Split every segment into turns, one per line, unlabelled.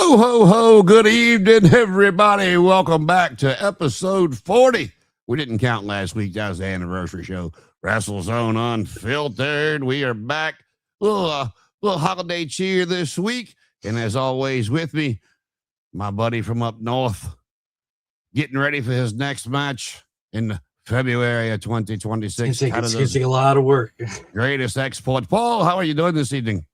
Ho, ho, ho. Good evening, everybody. Welcome back to episode 40. We didn't count last week. That was the anniversary show. WrestleZone Unfiltered. We are back. Little holiday cheer this week. And as always, with me, my buddy from up north, getting ready for his next match in February of 2026.
It's going to take a lot of work.
Greatest exploit. Paul, how are you doing this evening?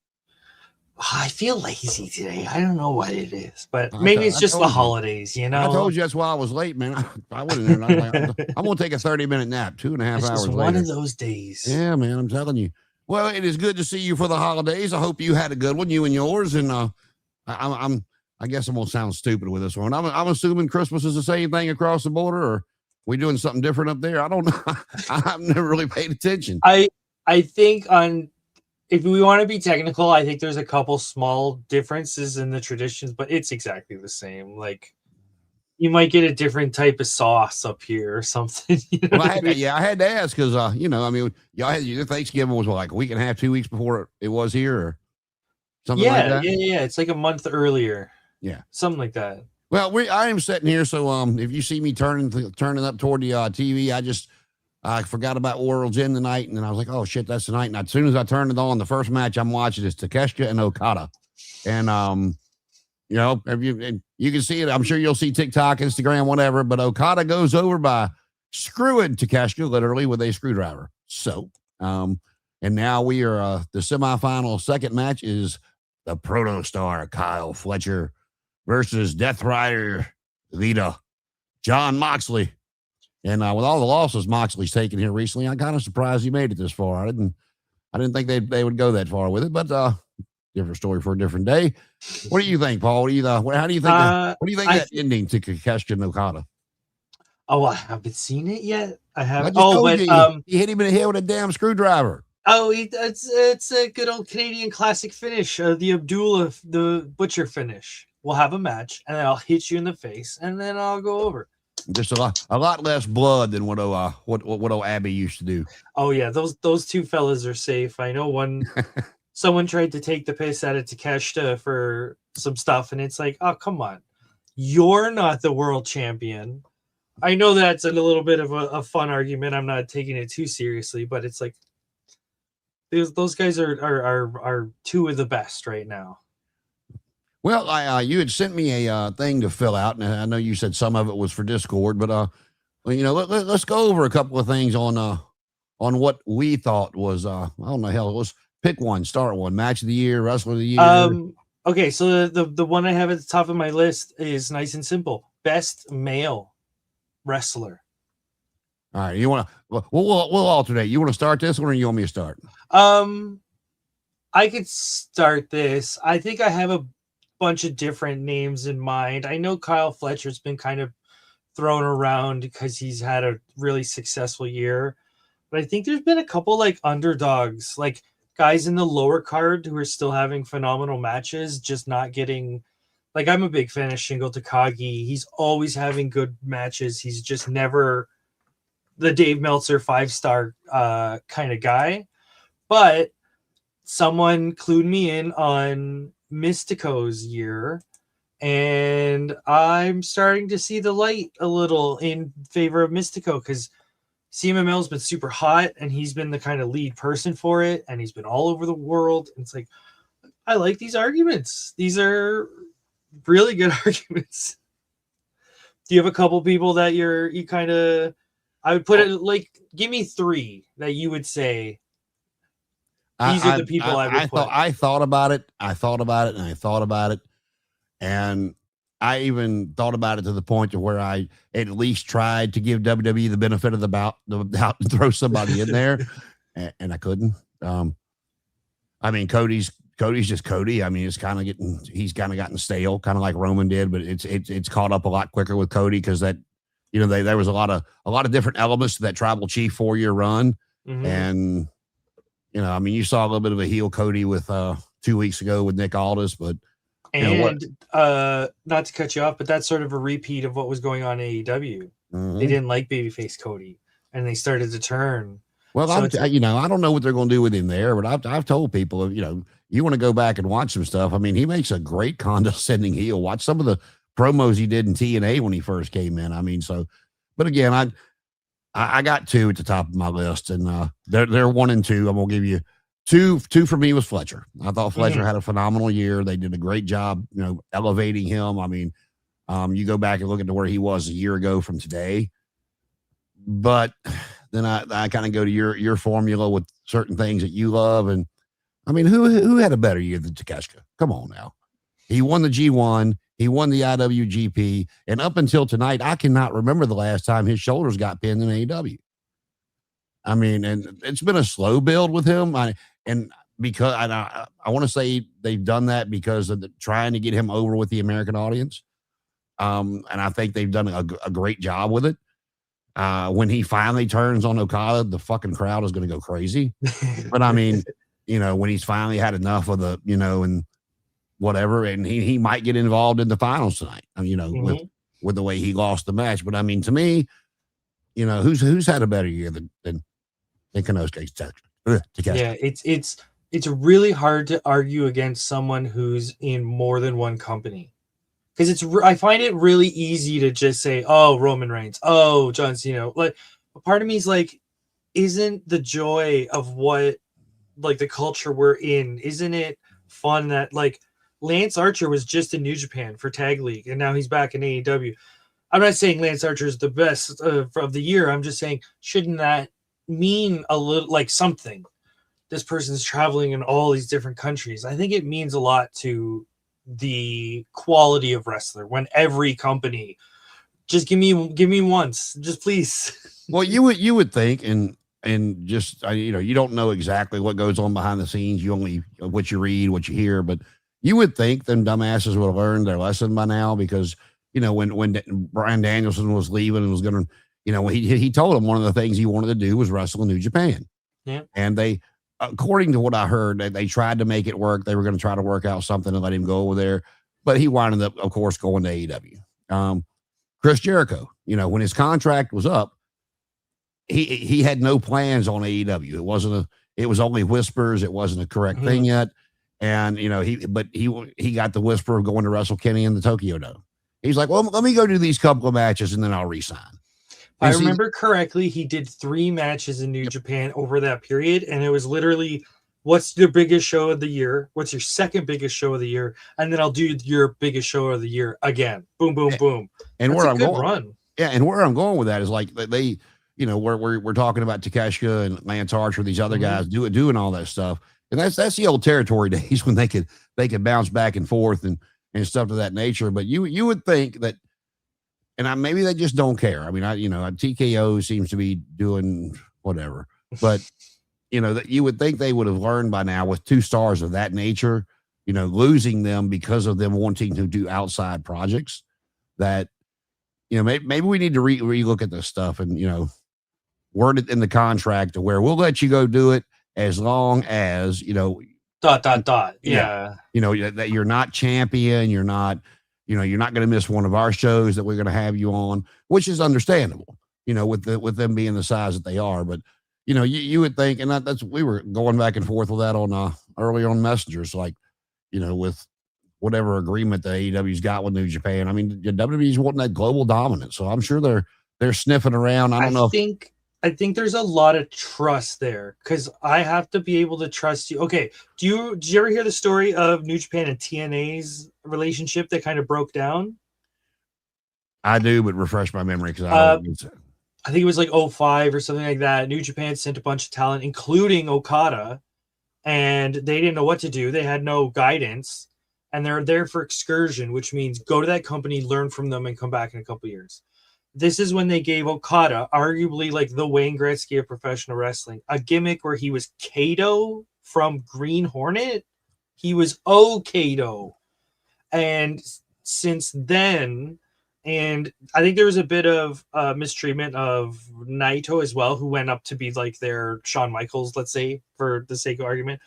I feel lazy today. I don't know what it is, but maybe it's just the holidays, you know?
I told you that's why I was late, man. I wouldn't. I'm going to take a 30-minute nap, 2.5 hours later. It's
one of those days.
Yeah, man, I'm telling you. Well, it is good to see you for the holidays. I hope you had a good one, you and yours. And I guess I'm going to sound stupid with this one. I'm assuming Christmas is the same thing across the border, or we doing something different up there? I don't know. I've never really paid attention.
I think if we want to be technical, I think there's a couple small differences in the traditions, but it's exactly the same. Like, you might get a different type of sauce up here or something. You know
well, I had to ask because, y'all had your Thanksgiving was like a week and a half, 2 weeks before it was here or something like that?
Yeah. It's like a month earlier.
Yeah.
Something like that.
Well, I am sitting here, so if you see me turning up toward the TV, I forgot about World's End tonight, and then I was like, oh, shit, that's tonight. And as soon as I turned it on, the first match I'm watching is Takeshita and Okada. And, you can see it. I'm sure you'll see TikTok, Instagram, whatever, but Okada goes over by screwing Takeshita literally with a screwdriver. So, and now we are, the semifinal second match is the Protostar, Kyle Fletcher versus Death Rider, Lita, John Moxley. And with all the losses Moxley's taken here recently, I'm kind of surprised he made it this far. I didn't think they would go that far with it, but different story for a different day. What do you think, Paul? How do you think? What do you think that ending to Takeshita and Okada?
Oh, I haven't seen it yet. I haven't.
He hit him in the head with a damn screwdriver.
Oh, it's a good old Canadian classic finish, the Abdullah, the Butcher finish. We'll have a match, and then I'll hit you in the face, and then I'll go over.
Just a lot less blood than what old Abby used to do.
Oh yeah, those two fellas are safe. I know someone tried to take the piss out of Takeshita for some stuff, and it's like, oh come on, you're not the world champion. I know that's a little bit of a fun argument. I'm not taking it too seriously, but it's like those guys are two of the best right now.
Well, you had sent me a thing to fill out, and I know you said some of it was for Discord, but let's go over a couple of things on what we thought was I don't know, hell, let's pick one, start one, match of the year, wrestler of the year.
Okay, so the one I have at the top of my list is nice and simple: best male wrestler.
All right, you want to? We'll alternate. You want to start this one, or you want me to start?
I could start this. I think I have a bunch of different names in mind. I know Kyle Fletcher's been kind of thrown around because he's had a really successful year, but I think there's been a couple like underdogs, like guys in the lower card who are still having phenomenal matches, just not getting, like, I'm a big fan of Shingo Takagi. He's always having good matches. He's just never the Dave Meltzer 5-star kind of guy, but someone clued me in on Mystico's year, and I'm starting to see the light a little in favor of Mystico because CMML's been super hot, and he's been the kind of lead person for it, and he's been all over the world. And it's like, I like these arguments. These are really good arguments. Do you have a couple people that you kind of? I would put it like, give me three that you would say. These are the people I would put.
I thought about it. And I even thought about it to the point to where I at least tried to give WWE the benefit of the doubt and throw somebody in there, and I couldn't. I mean, Cody's just Cody. I mean, he's kind of gotten stale, kind of like Roman did, but it's caught up a lot quicker with Cody because that, there was a lot of different elements to that Tribal Chief 4-year run, and. I mean, you saw a little bit of a heel Cody with 2 weeks ago with Nick Aldis, but
not to cut you off, but that's sort of a repeat of what was going on in AEW. They didn't like babyface Cody, and they started to turn.
Well,
So it's
you know, I don't know what they're going to do with him there, but I've told people, you know, you want to go back and watch some stuff. I mean, he makes a great condescending heel. Watch some of the promos he did in TNA when he first came in. I mean, so, but again, I got two at the top of my list, and they're 1 and 2. I'm gonna give you two. Two for me was Fletcher. I thought Fletcher had a phenomenal year. They did a great job, you know, elevating him. I mean, you go back and look at where he was a year ago from today, but then I kind of go to your formula with certain things that you love, and I mean, who had a better year than Takeshita? Come on now, he won the G1, he won the IWGP, and up until tonight, I cannot remember the last time his shoulders got pinned in AEW. I mean, and it's been a slow build with him, and because I want to say they've done that because of trying to get him over with the American audience, and I think they've done a great job with it. When he finally turns on Okada, the fucking crowd is going to go crazy. But I mean, you know, when he's finally had enough of the, you know, and whatever, and he might get involved in the finals tonight, you know, with the way he lost the match. But I mean, to me, you know, who's had a better year than Konosuke?
Yeah, it's really hard to argue against someone who's in more than one company. Because I find it really easy to just say, oh, Roman Reigns, oh, John Cena. Like, part of me is like, isn't the joy of what, like, the culture we're in, isn't it fun that, like, Lance Archer was just in New Japan for Tag League, and now he's back in AEW. I'm not saying Lance Archer is the best of the year. I'm just saying, shouldn't that mean a little, like, something? This person's traveling in all these different countries. I think it means a lot to the quality of wrestler when every company just give me once, just please.
Well, you would think, and just you know, you don't know exactly what goes on behind the scenes. You only what you read, what you hear, but you would think them dumbasses would have learned their lesson by now, because you know when Bryan Danielson was leaving and was going to, you know, he told him one of the things he wanted to do was wrestle in New Japan.
Yeah,
and they, according to what I heard, they tried to make it work. They were going to try to work out something and let him go over there, but he wound up, of course, going to AEW. Chris Jericho, you know, when his contract was up, he had no plans on AEW. It was only whispers. It wasn't a correct thing yet. And, you know, he got the whisper of going to Wrestle Kenny in the Tokyo Dome. He's like, well, let me go do these couple of matches and then I'll resign.
I remember correctly, he did 3 matches in New Japan over that period, and it was literally, what's your biggest show of the year? What's your second biggest show of the year? And then I'll do your biggest show of the year again. Boom, boom, boom.
And
That's
where I'm going,
run.
Yeah, and where I'm going with that is like they, you know, we're talking about Takeshita and Lance Archer, these other guys doing all that stuff, and that's the old territory days when they could bounce back and forth and stuff to that nature. But you would think that. And maybe they just don't care. I mean, TKO seems to be doing whatever, but you know, that you would think they would have learned by now with 2 stars of that nature, you know, losing them because of them wanting to do outside projects, that, you know, maybe we need to relook at this stuff and, you know, word it in the contract to where we'll let you go do it as long as, you know, ...
Yeah.
You know, that you're not champion, you're not going to miss one of our shows that we're going to have you on, which is understandable, you know, with them being the size that they are. But, you know, you would think, and that's, we were going back and forth with that on early on Messengers, like, you know, with whatever agreement that AEW's got with New Japan. I mean, WWE's wanting that global dominance. So I'm sure they're sniffing around.
I think there's a lot of trust there, because I have to be able to trust you. Okay, did you ever hear the story of New Japan and TNA's relationship that kind of broke down?
I do, but refresh my memory, because
I think it was like 05 or something like that. New Japan sent a bunch of talent, including Okada, and they didn't know what to do. They had no guidance, and they're there for excursion, which means go to that company, learn from them, and come back in a couple of years. This is when they gave Okada, arguably like the Wayne Gretzky of professional wrestling, a gimmick where he was Kato from Green Hornet. He was Kato. And since then, and I think there was a bit of mistreatment of Naito as well, who went up to be like their Shawn Michaels, let's say, for the sake of argument.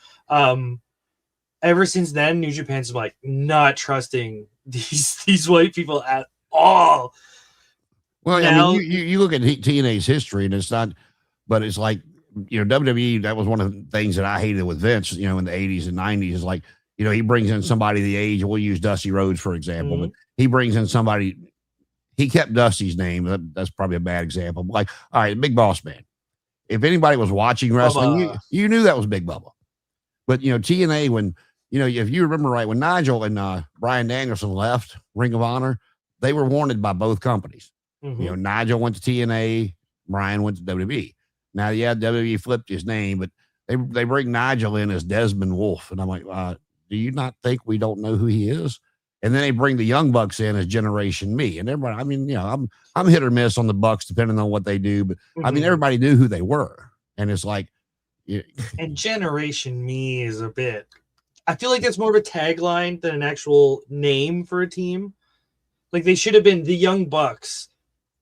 Ever since then, New Japan's like not trusting these white people at all.
Well, now, I mean, you look at TNA's history, and it's not, but it's like WWE, that was one of the things that I hated with Vince, in the 80s and 90s is like, he brings in somebody the age. We'll use Dusty Rhodes, for example, but he brings in somebody. He kept Dusty's name. That's probably a bad example. But like, all right, Big Boss Man. If anybody was watching wrestling, you knew that was Big Bubba. But, TNA, when, if you remember right, when Nigel and Bryan Danielson left Ring of Honor, they were wanted by both companies. Nigel went to TNA, Bryan went to WWE. Now, WWE flipped his name, but they bring Nigel in as Desmond Wolfe. And I'm like, do you not think we don't know who he is? And then they bring the Young Bucks in as Generation Me. And everybody, I mean, I'm hit or miss on the Bucks depending on what they do. But I mean, everybody knew who they were. And it's like.
And Generation Me is a bit. I feel like that's more of a tagline than an actual name for a team. Like they should have been the Young Bucks.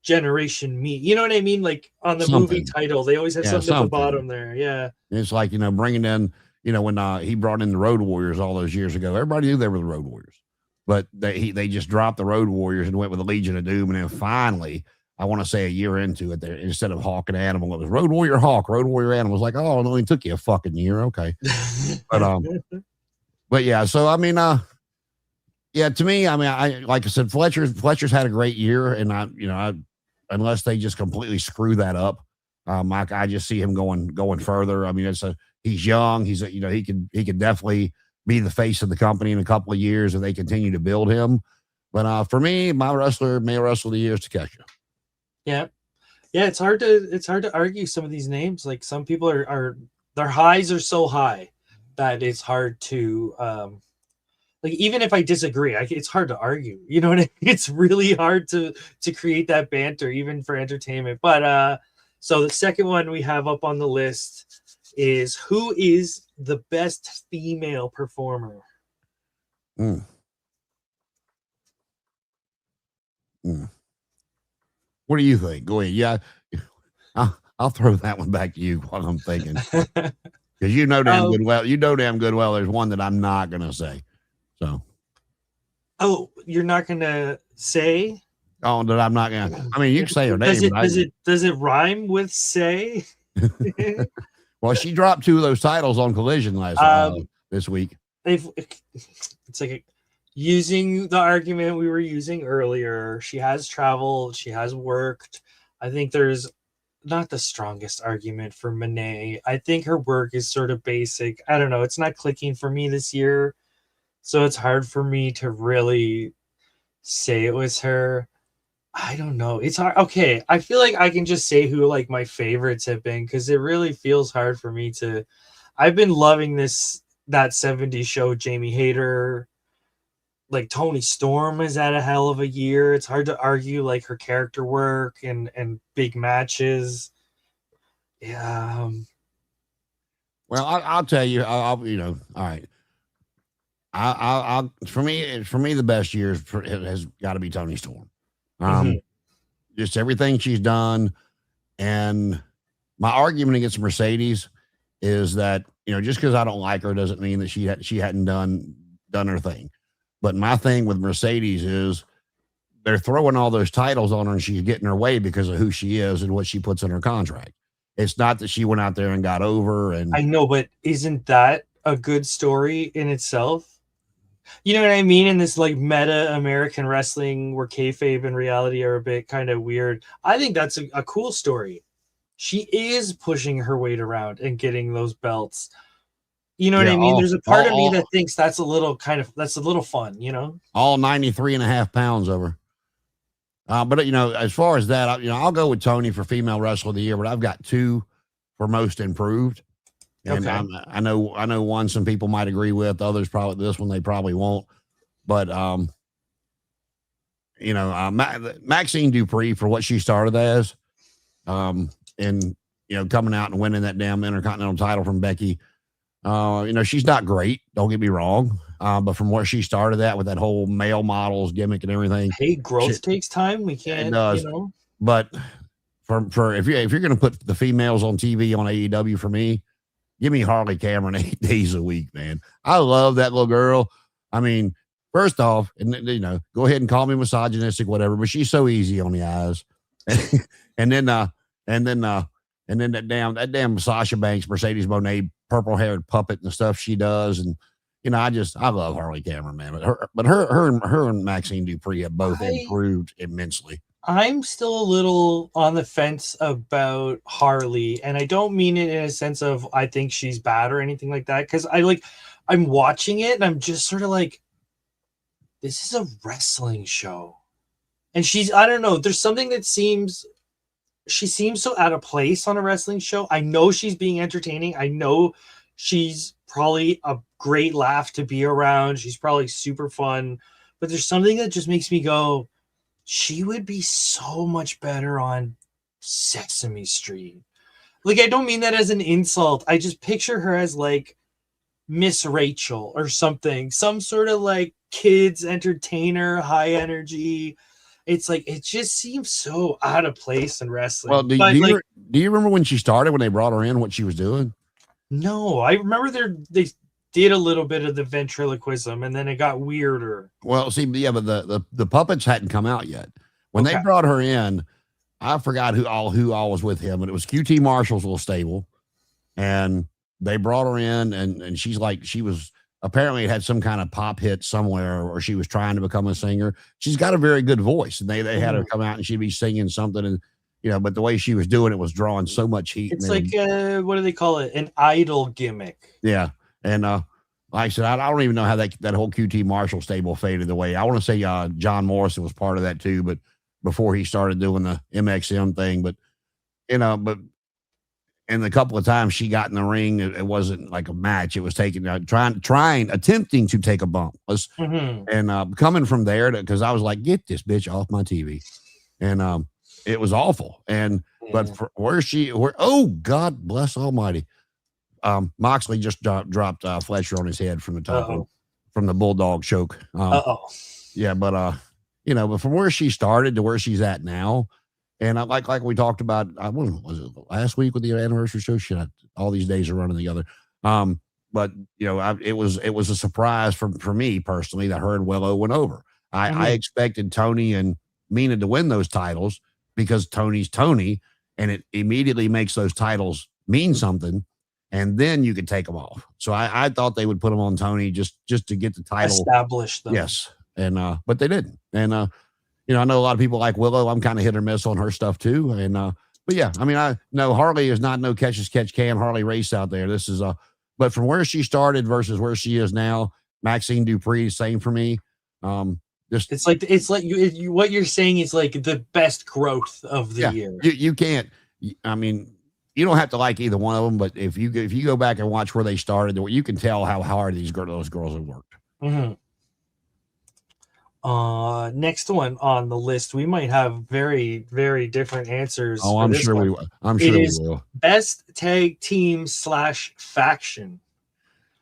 Generation Me, you know what I mean? Like on the movie title, they always have something at the bottom there. Yeah,
it's like bringing in, when he brought in the Road Warriors all those years ago, everybody knew they were the Road Warriors, but they just dropped the Road Warriors and went with the Legion of Doom, and then finally, I want to say a year into it, there instead of Hawk and Animal, it was Road Warrior Hawk, Road Warrior Animal. It was like, oh no, it took you a fucking year, okay, but yeah, so I mean, yeah, to me, I mean, I like I said, Fletcher's had a great year, and unless they just completely screw that up, I just see him going further. I mean, he's young. He can definitely be the face of the company in a couple of years if they continue to build him. But for me, my male wrestler of the year is Takeshita.
Yeah, it's hard to argue some of these names. Like some people are their highs are so high that it's hard to like even if I disagree, it's hard to argue. You know what I mean? It's really hard to create that banter, even for entertainment. But so the second one we have up on the list is who is the best female performer?
What do you think? Go ahead. Yeah, I'll throw that one back to you while I'm thinking, because damn good well. Damn good well. There's one that I'm not gonna say. So,
you're not gonna say?
Oh, that I'm not gonna. I mean, you can say her name.
Does it rhyme with say?
Well, she dropped 2 of those titles on Collision this week.
It's like using the argument we were using earlier. She has traveled. She has worked. I think there's not the strongest argument for Monet. I think her work is sort of basic. I don't know. It's not clicking for me this year. So it's hard for me to really say it was her. I don't know. It's hard. Okay. I feel like I can just say who like my favorites have been because it really feels hard for me to. I've been loving that 70s show, Jamie Hayter. Like Toni Storm has had a hell of a year. It's hard to argue like her character work and big matches. Yeah.
Well, I'll tell you. All right. For me, the best year has got to be Toni Storm. Just everything she's done, and my argument against Mercedes is that just because I don't like her doesn't mean that she hadn't done her thing. But my thing with Mercedes is they're throwing all those titles on her, and she's getting her way because of who she is and what she puts in her contract. It's not that she went out there and got over. And
I know, but isn't that a good story in itself? You know what I mean? In this like meta American wrestling where kayfabe and reality are a bit kind of weird. I think that's a cool story. She is pushing her weight around and getting those belts. You know what I mean? There's a part of me that thinks that's a little fun,
All 93.5 pounds over. But as far as that, I'll go with Toni for female wrestler of the year, but I've got 2 for most improved. And okay. I know one some people might agree with, others probably this one they probably won't. But Maxine Dupree for what she started as, and coming out and winning that damn Intercontinental title from Becky. She's not great, don't get me wrong. But from where she started that with that whole male models gimmick and everything.
Hey, growth takes time. We can't,
it does. But for if you're gonna put the females on TV on AEW for me, give me Harley Cameron 8 days a week, man. I love that little girl. I mean, first off, and go ahead and call me misogynistic, whatever, but she's so easy on the eyes. and then And then that damn Sasha Banks, Mercedes Moné, purple haired puppet and the stuff she does. And, I love Harley Cameron, man. But her and Maxine Dupree have both improved immensely.
I'm still a little on the fence about Harley, and I don't mean it in a sense of I think she's bad or anything like that. Because I'm watching it and I'm just sort of like, this is a wrestling show, and I don't know. There's something that she seems so out of place on a wrestling show. I know she's being entertaining. I know she's probably a great laugh to be around. She's probably super fun, but there's something that just makes me go, she would be so much better on Sesame Street. Like, I don't mean that as an insult. I just picture her as like Miss Rachel or something, some sort of like kids entertainer, high energy. It's like, it just seems so out of place in wrestling.
Well, do you remember when she started, when they brought her in, what she was doing?
No, I remember they did a little bit of the ventriloquism, and then it got weirder.
Well, see, yeah, but the puppets hadn't come out yet. When they brought her in, I forgot who all was with him, but it was QT Marshall's little stable, and they brought her in, and she's like, she was apparently had some kind of pop hit somewhere, or she was trying to become a singer. She's got a very good voice, and they had her come out and she'd be singing something, and but the way she was doing it was drawing so much heat.
It's like what do they call it? An idol gimmick.
Yeah. And like I said, I don't even know how that whole QT Marshall stable faded away. I want to say John Morrison was part of that too, but before he started doing the MXM thing. But and the couple of times she got in the ring, it wasn't like a match. It was attempting to take a bump. And coming from there, because I was like, get this bitch off my TV. And it was awful. But oh, God bless Almighty. Moxley just dropped Fletcher on his head from the top from the Bulldog choke. Yeah, but but from where she started to where she's at now, and like we talked about, was it last week with the anniversary show? All these days are running together. But it was a surprise for me personally that her and Willow went over. I expected Tony and Mina to win those titles because Tony's Tony, and it immediately makes those titles mean something. And then you could take them off. So I thought they would put them on Tony just to get the title
established them.
Yes. And but they didn't. And I know a lot of people like Willow. I'm kind of hit or miss on her stuff too. And but yeah, I mean, I know Harley is not no catch as catch can Harley race out there. This is but from where she started versus where she is now, Maxine Dupree, same for me. It's like
you what you're saying is like the best growth of the year.
You can't. I mean, you don't have to like either one of them, but if you go back and watch where they started, you can tell how hard those girls have worked.
Next one on the list, we might have very, very different answers.
Oh, I'm sure we will.
Best tag team / faction.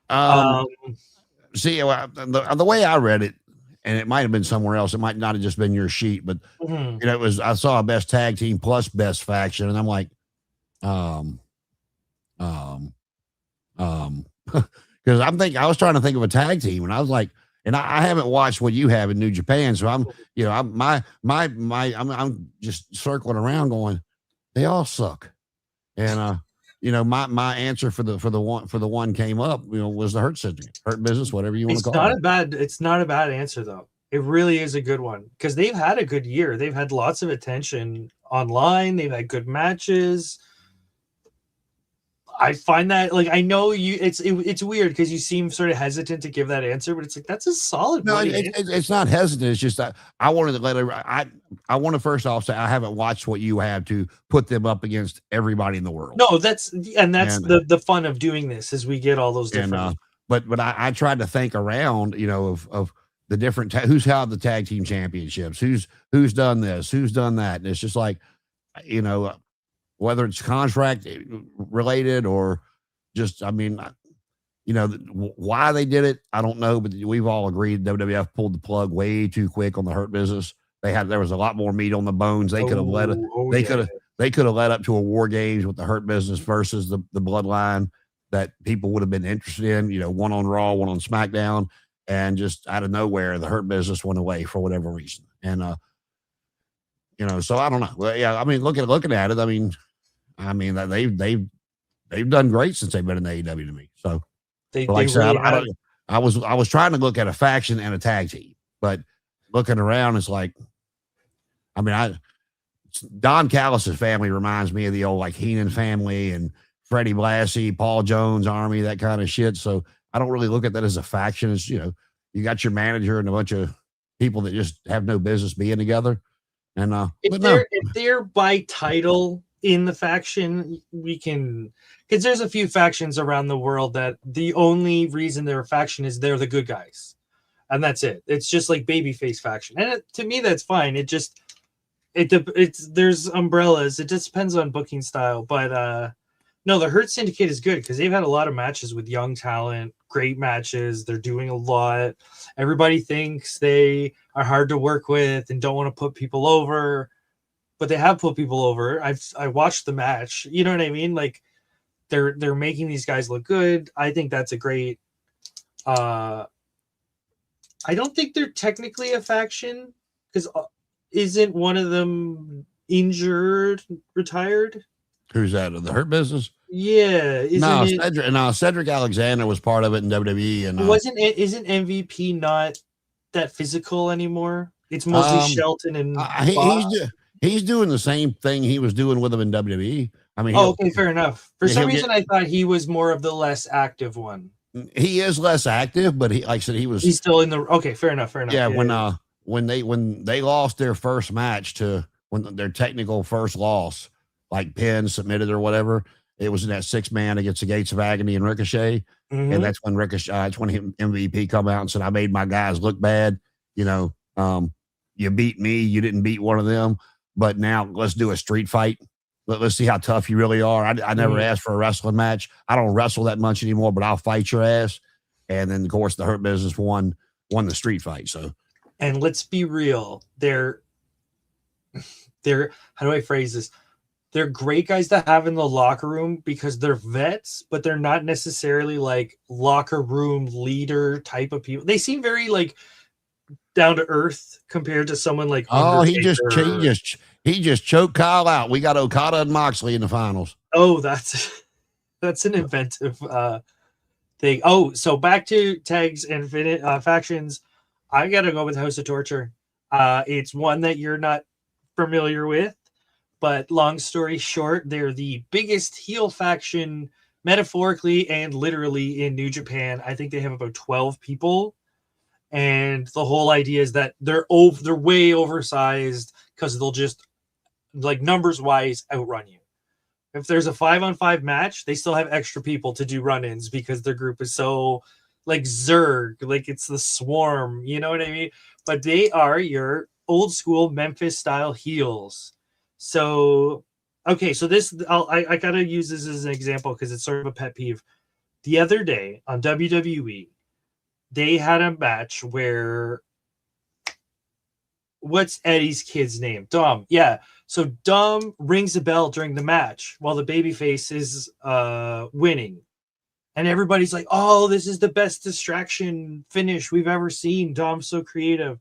See, the way I read it, and it might have been somewhere else. It might not have just been your sheet, but it was. I saw a best tag team plus best faction, and I'm like, because I was trying to think of a tag team, and I was like, and I haven't watched what you have in New Japan, so I'm just circling around going, they all suck, and my answer for the one came up, was the Hurt Business, whatever you want to call it.
It's not a bad answer though. It really is a good one because they've had a good year. They've had lots of attention online. They've had good matches. I find that, like, I know it's weird because you seem sort of hesitant to give that answer, but it's like, that's a solid.
No, it's not hesitant. It's just that I wanted to I want to first off say I haven't watched what you have to put them up against everybody in the world.
No, that's the fun of doing this is we get all those different.
But I tried to think around, of the different who's held the tag team championships, who's done this, who's done that, and it's just like, whether it's contract related or just, I mean, why they did it, I don't know, but we've all agreed WWF pulled the plug way too quick on the Hurt Business. There was a lot more meat on the bones. They could have they could have led up to a War Games with the Hurt Business versus the Bloodline that people would have been interested in, one on Raw, one on SmackDown, and just out of nowhere, the Hurt Business went away for whatever reason. And, so I don't know. Well, yeah, I mean, looking at it, I mean, I mean, they've done great since they've been in AEW to me. So,
They
like I said,
really have.
I was trying to look at a faction and a tag team, but looking around, it's like, I mean, Don Callis' family reminds me of the old like Heenan family and Freddie Blassie, Paul Jones Army, that kind of shit. So I don't really look at that as a faction. It's, you got your manager and a bunch of people that just have no business being together. And
if they're by title in the faction, we can, because there's a few factions around the world that the only reason they're a faction is they're the good guys, and that's it. It's just like babyface faction, and to me that's fine. It's there's umbrellas. It just depends on booking style, but no, the Hurt Syndicate is good because they've had a lot of matches with young talent, great matches. They're doing a lot. Everybody thinks they are hard to work with and don't want to put people over, but they have put people over. I watched the match. You know what I mean? Like they're making these guys look good. I think that's a great. I don't think they're technically a faction because isn't one of them injured, retired?
Who's that? The Hurt Business?
Yeah,
Cedric Alexander was part of it in WWE, and
isn't MVP not that physical anymore? It's mostly Shelton and
he's doing the same thing he was doing with him in WWE. I mean,
okay, fair enough. For some reason, I thought he was more of the less active one.
He is less active, but like I said, he's
still in the okay. Fair enough.
Yeah, when they lost their first match when their technical first loss, like pin, submitted or whatever, it was in that 6-man against the Gates of Agony and Ricochet. Mm-hmm. And that's when MVP come out and said, I made my guys look bad. You beat me. You didn't beat one of them. But now let's do a street fight. Let's see how tough you really are. I never asked for a wrestling match. I don't wrestle that much anymore, but I'll fight your ass. And then, of course, the Hurt Business won the street fight. So,
and let's be real. They're how do I phrase this? They're great guys to have in the locker room because they're vets, but they're not necessarily like locker room leader type of people. They seem very like down to earth compared to someone like
Undertaker. he just choked Kyle out. We got Okada and Moxley in the finals.
Oh, that's an inventive thing. Oh, so back to tags and factions. I gotta go with House of Torture. It's one that you're not familiar with. But long story short, they're the biggest heel faction metaphorically and literally in New Japan. I think they have about 12 people. And the whole idea is that they're way oversized because they'll just, like numbers wise, outrun you. If there's a 5-on-5 match, they still have extra people to do run-ins because their group is so like Zerg, like it's the Swarm, you know what I mean? But they are your old school Memphis style heels. So, okay, so this, I got to use this as an example because it's sort of a pet peeve. The other day on WWE, they had a match where, what's Eddie's kid's name? Dom. Yeah. So Dom rings the bell during the match while the babyface is winning. And everybody's like, oh, this is the best distraction finish we've ever seen. Dom's so creative.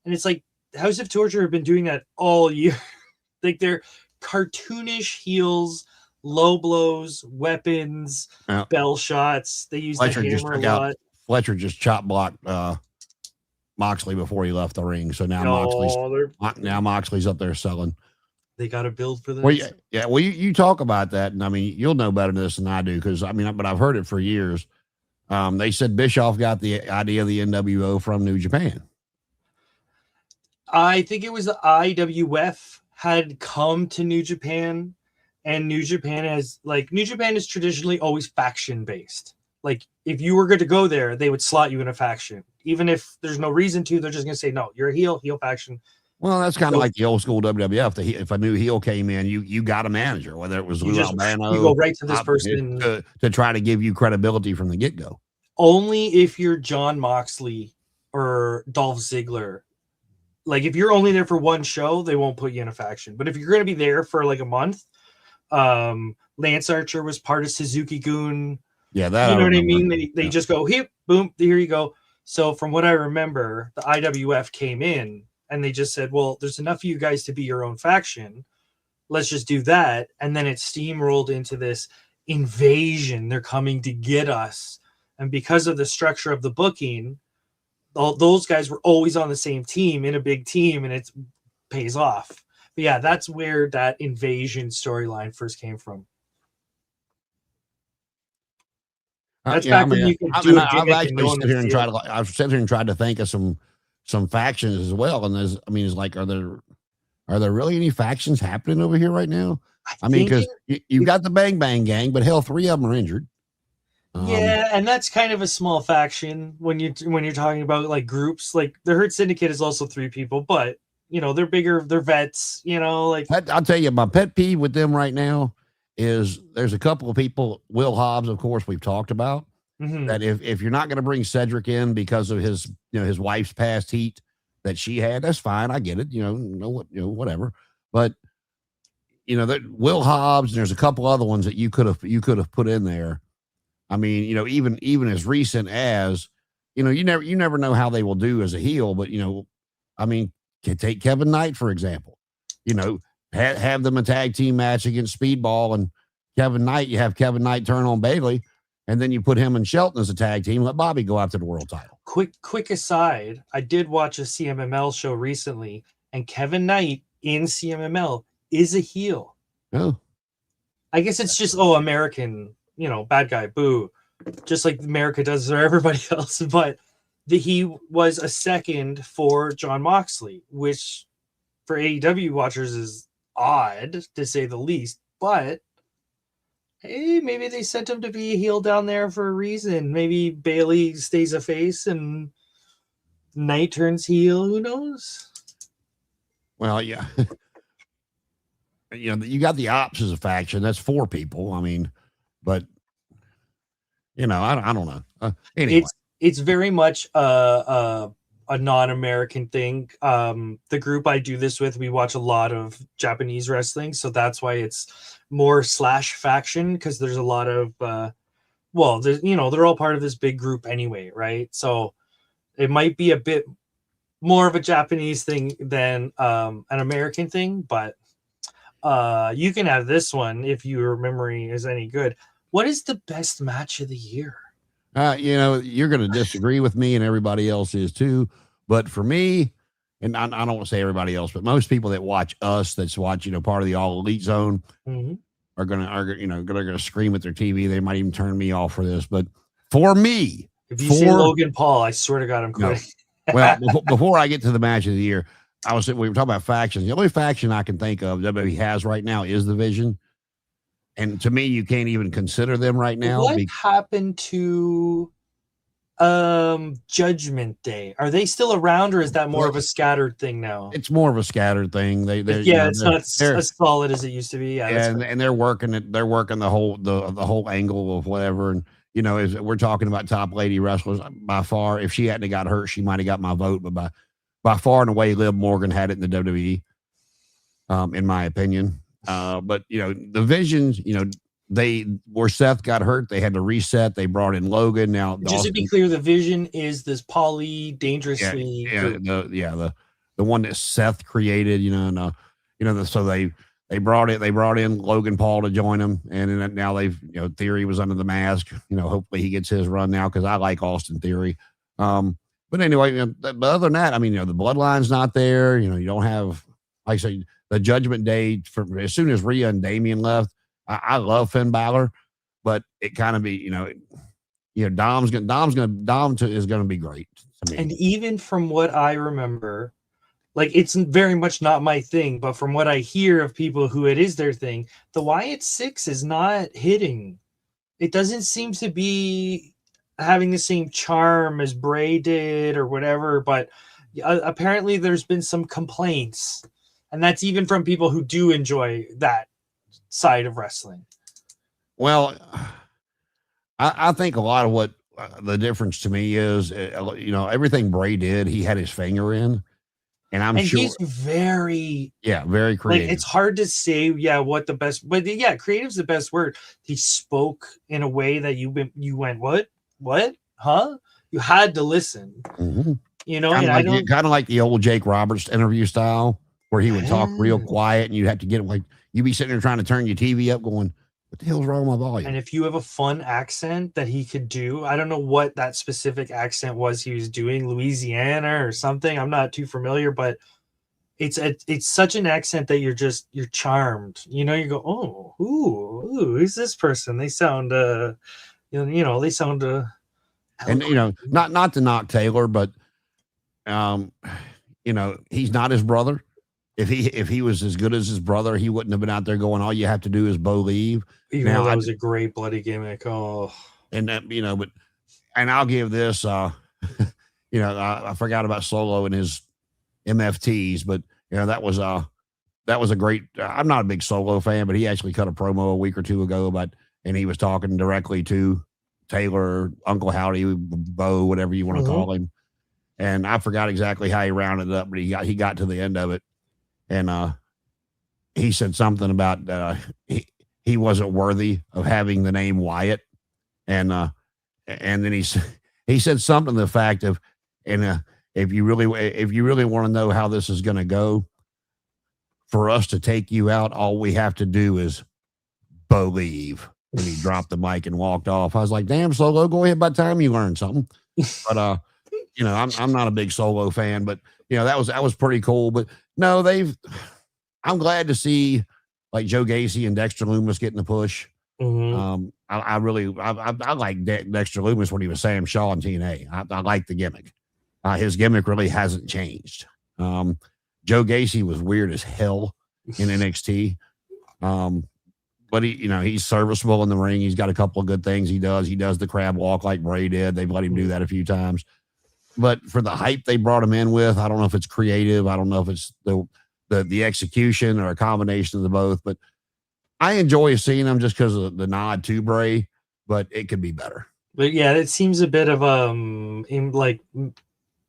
And it's like, House of Torture have been doing that all year. Like they're cartoonish heels, low blows, weapons, bell shots. They use
Fletcher
the hammer a lot.
Fletcher just chop blocked Moxley before he left the ring. So now Moxley's up there selling.
They got to build for this.
Well, you talk about that, and I mean, you'll know better than this than I do because but I've heard it for years. They said Bischoff got the idea of the NWO from New Japan.
I think it was the IWF had come to New Japan, and New Japan is traditionally always faction based. Like if you were good to go there, they would slot you in a faction, even if there's no reason to. They're just gonna say no, you're a heel faction.
Well, that's kind of like the old school WWF. If a new heel came in, you got a manager, whether it was Lou Albano.
You go right to this person
to try to give you credibility from the get go.
Only if you're John Moxley or Dolph Ziggler. Like if you're only there for one show, they won't put you in a faction. But if you're going to be there for like a month, Lance Archer was part of Suzuki-gun.
Yeah, that
you know what I mean. They just go here, boom, here you go. So from what I remember, the IWF came in and they just said, "Well, there's enough of you guys to be your own faction. let's just do that. And then it steamrolled into this invasion. They're coming to get us. And because of the structure of the booking, all those guys were always on the same team in a big team, and it pays off. But yeah, that's where that invasion storyline first came from. That's back when you could do a
I've
gimmick and no
actually
one
sit here
would
and
see
try
it.
to, I've sat here and tried to think of some factions as well. And there's, I mean, it's like, are there really any factions happening over here right now? I mean, because you've got the Bang Bang Gang, but hell, 3 of them are injured.
Yeah, and that's kind of a small faction when you're talking about like groups. Like the Hurt Syndicate is also 3 people, but you know they're bigger, they're vets. You know, like
I'll tell you, my pet peeve with them right now is there's a couple of people. Will Hobbs, of course, we've talked about that. If you're not going to bring Cedric in because of his his wife's past heat that she had, that's fine. I get it. Whatever. But that Will Hobbs and there's a couple other ones that you could have put in there. I mean, even as recent as, you never know how they will do as a heel, but I mean, take Kevin Knight, for example, have them a tag team match against Speedball and Kevin Knight, you have Kevin Knight turn on Bailey, and then you put him and Shelton as a tag team, let Bobby go after the world title.
Quick aside, I did watch a CMML show recently, and Kevin Knight in CMML is a heel.
Oh.
I guess it's just, American, bad guy, boo. Just like America does for everybody else. But he was a second for John Moxley, which for AEW watchers is odd, to say the least. But, hey, maybe they sent him to be a heel down there for a reason. Maybe Bailey stays a face and Knight turns heel. Who knows?
Well, yeah. You got the Ops as a faction. That's 4 people. I mean, but I don't know. Anyway,
it's very much a non-American thing. The group I do this with, we watch a lot of Japanese wrestling, so that's why it's more /faction, because there's a lot of they're all part of this big group anyway, right? So it might be a bit more of a Japanese thing than an American thing, but you can have this one if your memory is any good. What is the best match of the year?
You're going to disagree with me, and everybody else is too. But for me, and I don't want to say everybody else, but most people that watch us, that's watch, part of the All Elite Zone, are gonna scream at their TV. They might even turn me off for this. But for me,
if you say Logan Paul, I swear to God, I'm quitting.
No. Well, before I get to the match of the year, we were talking about factions. The only faction I can think of WWE has right now is the Vision. And to me, you can't even consider them right now.
What happened to Judgment Day? Are they still around, or is that more of a scattered thing now?
It's more of a scattered thing.
It's not as solid as it used to be.
And they're working it. They're working the whole angle of whatever. And as we're talking about top lady wrestlers, by far, if she hadn't got hurt, she might have got my vote. But by far and away, Liv Morgan had it in the WWE, in my opinion. But the Visions, where Seth got hurt, they had to reset. They brought in Logan. Now,
just to be clear, the Vision is this dangerously,
the one that Seth created. So they brought in Logan Paul to join them, and now they've Theory was under the mask. Hopefully he gets his run now, because I like Austin Theory. But anyway, but other than that, I mean, the bloodline's not there. You don't have, like I say, the Judgment Day. As soon as Rhea and Damian left, I love Finn Balor, but it kind of be, Dom is going to be great.
And even from what I remember, like, it's very much not my thing, but from what I hear of people who it is their thing, the Wyatt Six is not hitting. It doesn't seem to be having the same charm as Bray did or whatever, but apparently there's been some complaints. And that's even from people who do enjoy that side of wrestling.
Well, I think a lot of what the difference to me is, everything Bray did, he had his finger in. And sure
he's very
creative.
Like, it's hard to say, what the best, but creative's the best word. He spoke in a way that you went, what, huh? You had to listen.
Kind of like the old Jake Roberts interview style, where he would talk real
Ah.
quiet and you'd have to get him like, you'd be sitting there trying to turn your TV up going, what the hell's wrong with my volume?
And if you have a fun accent that he could do, I don't know what that specific accent was he was doing, Louisiana or something. I'm not too familiar, but it's such an accent that you're charmed. You know, you go, oh, ooh, who's this person? They sound they sound
And,
eloquent.
not to knock Taylor, but, he's not his brother. If he was as good as his brother, he wouldn't have been out there going, all you have to do is believe.
Even
Now,
though that was a great bloody gimmick. Oh,
and that, and I'll give this, I forgot about Solo and his MFTs, but that was a great, I'm not a big Solo fan, but he actually cut a promo a week or two ago and he was talking directly to Taylor, Uncle Howdy, Bo, whatever you want to call him. And I forgot exactly how he rounded it up, but he got to the end of it. And he said something about he wasn't worthy of having the name Wyatt. And then he said something to the fact of, if you really want to know how this is going to go, for us to take you out, all we have to do is believe. And he dropped the mic and walked off. I was like, damn, Solo, go ahead. By the time you learn something. But I'm not a big Solo fan, but that was pretty cool. But no, I'm glad to see like Joe Gacy and Dexter Lumis getting the push. I like Dexter Lumis when he was Sam Shaw in TNA. I like the gimmick. His gimmick really hasn't changed. Joe Gacy was weird as hell in NXT. But he's serviceable in the ring. He's got a couple of good things he does. He does the crab walk like Bray did. They've let him do that a few times. But for the hype they brought him in with, I don't know if it's creative. I don't know if it's the execution or a combination of the both. But I enjoy seeing him just because of the nod to Bray, but it could be better.
But yeah, it seems a bit of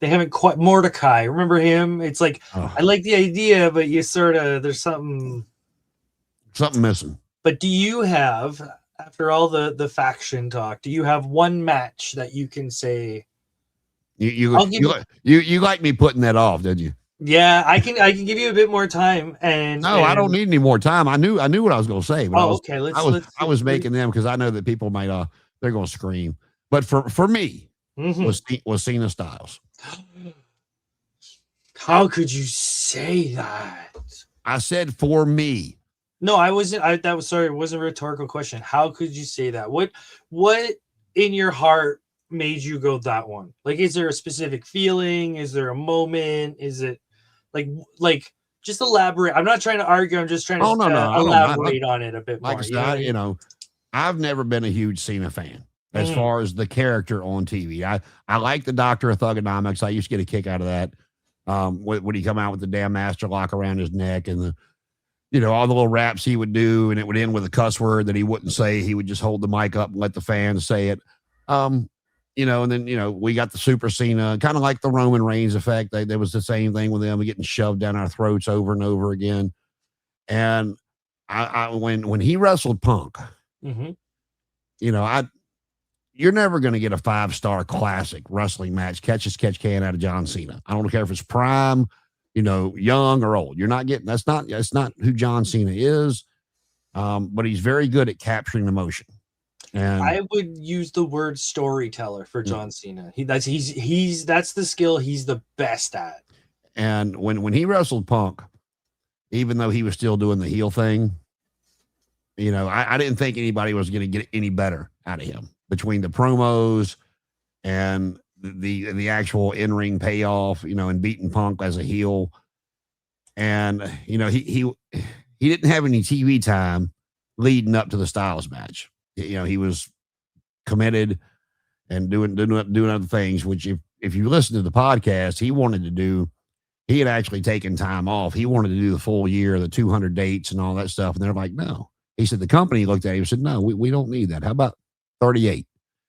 they haven't quite Mordecai. Remember him? It's like I like the idea, but you sort of there's something
missing.
But do you have, after all the faction talk, do you have one match that you can say? You
like me putting that off, did you?
Yeah, I can give you a bit more time.
I don't need any more time. I knew what I was going to say. But
okay.
I was making them because I know that people might they're going to scream. But for me, was Cena Styles.
How could you say that?
I said for me.
No, I wasn't. It wasn't a rhetorical question. How could you say that? What in your heart made you go that one? Like, is there a specific feeling? Is there a moment? Is it like just elaborate? I'm not trying to argue. I'm just trying to elaborate on it a bit more.
Like I said, I've never been a huge Cena fan as far as the character on TV. I like the Doctor of Thugonomics. I used to get a kick out of that. When he come out with the damn master lock around his neck and the all the little raps he would do, and it would end with a cuss word that he wouldn't say. He would just hold the mic up and let the fans say it. And then, we got the Super Cena, kind of like the Roman Reigns effect. There was the same thing with them getting shoved down our throats over and over again. And when he wrestled Punk, you're never going to get a 5-star classic wrestling match, catch can out of John Cena. I don't care if it's prime, young or old. You're not getting, that's not who John Cena is. But he's very good at capturing emotion. And
I would use the word storyteller for John Cena. That's the skill he's the best at.
And when he wrestled Punk, even though he was still doing the heel thing, I didn't think anybody was going to get any better out of him between the promos and the actual in-ring payoff, and beating Punk as a heel. And, he didn't have any TV time leading up to the Styles match. He was committed and doing other things, which if you listen to the podcast, he had actually taken time off. He wanted to do the full year, the 200 dates and all that stuff. And they're like, no. He said, the company looked at him and said, no, we don't need that. How about 38?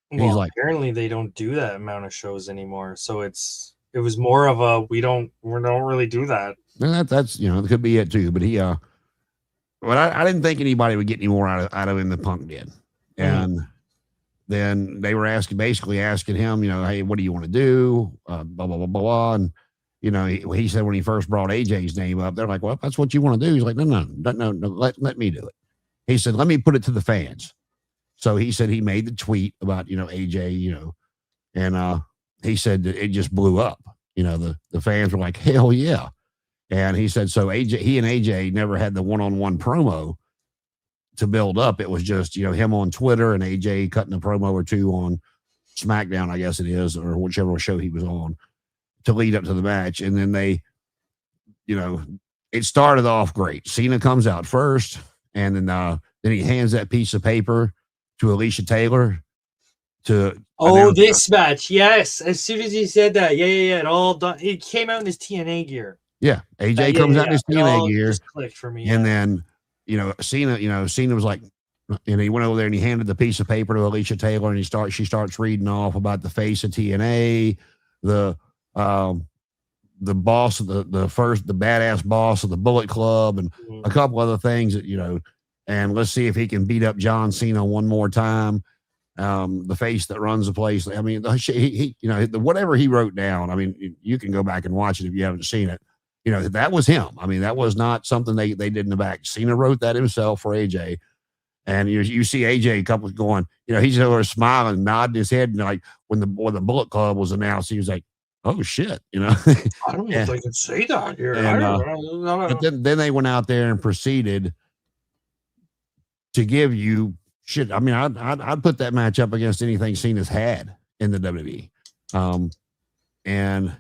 And
well,
he's like,
apparently they don't do that amount of shows anymore. So it was more of a, we don't really do that.
And that's, it could be it too, but but I didn't think anybody would get any more out of him than Punk did. And then they were basically asking him, hey, what do you want to do? Blah, blah, blah, blah, blah. And, he said when he first brought AJ's name up, they're like, well, that's what you want to do. He's like, no, let me do it. He said, let me put it to the fans. So he said he made the tweet about, AJ, and he said that it just blew up. The fans were like, hell yeah. And he said, so he and AJ never had the one-on-one promo to build up. It was just, him on Twitter and AJ cutting a promo or two on SmackDown, I guess it is, or whichever show he was on to lead up to the match. And then they, it started off great. Cena comes out first, and then he hands that piece of paper to Alicia Taylor to
this match. Yes. As soon as he said that, yeah. It all done. It came out in his TNA gear.
Yeah. AJ comes out in his TNA gear.
Just clicked for me.
And then, Cena was like, and he went over there and he handed the piece of paper to Alicia Taylor, and she starts reading off about the face of TNA, the boss of the badass boss of the Bullet Club, and a couple other things that, and let's see if he can beat up John Cena one more time. The face that runs the place. I mean, he whatever he wrote down, I mean, you can go back and watch it if you haven't seen it. That was him. I mean, that was not something they did in the back. Cena wrote that himself for AJ. And you see AJ a couple going, he's over smiling, nodding his head, and like when the Bullet Club was announced, he was like, "Oh shit,"
I don't know if I can say that here.
But then they went out there and proceeded to give you shit. I mean, I'd put that match up against anything Cena's had in the WWE, and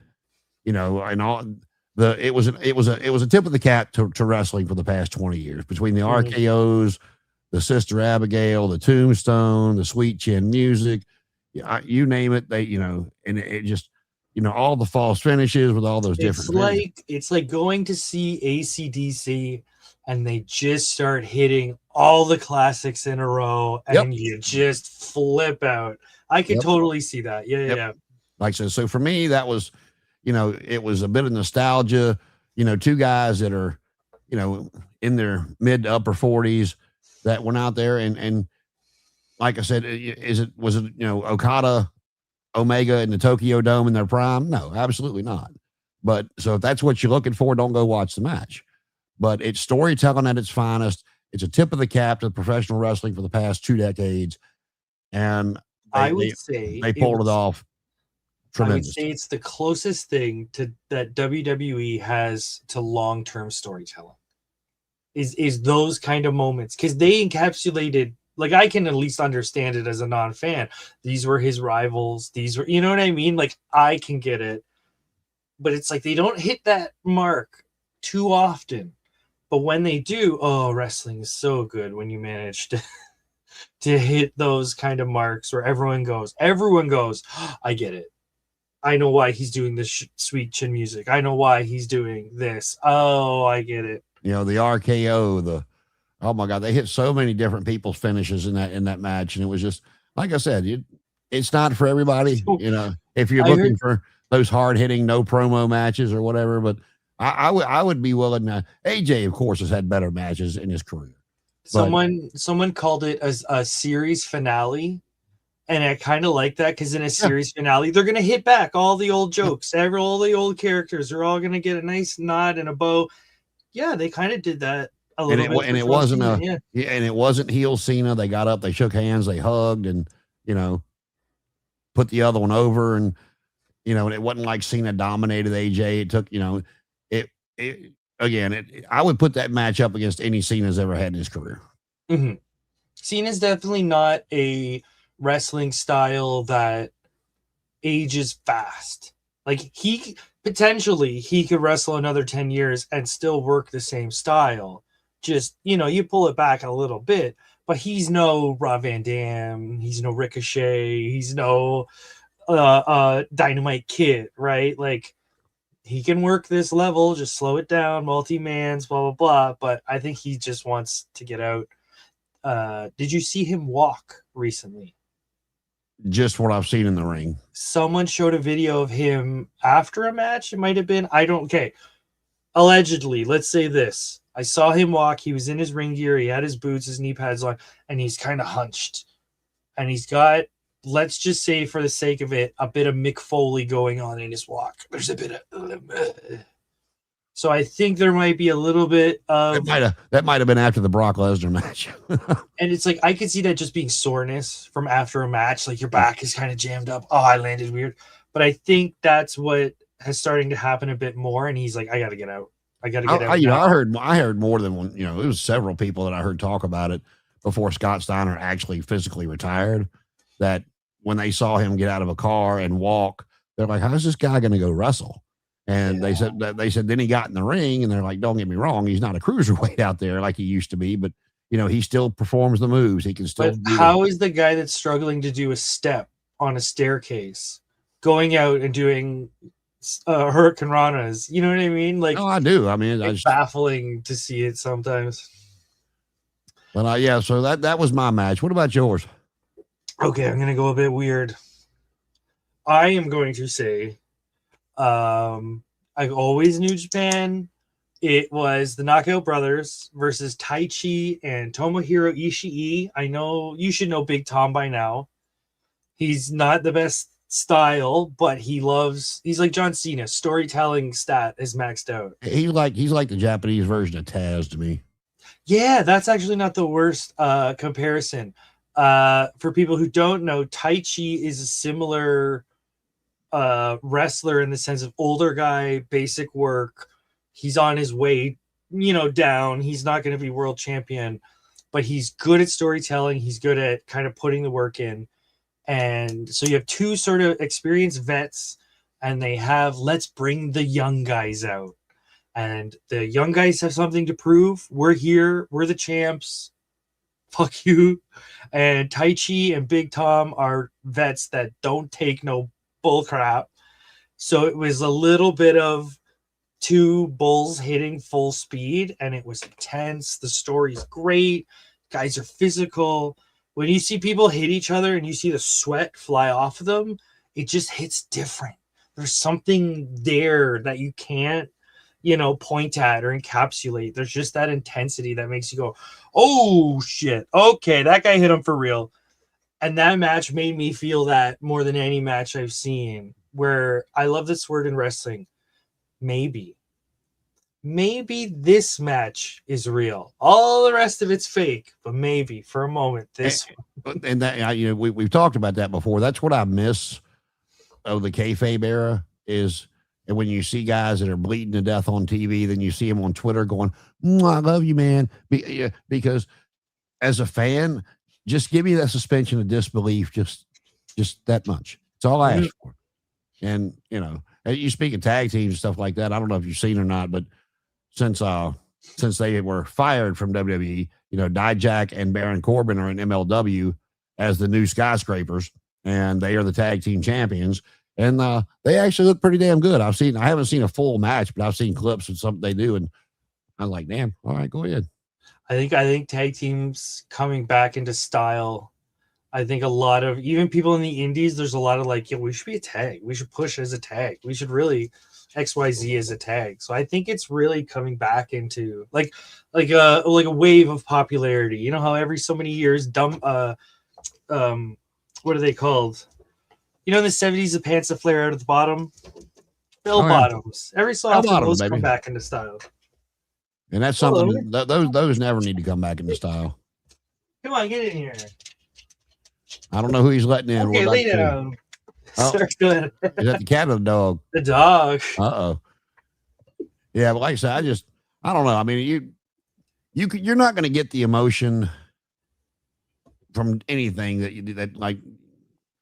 all. It was a tip of the cap to wrestling for the past 20 years between the RKOs, the Sister Abigail, the Tombstone, the Sweet Chin Music, you name it. They, and it just, all the false finishes with all those different.
It's like going to see AC/DC and they just start hitting all the classics in a row, and you just flip out. I could totally see that. Yeah.
Like so for me, that was. It was a bit of nostalgia, two guys that are, in their mid to upper 40s that went out there and like I said, was it Okada, Omega in the Tokyo Dome in their prime? No, absolutely not. But so if that's what you're looking for, don't go watch the match. But it's storytelling at its finest. It's a tip of the cap to professional wrestling for the past 2 decades. And
I would say
they pulled it off. Tremendous.
I would say it's the closest thing that WWE has to long-term storytelling is those kind of moments, because they encapsulated, like, I can at least understand it as a non-fan. These were his rivals. These were, you know what I mean? Like, I can get it, but it's like they don't hit that mark too often. But when they do, wrestling is so good when you manage to hit those kind of marks where everyone goes, I get it. I know why he's doing this Sweet Chin Music. I know why he's doing this. Oh, I get it.
The RKO, oh my God, they hit so many different people's finishes in that match. And it was just, like I said, it's not for everybody, if you're looking for those hard hitting, no promo matches or whatever, but I would be willing to. AJ, of course, has had better matches in his career.
Someone called it a series finale. And I kind of like that, because in a series finale, they're going to hit back all the old jokes. All the old characters are all going to get a nice nod and a bow. Yeah, they kind of did that a little bit.
And it wasn't and it wasn't heel Cena. They got up, they shook hands, they hugged, and put the other one over. And and it wasn't like Cena dominated AJ. It took I would put that match up against any Cena's ever had in his career.
Mm-hmm. Cena's definitely not a wrestling style that ages fast. Like, he could wrestle another 10 years and still work the same style. Just, you pull it back a little bit, but he's no Rob Van Dam, he's no Ricochet, he's no Dynamite Kid, right? Like, he can work this level, just slow it down, multi-mans, blah, blah, blah. But I think he just wants to get out. Did you see him walk recently?
Just what I've seen in the ring.
Someone showed a video of him after a match. It might have been. Allegedly, let's say this. I saw him walk. He was in his ring gear. He had his boots, his knee pads on, and he's kind of hunched. And he's got let's just say for the sake of it, a bit of Mick Foley going on in his walk. There's a bit of so I think there might be a little bit of
that might have been after the Brock Lesnar match.
and it's like I could see that just being soreness from after a match, like your back is kind of jammed up. Oh, I landed weird. But I think that's what has starting to happen a bit more, and he's like, I gotta get out. I gotta get out.
I heard more than one, it was several people that I heard talk about it before Scott Steiner actually physically retired, that when they saw him get out of a car and walk, they're like, how's this guy going to go wrestle? And they said then he got in the ring, and they're like, don't get me wrong, he's not a cruiserweight out there like he used to be, but he still performs the moves. He can still.
But how is the guy that's struggling to do a step on a staircase going out and doing Hurricane Ranas? You know what I mean? Like,
no, I do. I mean,
it's baffling to see it sometimes.
But yeah, so that was my match. What about yours?
Okay, I'm gonna go a bit weird. I am going to say, I've always New Japan. It was the Knockout Brothers versus Taichi and Tomohiro Ishii. I know you should know Big Tom by now. He's not the best style, but he's like John Cena. Storytelling stat is maxed out.
He's like the Japanese version of Taz to me.
Yeah, that's actually not the worst comparison. For people who don't know, Taichi is a similar wrestler in the sense of older guy, basic work. He's on his way, down. He's not going to be world champion, but he's good at storytelling. He's good at kind of putting the work in. And so you have two sort of experienced vets, and they have, let's bring the young guys out. And the young guys have something to prove. We're here. We're the champs. Fuck you. And Taichi and Big Tom are vets that don't take no bull crap. So it was a little bit of two bulls hitting full speed, and it was intense. The story's great. Guys are physical. When you see people hit each other and you see the sweat fly off of them, it just hits different. There's something there that you can't, point at or encapsulate. There's just that intensity that makes you go, oh shit, okay, that guy hit him for real. And that match made me feel that more than any match I've seen, where I love this word in wrestling. Maybe this match is real. All the rest of it's fake, but maybe for a moment this
and that we've talked about that before. That's what I miss of the kayfabe era is, and when you see guys that are bleeding to death on TV, then you see them on Twitter going, I love you, man. Because as a fan, just give me that suspension of disbelief, just that much. It's all I ask for. And you speak of tag teams and stuff like that. I don't know if you've seen or not, but since they were fired from WWE, Dijak and Baron Corbin are in MLW as the new Skyscrapers, and they are the tag team champions. And they actually look pretty damn good. I haven't seen a full match, but I've seen clips of something they do, and I'm like, damn, all right, go ahead.
I think tag teams coming back into style. I think a lot of even people in the indies, there's a lot of like, we should be a tag. We should push as a tag. We should really XYZ as a tag. So I think it's really coming back into like a wave of popularity. You know how every so many years, what are they called? In the 70s, the pants that flare out at the bottom, bell bottoms. Every so often, those come back into style.
And that's something those never need to come back into style.
Come on, get in here.
I don't know who he's letting in.
Okay, lay down. Sir, go ahead.
Is that the cat or the dog?
The dog.
Uh-oh. Yeah, but like I said, I don't know. I mean, you're not going to get the emotion from anything that like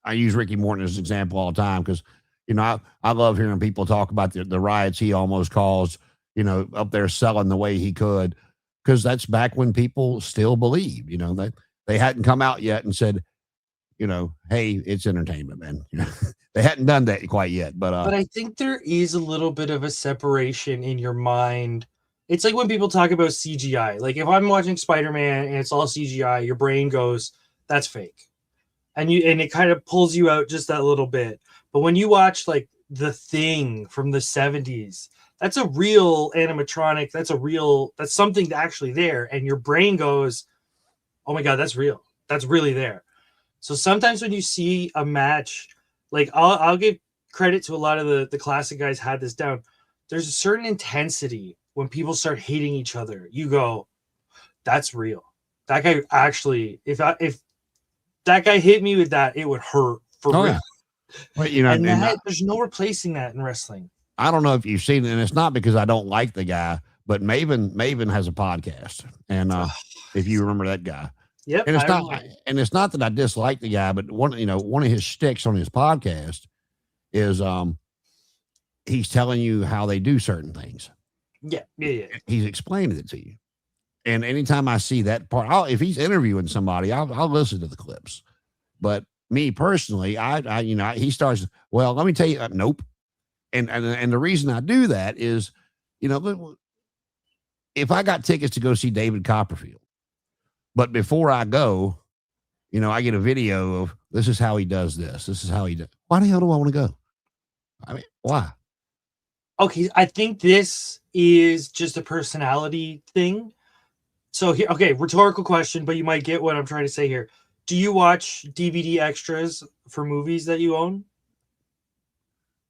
I use Ricky Morton as an example all the time because, I love hearing people talk about the riots he almost caused, up there selling the way he could, because that's back when people still believe, that they hadn't come out yet and said, hey, it's entertainment, man. They hadn't done that quite yet, but
I think there is a little bit of a separation in your mind. It's like when people talk about CGI. Like if I'm watching Spider-Man and it's all CGI, your brain goes, that's fake. And it kind of pulls you out just that little bit. But when you watch like The Thing from the 70s, that's a real animatronic. That's something actually there. And your brain goes, oh my God, that's real. That's really there. So sometimes when you see a match, like I'll give credit to a lot of the classic guys had this down. There's a certain intensity when people start hating each other. You go, that's real. That guy actually, if that guy hit me with that, it would hurt for real.
Yeah. Well, you know,
And that there's no replacing that in wrestling.
I don't know if you've seen it, and it's not because I don't like the guy, but Maven has a podcast, and if you remember that guy,
Yep,
and it's not that I dislike the guy, but one of his sticks on his podcast is he's telling you how they do certain things.
Yeah.
He's explaining it to you, and anytime I see that part, if he's interviewing somebody, I'll listen to the clips. But me personally, he starts. Well, let me tell you, nope. And the reason I do that is, if I got tickets to go see David Copperfield, but before I go, I get a video of this is how he does this. This is how he does. Why the hell do I want to go? I mean, why?
Okay, I think this is just a personality thing. So here, okay, rhetorical question, but you might get what I'm trying to say here. Do you watch DVD extras for movies that you own?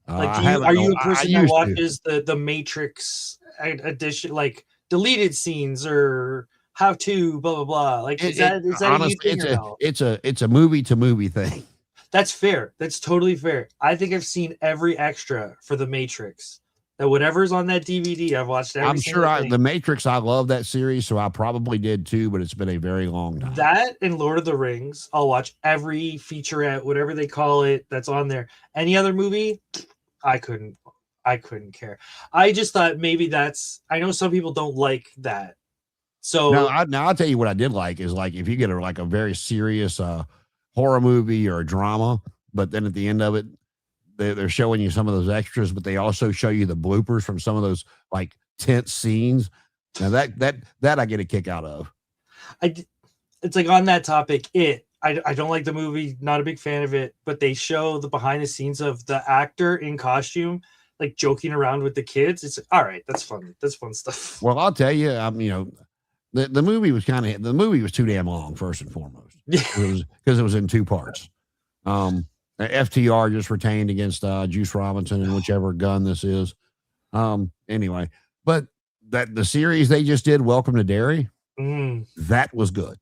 Like, are you a person that watches the Matrix edition, like deleted scenes or how to blah blah blah? Like, is that honestly,
it's a movie to movie thing.
That's fair. That's totally fair. I think I've seen every extra for the Matrix. That whatever's on that DVD, I've watched every.
I'm sure the Matrix. I love that series, so I probably did too. But it's been a very long time.
That and Lord of the Rings, I'll watch every featurette, whatever they call it, that's on there. Any other movie, I couldn't care. I just thought maybe I know some people don't like that. So
now I'll tell you what I did like is like if you get a very serious horror movie or a drama, but then at the end of it, they're showing you some of those extras, but they also show you the bloopers from some of those like tense scenes. Now that I get a kick out of.
It's like on that topic, I don't like the movie, not a big fan of it, but they show the behind the scenes of the actor in costume, like joking around with the kids. It's all right. That's fun. That's fun stuff.
Well, I'll tell you, the movie was too damn long, first and foremost. Because it was in two parts. FTR just retained against Juice Robinson and whichever gun this is. Anyway, but the series they just did, Welcome to Derry, that was good.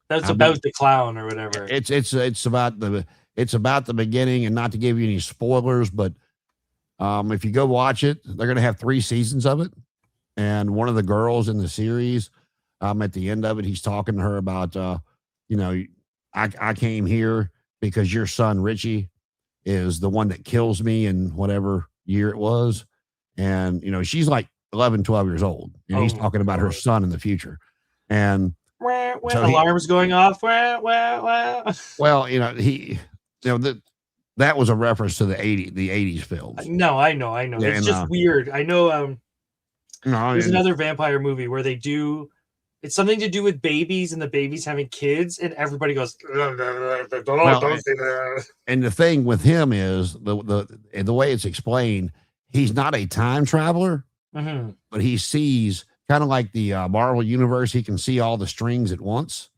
That's about the clown or whatever.
It's about the beginning, and not to give you any spoilers, but if you go watch it, they're going to have 3 seasons of it. And one of the girls in the series, at the end of it, he's talking to her about, I came here because your son, Richie, is the one that kills me in whatever year it was. And, she's like 11, 12 years old. And he's talking about her son in the future. And
so alarms going off. Well,
that was a reference to the 80s films.
No, I know. Yeah, it's just weird. I know. There's another vampire movie where they do. It's something to do with babies and the babies having kids, and everybody goes, don't say that.
And the thing with him is the way it's explained, he's not a time traveler, but he sees kind of like the Marvel universe. He can see all the strings at once.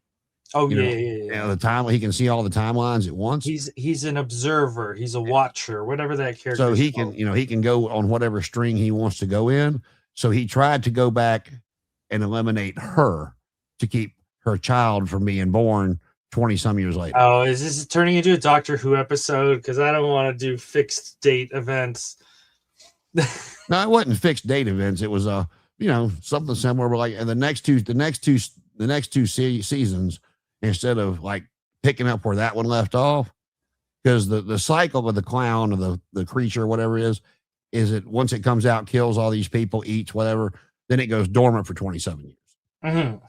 Oh, yeah.
The time he can see all the timelines at once.
He's an observer. He's a watcher, whatever that character.
So he can, he can go on whatever string he wants to go in. So he tried to go back and eliminate her to keep her child from being born 20 some years later.
Oh, is this turning into a Doctor Who episode? Because I don't want to do fixed date events.
No, it wasn't fixed date events. It was something similar. But like, and the next two seasons, instead of like picking up where that one left off, because the cycle of the clown or the creature, whatever it is it once it comes out, kills all these people, eats whatever, then it goes dormant for 27 years.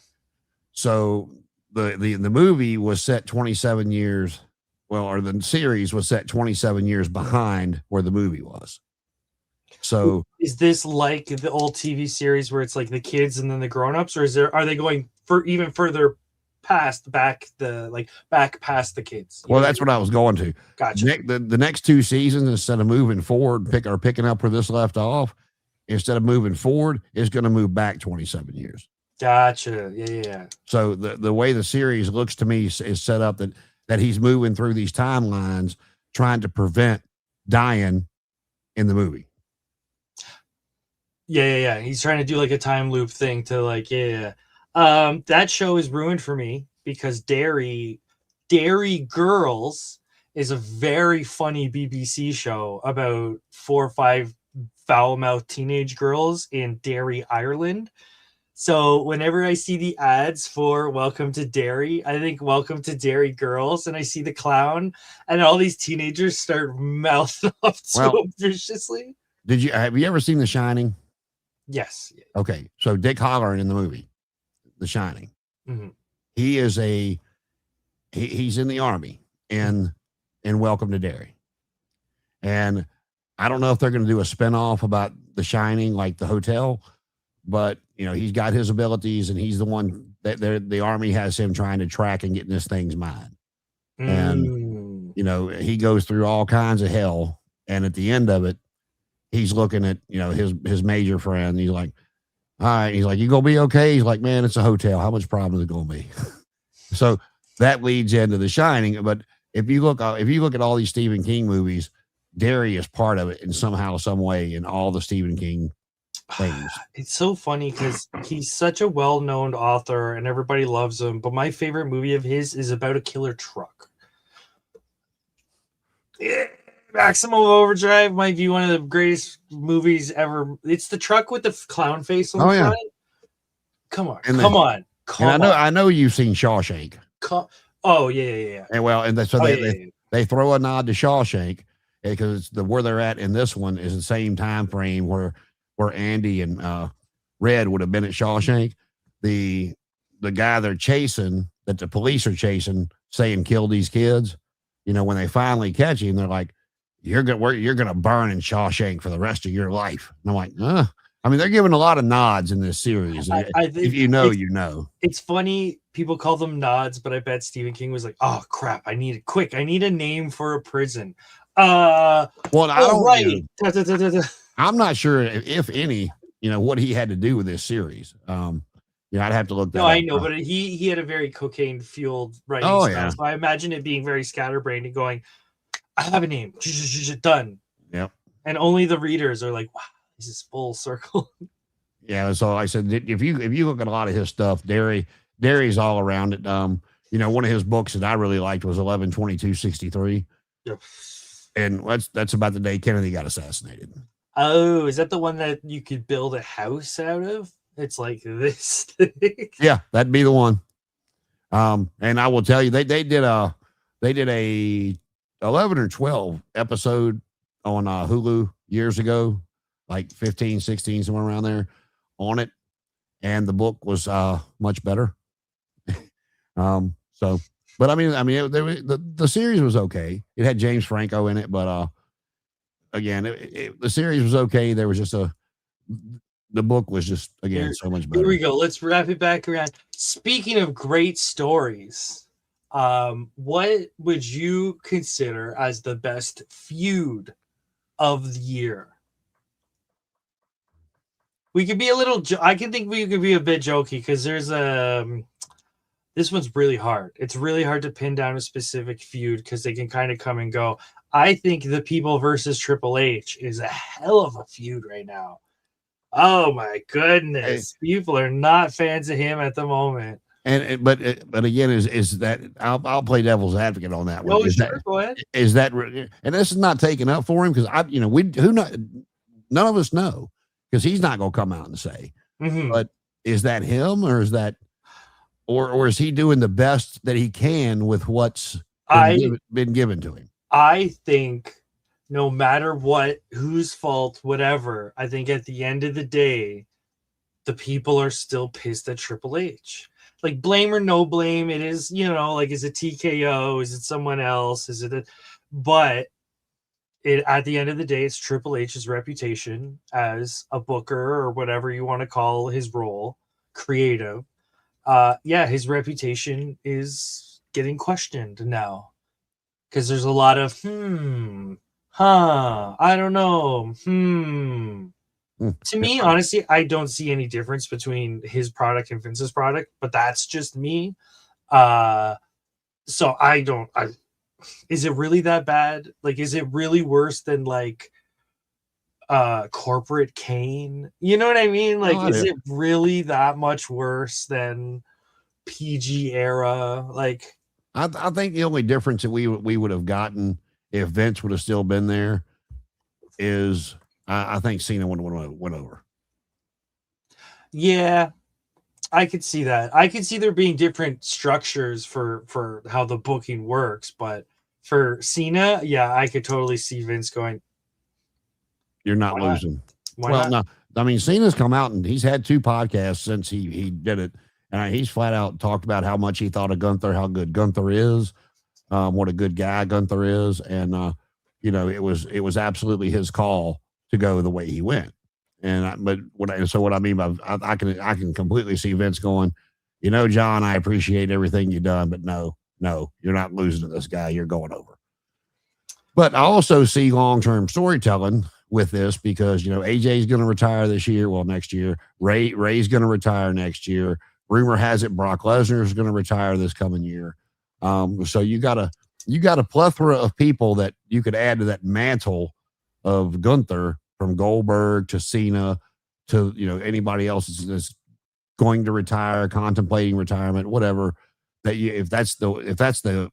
So the movie was set 27 years, or the series was set 27 years behind where the movie was. So
is this like the old TV series where it's like the kids and then the grown-ups, or are they going for even further past past the kids?
Well, that's what I was going to.
Gotcha.
The next 2 seasons, instead of moving forward, picking up where this left off, instead of moving forward, it's going to move back 27 years.
Gotcha. Yeah.
So the way the series looks to me is set up that that he's moving through these timelines trying to prevent dying in the movie.
Yeah. He's trying to do like a time loop thing to like, yeah. That show is ruined for me because Dairy Girls is a very funny BBC show about 4 or 5 foul-mouthed teenage girls in Derry, Ireland. So whenever I see the ads for Welcome to Derry, I think Welcome to Derry Girls, and I see the clown, and all these teenagers start mouthing off to him viciously.
Have you ever seen The Shining?
Yes.
Okay, so Dick Hallorann in the movie The Shining, he is he's in the army in Welcome to Derry, and I don't know if they're going to do a spinoff about The Shining, like the hotel, but he's got his abilities, and he's the one that the army has him trying to track and get in this thing's mind. And he goes through all kinds of hell, and at the end of it, he's looking at his major friend. He's like, all right, he's like, you gonna be okay? He's like, man, it's a hotel. How much problem is it gonna be? So that leads into The Shining. But if you look at all these Stephen King movies, Derry is part of it in somehow, some way in all the Stephen King things.
It's so funny because he's such a well-known author and everybody loves him. But my favorite movie of his is about a killer truck. Yeah. Maximum Overdrive might be one of the greatest movies ever. It's the truck with the clown face on the front. Come on.
I know you've seen Shawshank.
Oh yeah.
And they throw a nod to Shawshank because where they're at in this one is the same time frame where Andy and Red would have been at Shawshank. The guy they're chasing, that the police are chasing, saying kill these kids. When they finally catch him, they're like, you're gonna burn in Shawshank for the rest of your life. And I'm like, I mean, they're giving a lot of nods in this series. I think if you know. It's
funny. People call them nods, but I bet Stephen King was like, oh crap, I need a name for a prison.
I don't. Right. I'm not sure if any, what he had to do with this series. I'd have to look that up.
I know, but he had a very cocaine fueled writing style. Yeah. So I imagine it being very scatterbrained and going, I have a name. Done.
Yep.
And only the readers are like, wow, this is full circle.
Yeah. So I said, if you look at a lot of his stuff, Derry's all around it. One of his books that I really liked was 11/22/63. Yep. And that's about the day Kennedy got assassinated.
Oh, is that the one that you could build a house out of? It's like this thing.
Yeah, that'd be the one. And I will tell you, they did a 11 or 12 episode on Hulu years ago, like 15, 16, somewhere around there on it. And the book was much better. But I mean, the series was okay. It had James Franco in it, but again, the series was okay. There was just the book was just, again, so much better.
Here we go. Let's wrap it back around. Speaking of great stories, what would you consider as the best feud of the year? We could be a little, I can think we could be a bit jokey because there's this one's really hard. It's really hard to pin down a specific feud because they can kind of come and go. I think the People versus Triple H is a hell of a feud right now. Oh my goodness. People are not fans of him at the moment.
But again, is that I'll play devil's advocate on that one.
Go ahead.
Is that, and this is not taken up for him because none of us know because he's not going to come out and say. But is that him, or is that, or is he doing the best that he can with what's been given to him?
I think no matter what, whose fault, whatever, I think at the end of the day, the people are still pissed at Triple H. Like, blame or no blame, it is, like, is it TKO? Is it someone else? Is it but at the end of the day, it's Triple H's reputation as a booker or whatever you want to call his role, creative. His reputation is getting questioned now because there's a lot of I don't know. To me, honestly, I don't see any difference between his product and Vince's product, but that's just me. So is it really that bad? Like, is it really worse than like corporate Kane? You know what I mean? Like,
No, I
is
do.
it really that much worse than PG era? Like,
I think the only difference that we would have gotten if Vince would have still been there is I think Cena would have went over.
yeah, I could see that. I could see there being different structures for how the booking works, but for Cena, yeah, I could totally see Vince going,
You're not
why not?
losing.
Why
Well,
not?
no, I mean Cena's come out and he's had 2 podcasts since he did it, and he's flat out talked about how much he thought of Gunther, how good Gunther is, what a good guy Gunther is, and it was absolutely his call to go the way he went. And what I mean by I can completely see Vince going, John, I appreciate everything you've done, but no, you're not losing to this guy. You're going over. But I also see long term storytelling with this because AJ's going to retire this year. Well, next year, Ray's going to retire next year. Rumor has it Brock Lesnar is going to retire this coming year. So you got a plethora of people that you could add to that mantle of Gunther, from Goldberg to Cena to anybody else that's going to retire, contemplating retirement, whatever. If that's the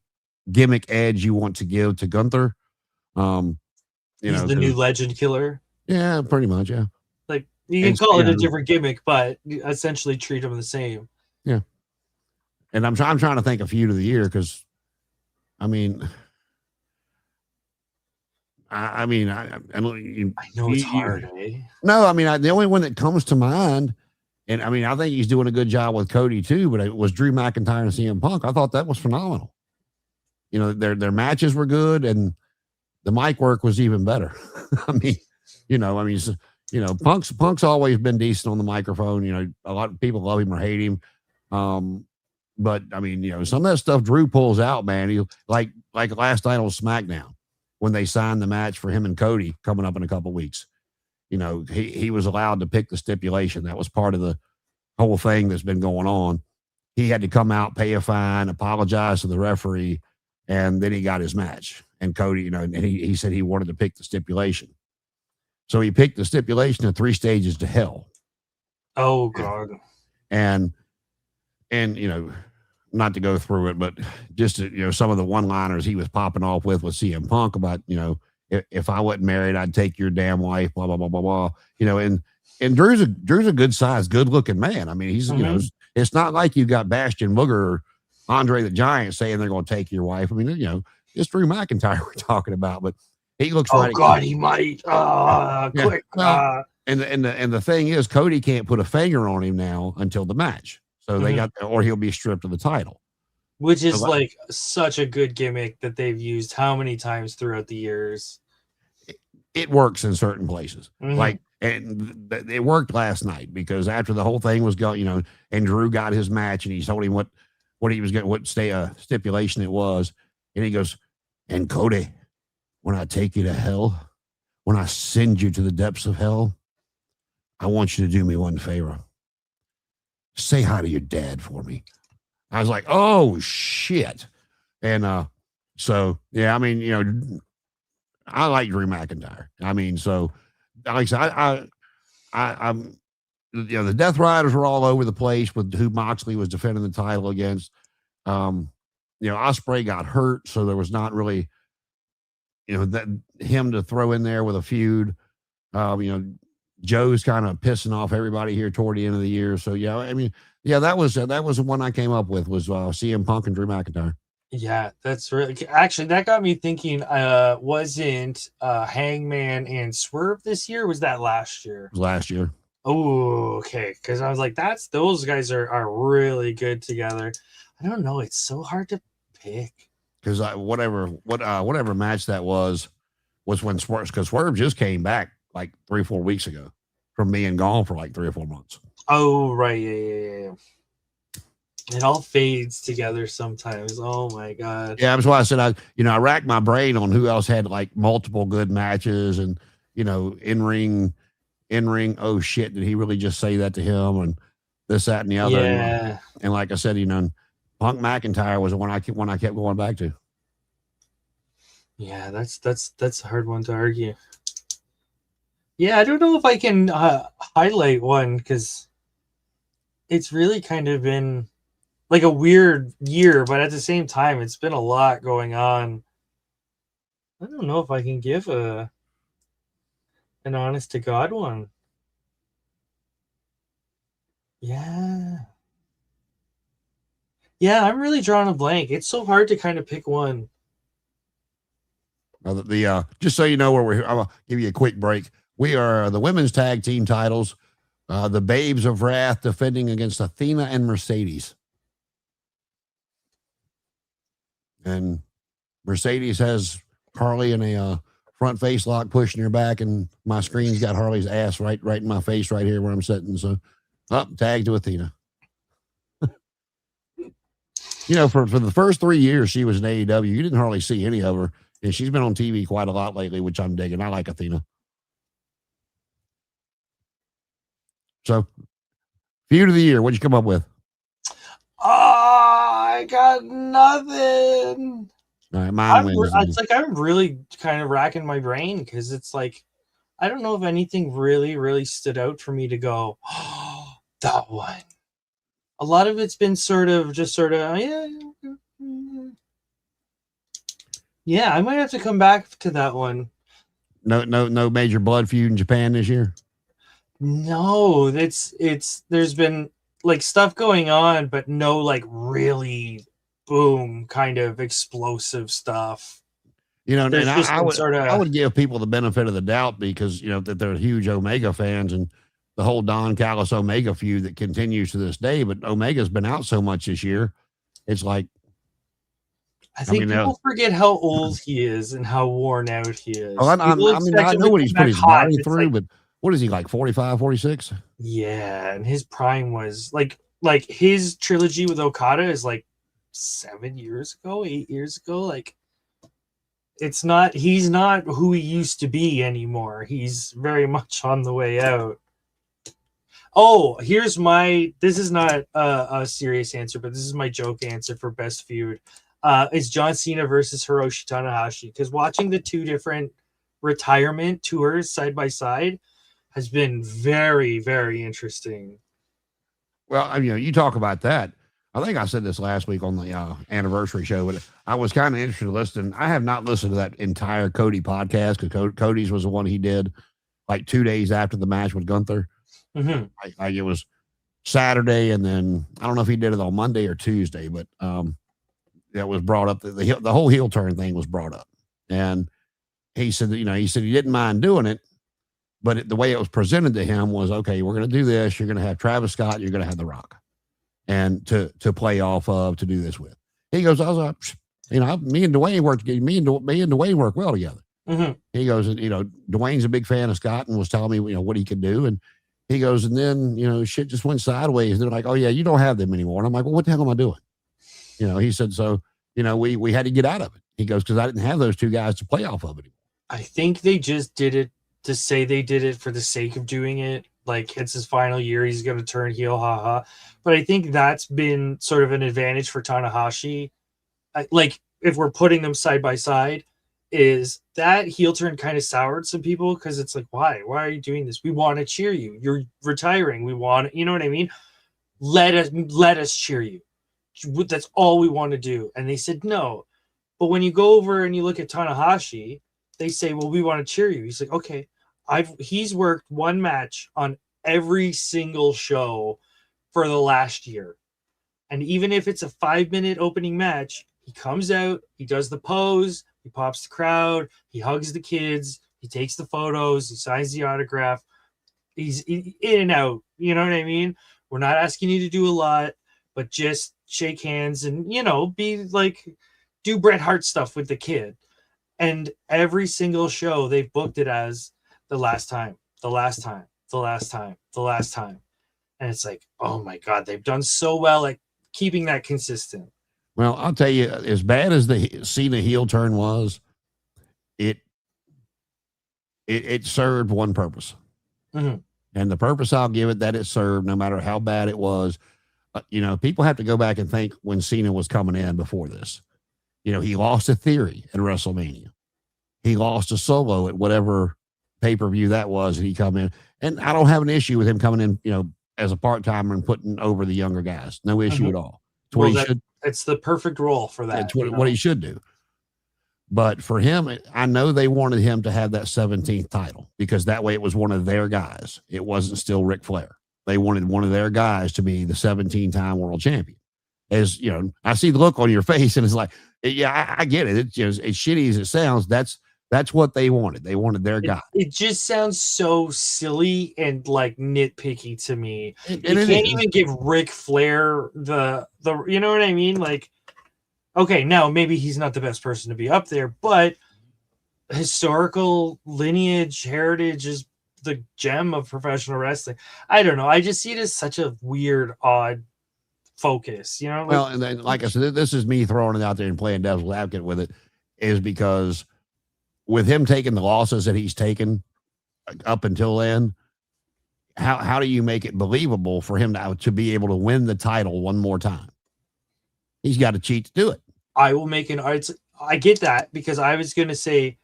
gimmick edge you want to give to Gunther,
He's the new legend killer.
Yeah, pretty much, yeah.
Like, you can call it a different gimmick, but essentially treat them the same.
Yeah. And I'm trying to think of feud of the year because, I mean, I know
it's hard, eh?
No, I mean, the only one that comes to mind, and I mean, I think he's doing a good job with Cody too, but it was Drew McIntyre and CM Punk. I thought that was phenomenal. Their matches were good, and the mic work was even better. Punk's always been decent on the microphone. A lot of people love him or hate him. But I mean, some of that stuff Drew pulls out, man. He like last night on SmackDown when they signed the match for him and Cody coming up in a couple weeks. He was allowed to pick the stipulation. That was part of the whole thing that's been going on. He had to come out, pay a fine, apologize to the referee, and then he got his match. And Cody, and he said he wanted to pick the stipulation. So he picked the stipulation of 3 stages to hell.
Oh, God.
And not to go through it, but just some of the one-liners he was popping off with CM Punk about, if I wasn't married, I'd take your damn wife, blah, blah, blah, blah, blah. And Drew's a good sized, good looking man. I mean, he's, it's not like you got Bastion Booger or Andre the Giant saying they're going to take your wife. I mean, it's Drew McIntyre we're talking about, but he looks right.
Oh God, he might. Quick.
Well, and the thing is, Cody can't put a finger on him now until the match. So they or he'll be stripped of the title.
Which is like such a good gimmick that they've used how many times throughout the years.
It works in certain places. And it worked last night because after the whole thing was going, and Drew got his match and he told him what he was getting, what stipulation it was. And he goes, and Cody, when I take you to hell, when I send you to the depths of hell, I want you to do me one favor. Say hi to your dad for me. I was like, oh shit. And so yeah, I mean, I like Drew McIntyre. I mean, so like I said, I'm the Death Riders were all over the place with who Moxley was defending the title against. Ospreay got hurt, so there was not really that him to throw in there with a feud. Joe's kind of pissing off everybody here toward the end of the year. So yeah, I mean, yeah, that was the one I came up with was CM Punk and Drew McIntyre.
Yeah, that's really actually that got me thinking. Wasn't Hangman and Swerve this year? Or was that last year?
Last year.
Oh, okay. Because I was like, those guys are really good together. I don't know. It's so hard to pick.
Because whatever match that was when Swerve just came back like 3-4 weeks ago from being gone for like 3 or 4 months.
Oh, right. Yeah. It all fades together sometimes. Oh my God.
Yeah, that's why I said I racked my brain on who else had like multiple good matches and in ring. Oh shit, did he really just say that to him and this, that, and the other?
Yeah.
And like I said, Punk McIntyre was the one I kept going back to.
Yeah, that's a hard one to argue. Yeah, I don't know if I can highlight one because it's really kind of been like a weird year, but at the same time, it's been a lot going on. I don't know if I can give an honest to God one. Yeah. Yeah, I'm really drawing a blank. It's so hard to kind of pick one.
Just so you know where we're, I'll give you a quick break. We are the women's tag team titles. The Babes of Wrath defending against Athena and Mercedes. And Mercedes has Harley in a front face lock pushing her back, and my screen's got Harley's ass right in my face right here where I'm sitting. So, tag to Athena. You know, for the first 3 years she was in AEW, you didn't hardly see any of her. And she's been on TV quite a lot lately, which I'm digging. I like Athena. So, feud of the year, what'd you come up with?
I got nothing.
All right, mine wins.
It's like I'm really kind of racking my brain because it's like I don't know if anything really stood out for me to go, oh, that one. A lot of it's been yeah, I might have to come back to that one.
No major blood feud in Japan this year.
No, there's been like stuff going on, but no like really boom kind of explosive stuff.
You know, and I would give people the benefit of the doubt because, you know, that they're huge Omega fans and the whole Don Callis Omega feud that continues to this day. But Omega's been out so much this year. It's like,
I think people forget how old he is and how worn out he is.
Oh, I know what he's put his body through, but what is he, like 45, 46?
Yeah, and his prime was like his trilogy with Okada is like 8 years ago. Like, he's not who he used to be anymore. He's very much on the way out. Oh, this is not a serious answer, but this is my joke answer for best feud. It's John Cena versus Hiroshi Tanahashi, because watching the two different retirement tours side by side has been very, very interesting.
Well, you know, you talk about that. I think I said this last week on the anniversary show, but I was kind of interested in listening. I have not listened to that entire Cody podcast because Cody's was the one he did like 2 days after the match with Gunther.
Mm-hmm.
Like it was Saturday, and then I don't know if he did it on Monday or Tuesday, but that was brought up. The whole heel turn thing was brought up, and he said that, you know, he didn't mind doing it, but the way it was presented to him was, okay, we're going to do this. You're going to have Travis Scott. You're going to have The Rock, and to play off of to do this with. He goes, I was like, you know, me and Dwayne work well together.
Mm-hmm.
He goes, you know, Dwayne's a big fan of Scott and was telling me, you know, what he could do, and he goes, and then, you know, shit just went sideways. They're like, oh yeah, you don't have them anymore. And I'm like, well, what the hell am I doing? You know, he said, so, you know, we had to get out of it. He goes, because I didn't have those two guys to play off of it.
I think they just did it to say they did it for the sake of doing it. Like, it's his final year. He's going to turn heel, haha. But I think that's been sort of an advantage for Tanahashi. Like, if we're putting them side by side, is that heel turn kind of soured some people because it's like, why are you doing this? We want to cheer you. You're retiring. We want, you know what I mean? Let us cheer you. That's all we want to do. And they said no. But when you go over and you look at Tanahashi, they say, well, we want to cheer you. He's like, okay, he's worked one match on every single show for the last year. And even if it's a 5-minute opening match, he comes out, he does the pose, he pops the crowd, he hugs the kids, he takes the photos, he signs the autograph. He's in and out. You know what I mean? We're not asking you to do a lot, but just shake hands and, you know, be like, do Bret Hart stuff with the kid. And every single show they've booked it as the last time. And it's like, oh my God, they've done so well at keeping that consistent.
Well, I'll tell you, as bad as the Cena heel turn was, it served one purpose.
Mm-hmm.
And the purpose I'll give it that it served, no matter how bad it was People have to go back and think when Cena was coming in before this. He lost a Theory at WrestleMania. He lost a Solo at whatever pay-per-view that was, and he come in. And I don't have an issue with him coming in, as a part-timer and putting over the younger guys. No issue at all. It's what he should.
It's the perfect role for that.
It's what he should do. But for him, I know they wanted him to have that 17th title because that way it was one of their guys. It wasn't still Ric Flair. They wanted one of their guys to be the 17-time world champion. As I see the look on your face, and it's like, yeah, I get it. It's as shitty as it sounds. That's what they wanted. They wanted their guy.
It just sounds so silly and like nitpicky to me. You can't even give Ric Flair the you know what I mean? Like, okay, now maybe he's not the best person to be up there, but historical lineage, heritage is the gem of professional wrestling. I don't know. I just see it as such a weird, odd focus,
Well, and then, like I said, this is me throwing it out there and playing devil's advocate with it, is because with him taking the losses that he's taken up until then, how do you make it believable for him to be able to win the title one more time? He's got to cheat to do it.
I will make I get that, because I was going to say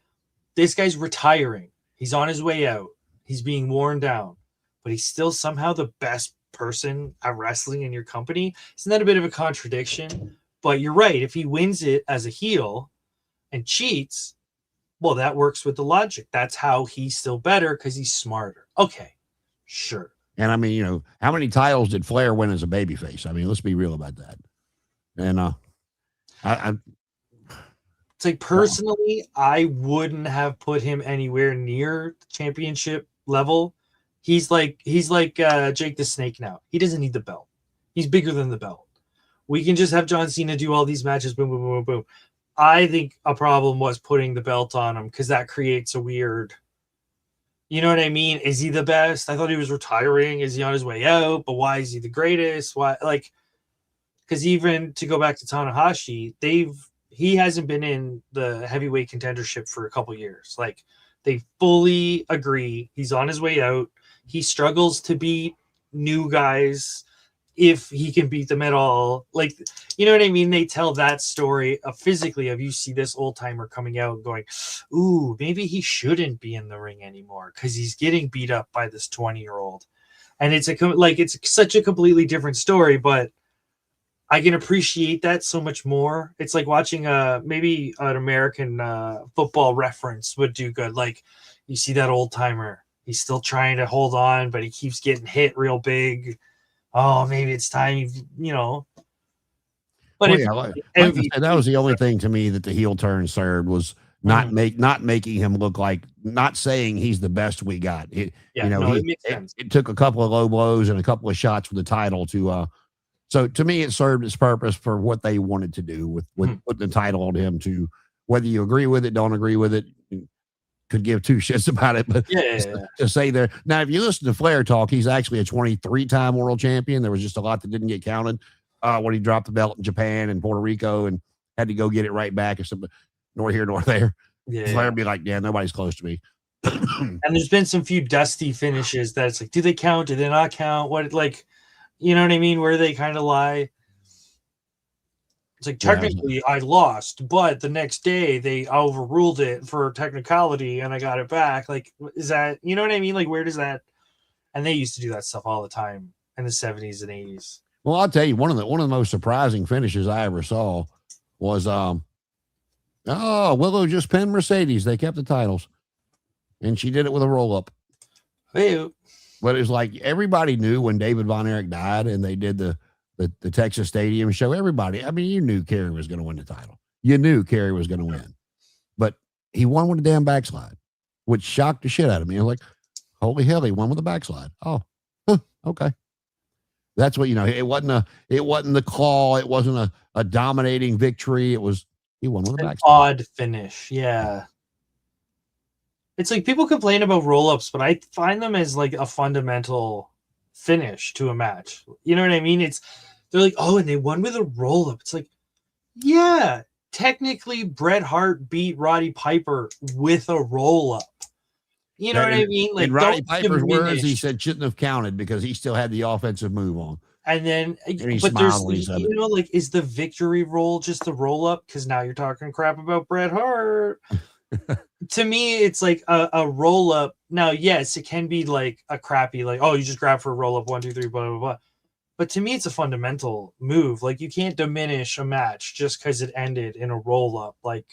this guy's retiring. He's on his way out. He's being worn down, but he's still somehow the best person at wrestling in your company. Isn't that a bit of a contradiction? But you're right. If he wins it as a heel and cheats, well, that works with the logic. That's how he's still better, because he's smarter. Okay, sure.
And I mean, how many titles did Flair win as a babyface? I mean, let's be real about that. And
it's like, personally, I wouldn't have put him anywhere near the championship level. He's like Jake the Snake now. He doesn't need the belt. He's bigger than the belt. We can just have John Cena do all these matches. Boom, boom, boom, boom. I think a problem was putting the belt on him, because that creates a weird, you know what I mean? Is he the best? I thought he was retiring. Is he on his way out? But why is he the greatest? Why, because even to go back to Tanahashi, he hasn't been in the heavyweight contendership for a couple years. Like, they fully agree he's on his way out. He struggles to beat new guys if he can beat them at all. Like, you know what I mean? They tell that story physically of, you see this old timer coming out and going, ooh, maybe he shouldn't be in the ring anymore because he's getting beat up by this 20-year-old. And it's such a completely different story, but I can appreciate that so much more. It's like watching maybe an American football reference would do good. Like, you see that old timer, he's still trying to hold on, but he keeps getting hit real big. Oh, maybe it's time, But
that was the only thing to me that the heel turn served, was not making him look like, not saying he's the best we got. It makes sense. It took a couple of low blows and a couple of shots for the title to. So to me, it served its purpose for what they wanted to do with putting the title on him. To whether you agree with it, don't agree with it, could give two shits about it, but to say there. Now, if you listen to Flair talk, he's actually a 23-time world champion. There was just a lot that didn't get counted when he dropped the belt in Japan and Puerto Rico and had to go get it right back or something. Nor here nor there. Flair would be like, yeah, nobody's close to me.
And there's been some few dusty finishes that it's like, do they count? Do they not count? What, like, you know what I mean? Where they kind of lie. It's like, technically I lost, but the next day they overruled it for technicality and I got it back. Like, is that, you know what I mean? Like, where does that? And they used to do that stuff all the time in the 70s and 80s.
Well, I'll tell you, one of the most surprising finishes I ever saw was Willow just pinned Mercedes. They kept the titles, and she did it with a roll up.
Hey.
But it was like, everybody knew when David Von Erich died and they did the Texas Stadium show. Everybody, I mean, you knew Kerry was going to win the title. You knew Kerry was going to win, but he won with a damn backslide, which shocked the shit out of me. I was like, holy hell, he won with a backslide. Oh, okay. That's what, it wasn't the claw. It wasn't a dominating victory. It was, he won with a backslide.
Odd finish. Yeah. It's like, people complain about roll-ups, but I find them as like a fundamental finish to a match. You know what I mean? They're like, oh, and they won with a roll-up. It's like, yeah, technically Bret Hart beat Roddy Piper with a roll-up. You know what I mean? Like,
in Roddy Piper's words, he said shouldn't have counted because he still had the offensive move on.
And then,
And he
but there's,
smiled when he said it.
like, is the victory roll just the roll up? Because now you're talking crap about Bret Hart. To me, it's like a roll up. Now, yes, it can be like a crappy, like, oh, you just grab for a roll up, 1, 2, 3, blah, blah, blah. But to me, it's a fundamental move. Like, you can't diminish a match just because it ended in a roll up. Like,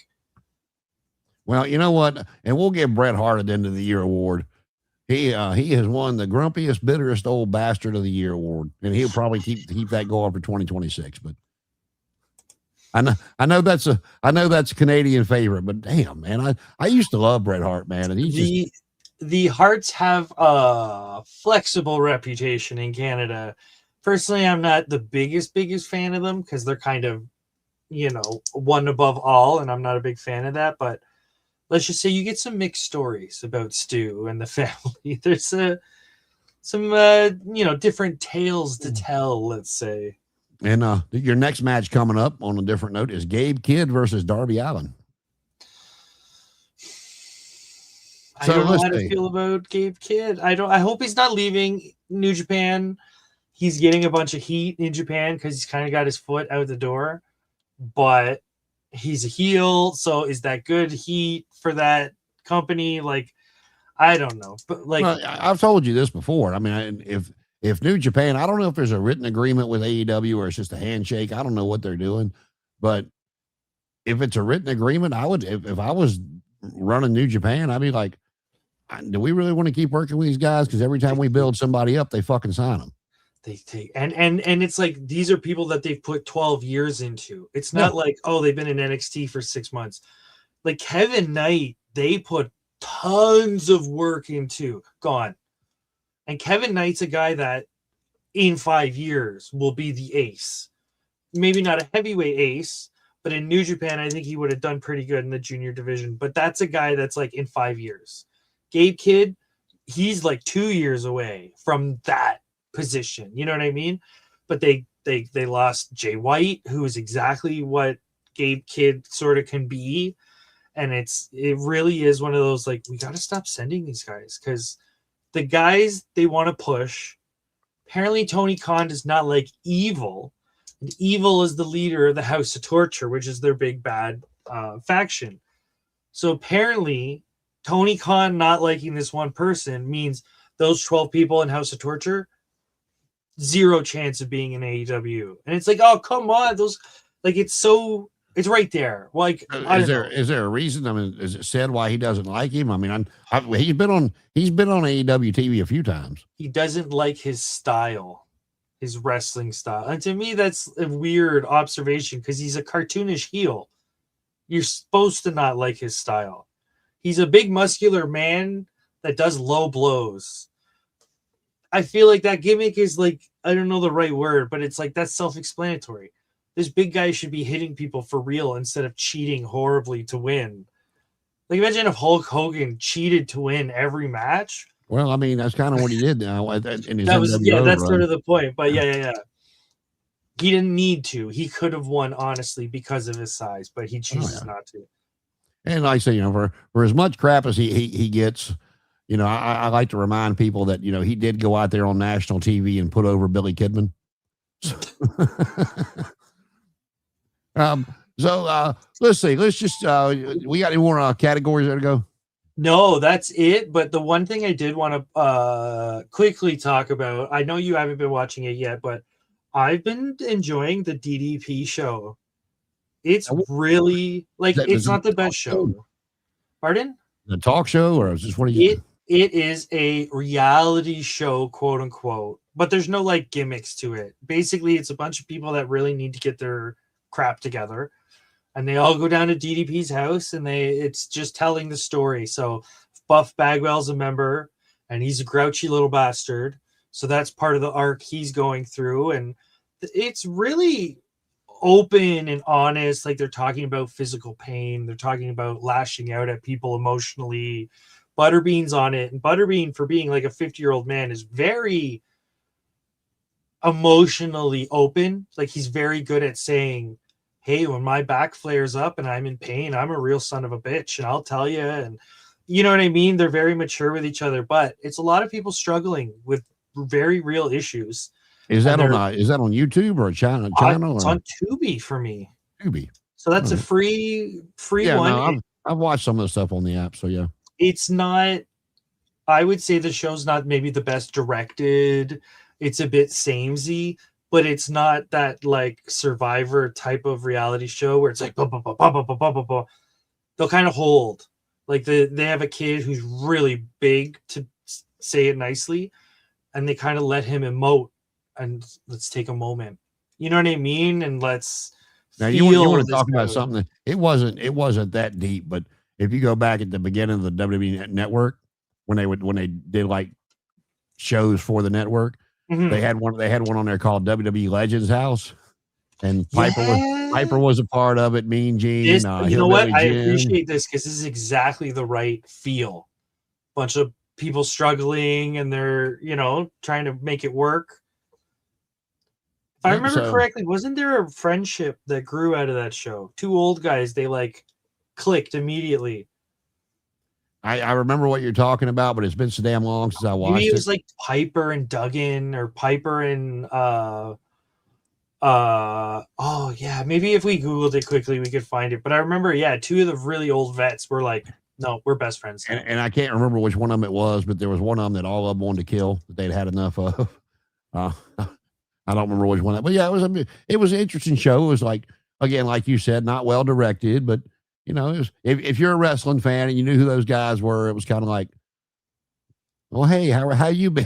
well, you know what? And we'll give Bret Hart an end of the year award. He has won the grumpiest, bitterest old bastard of the year award, and he'll probably keep that going for 2026. But I know that's a Canadian favorite, but damn, man, I used to love Bret Hart, man, and he's
the Harts have a flexible reputation in Canada. Personally, I'm not the biggest fan of them because they're kind of, one above all, and I'm not a big fan of that. But let's just say you get some mixed stories about Stu and the family. There's some different tales to tell, let's say.
And your next match coming up on a different note is Gabe Kidd versus Darby Allin.
I don't know how to feel about Gabe Kidd. I hope he's not leaving New Japan. He's getting a bunch of heat in Japan because he's kind of got his foot out the door. But he's a heel, so is that good heat for that company? Like, I don't know. But like,
well, I've told you this before. I mean, if New Japan, I don't know if there's a written agreement with AEW or it's just a handshake. I don't know what they're doing, but if it's a written agreement, I would. If I was running New Japan, I'd be like, do we really want to keep working with these guys? Because every time we build somebody up, they fucking sign them.
They take and it's like these are people that they've put 12 years into. It's not like, oh, they've been in NXT for 6 months. Like Kevin Knight, they put tons of work into. Gone. And Kevin Knight's a guy that in 5 years will be the ace. Maybe not a heavyweight ace, but in New Japan, I think he would have done pretty good in the junior division. But that's a guy that's like in 5 years. Gabe Kidd, he's like 2 years away from that position. You know what I mean? But they lost Jay White, who is exactly what Gabe Kidd sort of can be. And it really is one of those, like, we got to stop sending these guys because the guys they want to push. Apparently, Tony Khan does not like Evil. And Evil is the leader of the House of Torture, which is their big bad faction. So apparently, Tony Khan not liking this one person means those 12 people in House of Torture, zero chance of being in AEW. And it's like, oh, come on. Those, like, it's right there. Like,
is there a reason? I mean, is it said why he doesn't like him? I mean, he's been on AEW TV a few times.
He doesn't like his style, his wrestling style. And to me, that's a weird observation because he's a cartoonish heel. You're supposed to not like his style. He's a big muscular man that does low blows. I feel like that gimmick is like, I don't know the right word, but it's like that's self-explanatory. This big guy should be hitting people for real instead of cheating horribly to win. Like, imagine if Hulk Hogan cheated to win every match.
Well, I mean, that's kind of what he did now. In his
that's sort of the point. But yeah. He didn't need to. He could have won, honestly, because of his size, but he chooses not to.
And like I say, for as much crap as he gets, I like to remind people that, he did go out there on national TV and put over Billy Kidman. So let's see. Let's just we got any more categories there to go?
No, that's it. But the one thing I did want to quickly talk about, I know you haven't been watching it yet, but I've been enjoying the DDP show. It's really like it's not the best show. Pardon?
The talk show, or is this what you?
It is a reality show, quote unquote, but there's no like gimmicks to it. Basically, it's a bunch of people that really need to get their crap together, and they all go down to DDP's house, and it's just telling the story. So Buff Bagwell's a member, and he's a grouchy little bastard. So that's part of the arc he's going through, and it's really open and honest. Like, they're talking about physical pain, they're talking about lashing out at people emotionally. Butterbean's on it, and Butterbean, for being like a 50-year-old man, is very emotionally open. Like, he's very good at saying, hey, when my back flares up and I'm in pain, I'm a real son of a bitch, and I'll tell you. And you know what I mean? They're very mature with each other, but it's a lot of people struggling with very real issues.
Is
and
that on
they're
YouTube or a channel
it's
or
on Tubi for me.
Tubi?
So that's a
Alright.
free
Yeah,
one.
no, I've watched some of the stuff on the app, so yeah.
It's not, I would say the show's not maybe the best directed. It's a bit samey, but it's not that like Survivor type of reality show where it's like blah, blah, blah, blah, blah, blah, blah, blah, blah. They'll kind of hold. Like they have a kid who's really big, to say it nicely, and they kind of let him emote and let's take a moment. You know what I mean? And let's
Now you want
feel
to
this
talk about
out.
something that it wasn't that deep, but if you go back at the beginning of the WWE network when they did like shows for the network,
Mhm.
they had one on there called WWE Legends House, and Piper
Yeah.
was a part of it. Mean
This,
Gene,
you know what?
Hillbilly
I
Jim.
appreciate this because this is exactly the right feel. Bunch of people struggling and they're, trying to make it work. If I
Yep.
remember
So
correctly, wasn't there a friendship that grew out of that show? Two old guys, they like clicked immediately.
I remember what you're talking about, but it's been so damn long since I
Maybe
watched
it
it.
was like Piper and Duggan or Piper and oh yeah, maybe if we googled it quickly we could find it. But I remember, yeah, two of the really old vets were like, no, we're best friends now.
And I can't remember which one of them it was, but there was one of them that all of them wanted to kill that they'd had enough of. Uh, I don't remember which one, but yeah, it was an interesting show. It was like, again, like you said, not well directed, but it was, if you're a wrestling fan and you knew who those guys were, it was kind of like, well, hey, how you been?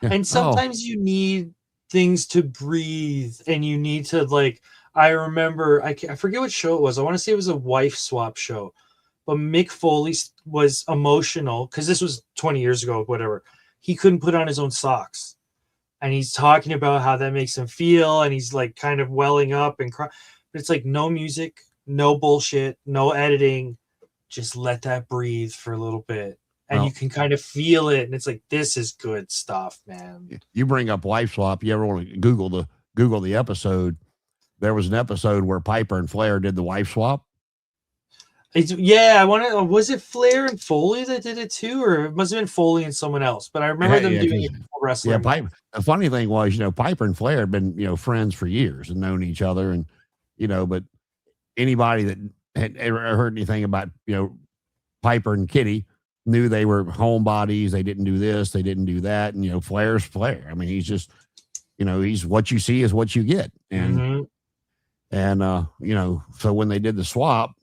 Yeah.
And
Oh,
sometimes you need things to breathe and you need to like, I remember I forget what show it was. I want to say it was a wife swap show, but Mick Foley was emotional because this was 20 years ago, whatever. He couldn't put on his own socks, and he's talking about how that makes him feel, and he's like kind of welling up and cry. But it's like no music, no bullshit, no editing, just let that breathe for a little bit, and you
well,
can kind of feel it, and it's like, this is good stuff, man.
you bring up wife swap. You ever want to Google the episode? There was an episode where Piper and Flair did the wife swap.
Yeah, I want to. Was it Flair and Foley that did it too, or it must have been Foley and someone else? But I remember them
Yeah,
doing
because
it before wrestling.
Piper. The funny thing was, Piper and Flair had been, friends for years and known each other, and but anybody that had ever heard anything about, Piper and Kitty knew they were homebodies. They didn't do this, they didn't do that, and Flair's Flair. I mean, he's just, he's what you see is what you get, and
Mm-hmm.
so when they did the swap,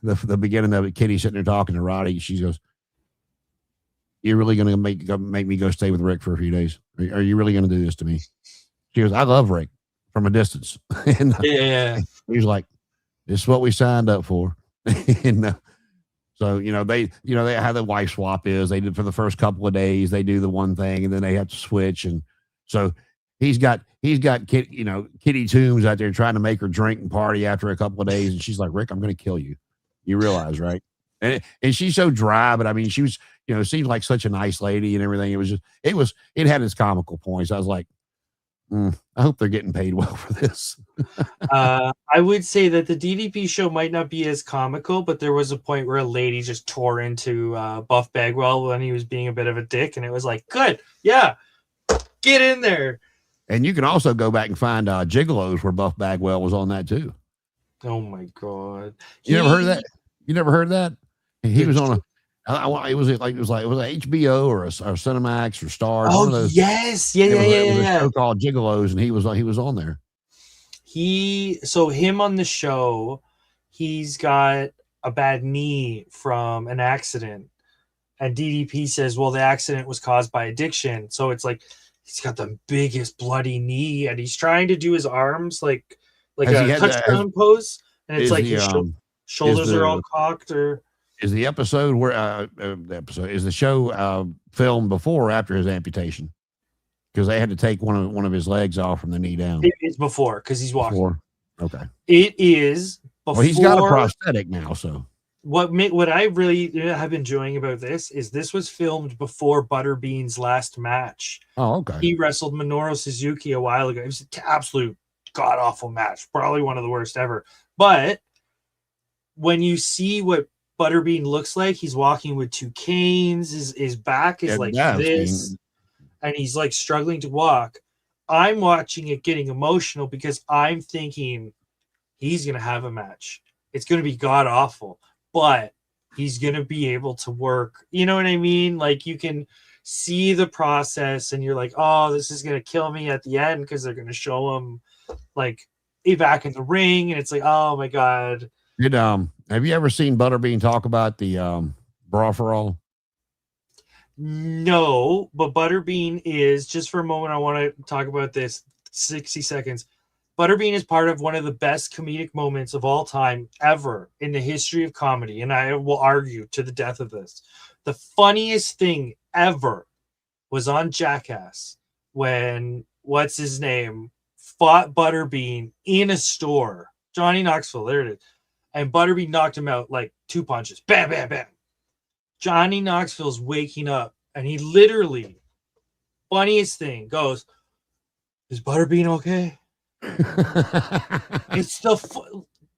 the beginning of it, Kitty sitting there talking to Roddy. She goes, "You're really going to make me go stay with Rick for a few days? Are you really going to do this to me?" She goes, "I love Rick from a distance," and
Yeah.
he's like, "This is what we signed up for." and so they how the wife swap is. They did for the first couple of days. They do the one thing, and then they have to switch. And so he's got Kitty Toombs out there trying to make her drink and party after a couple of days, and she's like, "Rick, I'm going to kill you. You realize, right?" And she's so dry, but I mean, she was seemed like such a nice lady and everything. It had its comical points. I was like, I hope they're getting paid well for this.
I would say that the DDP show might not be as comical, but there was a point where a lady just tore into Buff Bagwell when he was being a bit of a dick, and it was like, good, yeah, get in there.
And you can also go back and find Gigolos where Buff Bagwell was on that too.
Oh my god,
You never heard of that? You never heard of that? He was on it was like a HBO or a Cinemax or Stars.
Oh
One of those.
yes, yeah.
It was a show called Gigolos, and he was on there.
Him on the show, he's got a bad knee from an accident, and DDP says, well, the accident was caused by addiction. So it's like he's got the biggest bloody knee, and he's trying to do his arms like a touchdown pose, and it's like his shoulders are all cocked. Or
is the episode where is the show filmed before or after his amputation? Because they had to take one of his legs off from the knee down.
It's before, because he's walking. Before.
Okay.
It is before.
Well, he's got a prosthetic now, so.
What I really have been enjoying about this was filmed before Butterbean's last match.
Oh, okay.
He wrestled Minoru Suzuki a while ago. It was an absolute god-awful match. Probably one of the worst ever. But when you see what Butterbean looks like, he's walking with two canes. His back is like this. and he's like struggling to walk. I'm watching it getting emotional because I'm thinking he's going to have a match. It's going to be god awful, but he's going to be able to work. You know what I mean? Like you can see the process and you're like, oh, this is going to kill me at the end because they're going to show him like back in the ring. And it's like, oh my God.
Have you ever seen Butterbean talk about the Brawl for All?
No, but Butterbean is, just for a moment, I want to talk about this 60 seconds. Butterbean is part of one of the best comedic moments of all time ever in the history of comedy. And I will argue to the death of this. The funniest thing ever was on Jackass when, what's his name, fought Butterbean in a store. Johnny Knoxville, there it is. And Butterbean knocked him out like 2 punches. Bam, bam, bam. Johnny Knoxville's waking up and he literally, funniest thing, goes, is Butterbean okay? It's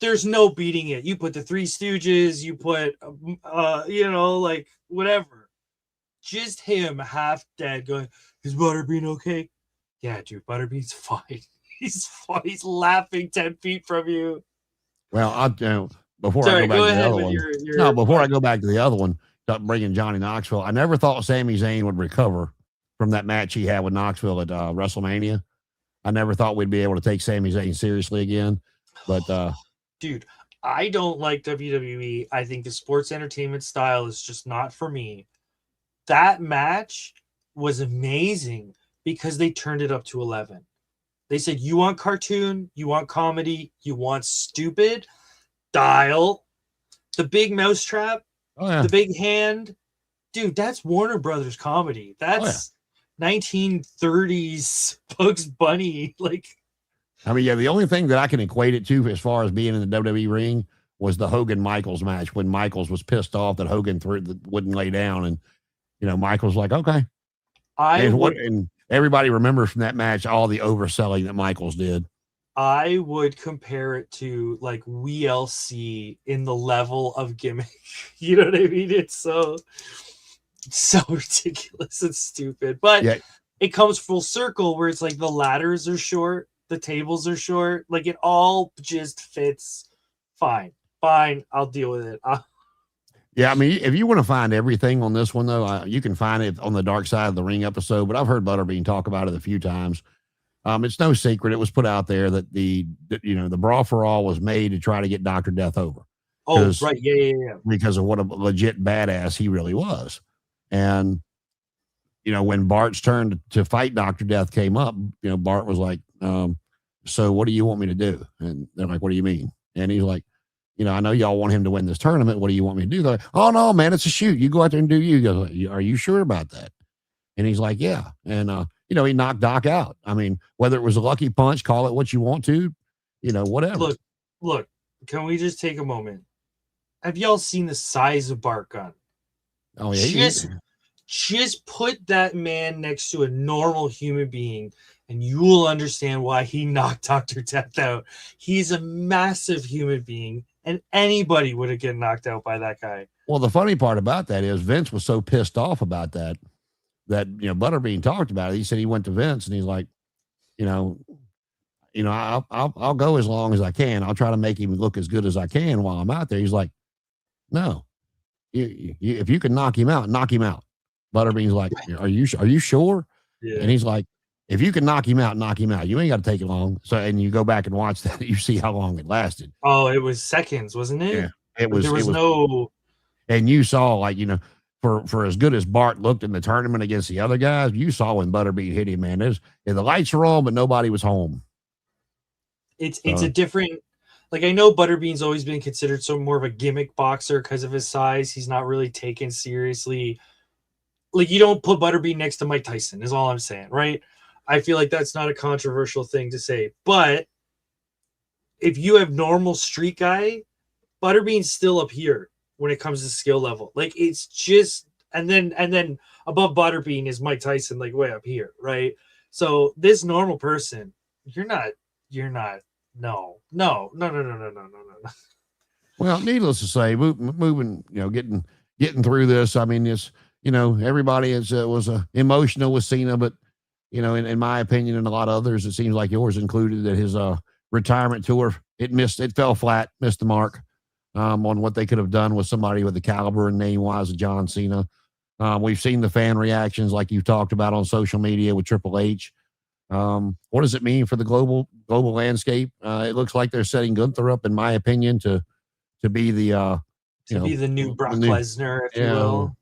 there's no beating it. You put the Three Stooges, you put, like whatever. Just him half dead going, is Butterbean okay? Yeah, dude, Butterbean's fine. He's fine. He's laughing 10 feet from you.
Well, before I go back to the other one. Before I go back to the other one, bringing Johnny Knoxville, I never thought Sami Zayn would recover from that match he had with Knoxville at WrestleMania. I never thought we'd be able to take Sami Zayn seriously again. But
dude, I don't like WWE. I think the sports entertainment style is just not for me. That match was amazing because they turned it up to 11. They said, you want cartoon, you want comedy, you want stupid, dial the big mousetrap, the big hand. Dude, that's Warner Brothers comedy. That's 1930s Bugs Bunny. Like,
I mean, the only thing that I can equate it to as far as being in the WWE ring was the Hogan Michaels match when Michaels was pissed off that Hogan wouldn't lay down. And, Michaels like, okay. And everybody remembers from that match all the overselling that Michaels did.
I would compare it to like WLC in the level of gimmick. You know what I mean? It's so ridiculous and stupid. But it comes full circle where it's like the ladders are short, the tables are short. Like it all just fits. Fine. I'll deal with it.
Yeah, I mean, if you want to find everything on this one, though, you can find it on the Dark Side of the Ring episode, but I've heard Butterbean talk about it a few times. It's no secret. It was put out there that the Brawl for All was made to try to get Dr. Death over.
Oh, right. Yeah.
Because of what a legit badass he really was. And, when Bart's turn to fight Dr. Death came up, Bart was like, so what do you want me to do? And they're like, what do you mean? And he's like, I know y'all want him to win this tournament. What do you want me to do? They're like, oh, no, man, it's a shoot. You go out there and do you. He goes, are you sure about that? And he's like, yeah. And, he knocked Doc out. I mean, whether it was a lucky punch, call it what you want to, whatever.
Look, can we just take a moment? Have y'all seen the size of Bart Gunn?
Oh, yeah.
Just put that man next to a normal human being and you will understand why he knocked Dr. Death out. He's a massive human being, and anybody would have gotten knocked out by that guy.
Well, the funny part about that is Vince was so pissed off about that Butterbean talked about it. He said he went to Vince and he's like, I'll go as long as I can. I'll try to make him look as good as I can while I'm out there. He's like, no, if you can knock him out, knock him out. Butterbean's like, are you sure?
Yeah.
And he's like, if you can knock him out, knock him out. You ain't got to take it long. So, and you go back and watch that, you see how long it lasted.
Oh, it was seconds, wasn't it?
Yeah,
there was no.
And you saw, like, for as good as Bart looked in the tournament against the other guys, you saw when Butterbean hit him, man. The lights were on, but nobody was home.
It's a different. Like, I know Butterbean's always been considered more of a gimmick boxer because of his size. He's not really taken seriously. Like, you don't put Butterbean next to Mike Tyson, is all I'm saying, right? I feel like that's not a controversial thing to say. But if you have normal street guy, Butterbean's still up here when it comes to skill level. Like, it's just, and then above Butterbean is Mike Tyson, like way up here, right? So this normal person, you're not. No.
Well, needless to say, moving, getting through this. I mean, everybody was emotional with Cena, but in my opinion, and a lot of others, it seems like yours included, that his retirement tour it fell flat, missed the mark on what they could have done with somebody with the caliber and name wise of John Cena. We've seen the fan reactions like you talked about on social media with Triple H. What does it mean for the global landscape? It looks like they're setting Gunther up, in my opinion, to be the
the new Brock Lesnar, if you will.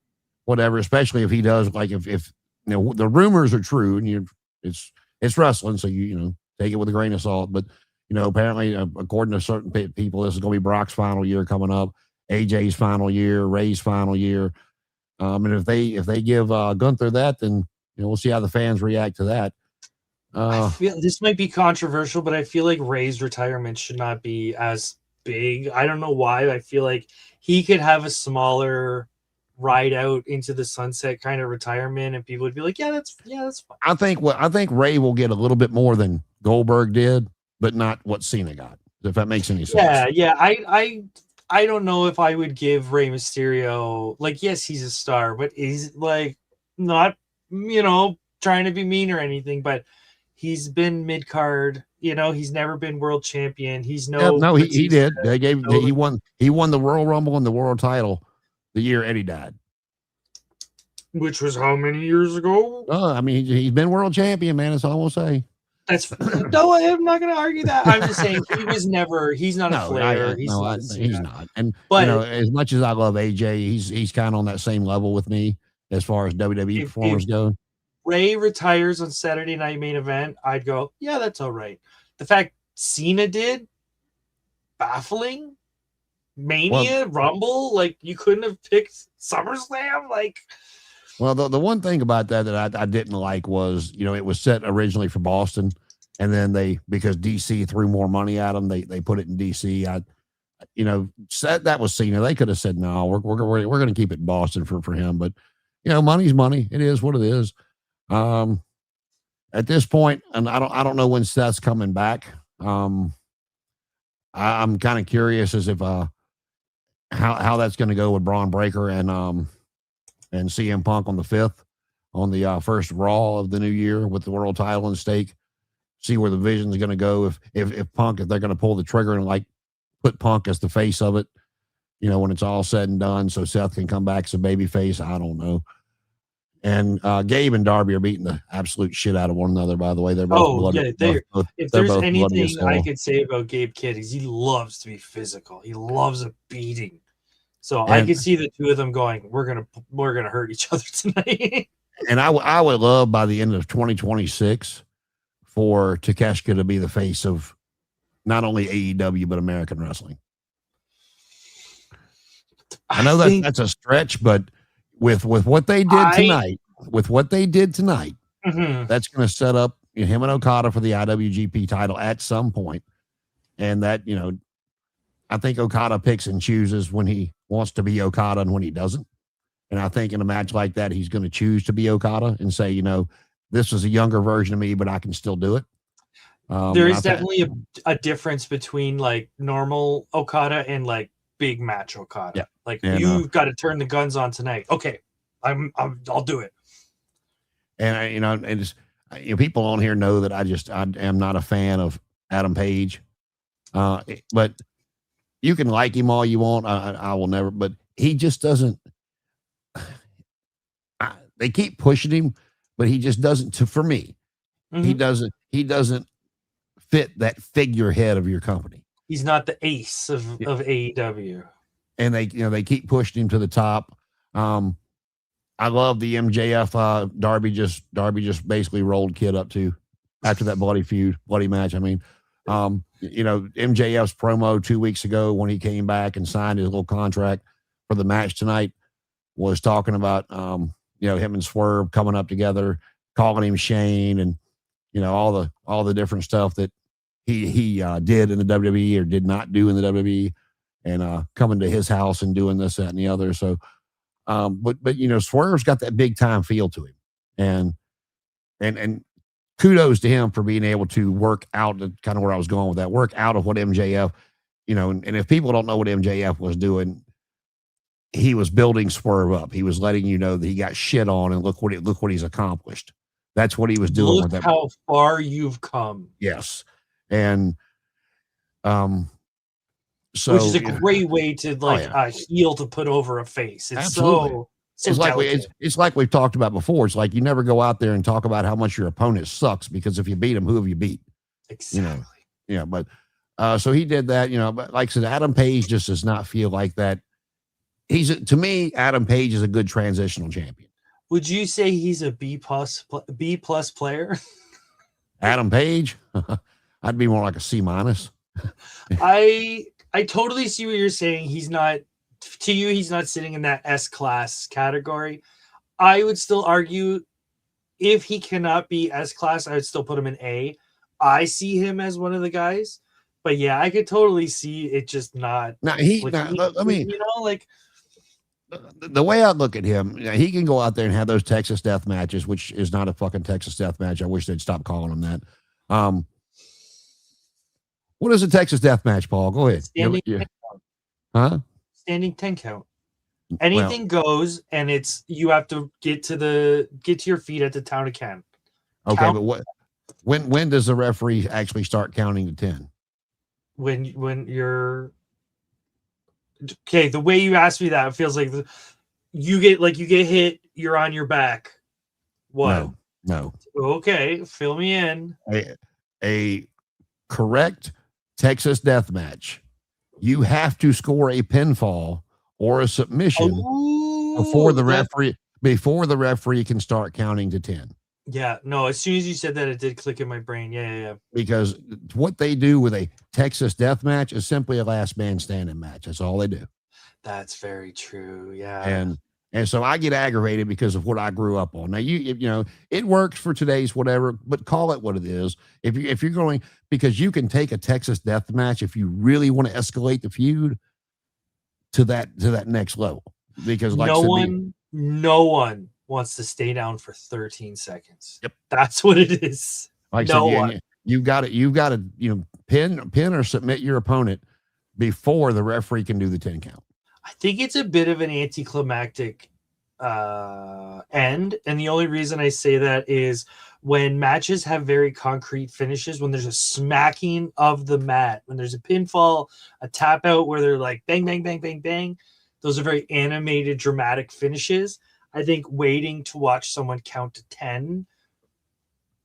Whatever, especially if he does, like if the rumors are true, and it's wrestling, so you take it with a grain of salt. But apparently, according to certain people, this is going to be Brock's final year coming up, AJ's final year, Ray's final year. And if they give Gunther that, then we'll see how the fans react to that.
I feel this might be controversial, but I feel like Ray's retirement should not be as big. I don't know why. I feel like he could have a smaller ride out into the sunset kind of retirement, and people would be like, that's fine.
I think Ray will get a little bit more than Goldberg did, but not what Cena got, if that makes any sense.
Yeah. I don't know if I would give Rey Mysterio, like, yes, he's a star, but he's like not, trying to be mean or anything, but he's been mid card, he's never been world champion. He's
he did. He won the Royal Rumble and the world title the year Eddie died.
Which was how many years ago?
I mean, he's been world champion, man. That's all I will say.
No, I'm not going to argue that. I'm just saying he's not a Flair.
He's not. But as much as I love AJ, he's kind of on that same level with me as far as WWE performers go.
Ray retires on Saturday Night Main Event, I'd go, yeah, that's all right. The fact Cena did, baffling. Mania, Rumble, like you couldn't have picked SummerSlam, like.
Well, the one thing about that I didn't like was, it was set originally for Boston, and then because DC threw more money at them, they put it in DC. Said that was Cena. They could have said no, we're going to keep it in Boston for him, but money's money. It is what it is. At this point, and I don't know when Seth's coming back. I'm kind of curious as if how that's going to go with Braun Breaker and CM Punk on the 5th, on the first Raw of the new year with the world title at stake. See where the vision's going to go. If Punk, if they're going to pull the trigger and like put Punk as the face of it, when it's all said and done, so Seth can come back as a baby face. I don't know. And Gabe and Darby are beating the absolute shit out of one another, by the way. They're both bloody.
If there's anything I could say about Gabe Kidd, is he loves to be physical. He loves a beating. So I could see the two of them going, we're gonna hurt each other tonight.
And I would love by the end of 2026 for Takeshita to be the face of not only AEW but American wrestling. I know that's a stretch, but with what they did tonight,
mm-hmm.
That's going to set up him and Okada for the IWGP title at some point. And that, I think Okada picks and chooses when he wants to be Okada and when he doesn't. And I think in a match like that, he's going to choose to be Okada and say, this is a younger version of me, but I can still do it.
There is definitely a difference between like normal Okada and like big match Okada.
Yeah.
Like you've got to turn the guns on tonight. Okay, I'll do it.
And people on here know that I am not a fan of Adam Page. But you can like him all you want. I will never, but he just doesn't. They keep pushing him, but he just doesn't. For me,
mm-hmm.
He doesn't fit that figurehead of your company.
He's not the ace of AEW.
And they keep pushing him to the top. I love the MJF Darby just basically rolled Kid up to after that bloody match. I mean, MJF's promo 2 weeks ago when he came back and signed his little contract for the match tonight was talking about him and Swerve coming up together, calling him Shane, and all the different stuff that he did in the WWE or did not do in the WWE, and coming to his house and doing this, that, and the other. So, but Swerve's got that big time feel to him, and kudos to him for being able to work out kind of where I was going with that, work out of what MJF, and if people don't know what MJF was doing, he was building Swerve up. He was letting you know that he got shit on, and look what he's accomplished. That's what he was doing
Look
with that.
how far you've come.
Yes, and so
which is a great way to a heel to put over a face. It's
absolutely.
so
it's like
delicate.
it's like we've talked about before. It's like you never go out there and talk about how much your opponent sucks, because if you beat him, who have you beat?
Exactly.
But so he did that, but like I said, Adam Page just does not feel like that. To me, Adam Page is a good transitional champion.
Would you say he's a B plus player?
Adam Page? I'd be more like a C minus.
I totally see what you're saying. He's not sitting in that S class category. I would still argue if he cannot be S class, I would still put him in A. I see him as one of the guys, but yeah, I could totally see it just not.
Now the way I look at him, he can go out there and have those Texas death matches, which is not a fucking Texas death match. I wish they'd stop calling them that. What is a Texas death match, Paul? Go ahead.
Standing 10 count. Anything goes, and it's you have to get to your feet at the town of Ken.
Okay, count. But when does the referee actually start counting to 10?
When you're okay, the way you asked me that, it feels like you get hit, you're on your back. What?
No.
Okay, fill me in.
A correct Texas death match, you have to score a pinfall or a submission before the referee can start counting to 10.
Yeah, no, as soon as you said that, it did click in my brain. Yeah.
Because what they do with a Texas death match is simply a last man standing match. That's all they do.
That's very true. Yeah.
And so I get aggravated because of what I grew up on. Now it works for today's whatever, but call it what it is. If you're going, because you can take a Texas death match if you really want to escalate the feud to that next level. Because
no one wants to stay down for 13 seconds.
Yep.
That's what it is.
Like no one. You've got to pin or submit your opponent before the referee can do the 10 count.
I think it's a bit of an anticlimactic end. And the only reason I say that is when matches have very concrete finishes, when there's a smacking of the mat, when there's a pinfall, a tap out where they're like bang, bang, bang, bang, bang. Those are very animated, dramatic finishes. I think waiting to watch someone count to 10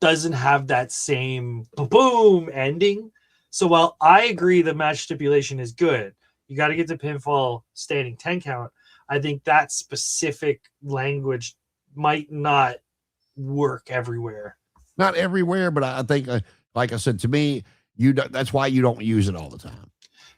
doesn't have that same boom ending. So while I agree the match stipulation is good, you got to get the pinfall standing 10 count. I think that specific language might not work everywhere.
Not everywhere, but I think, like I said, to me, that's why you don't use it all the time.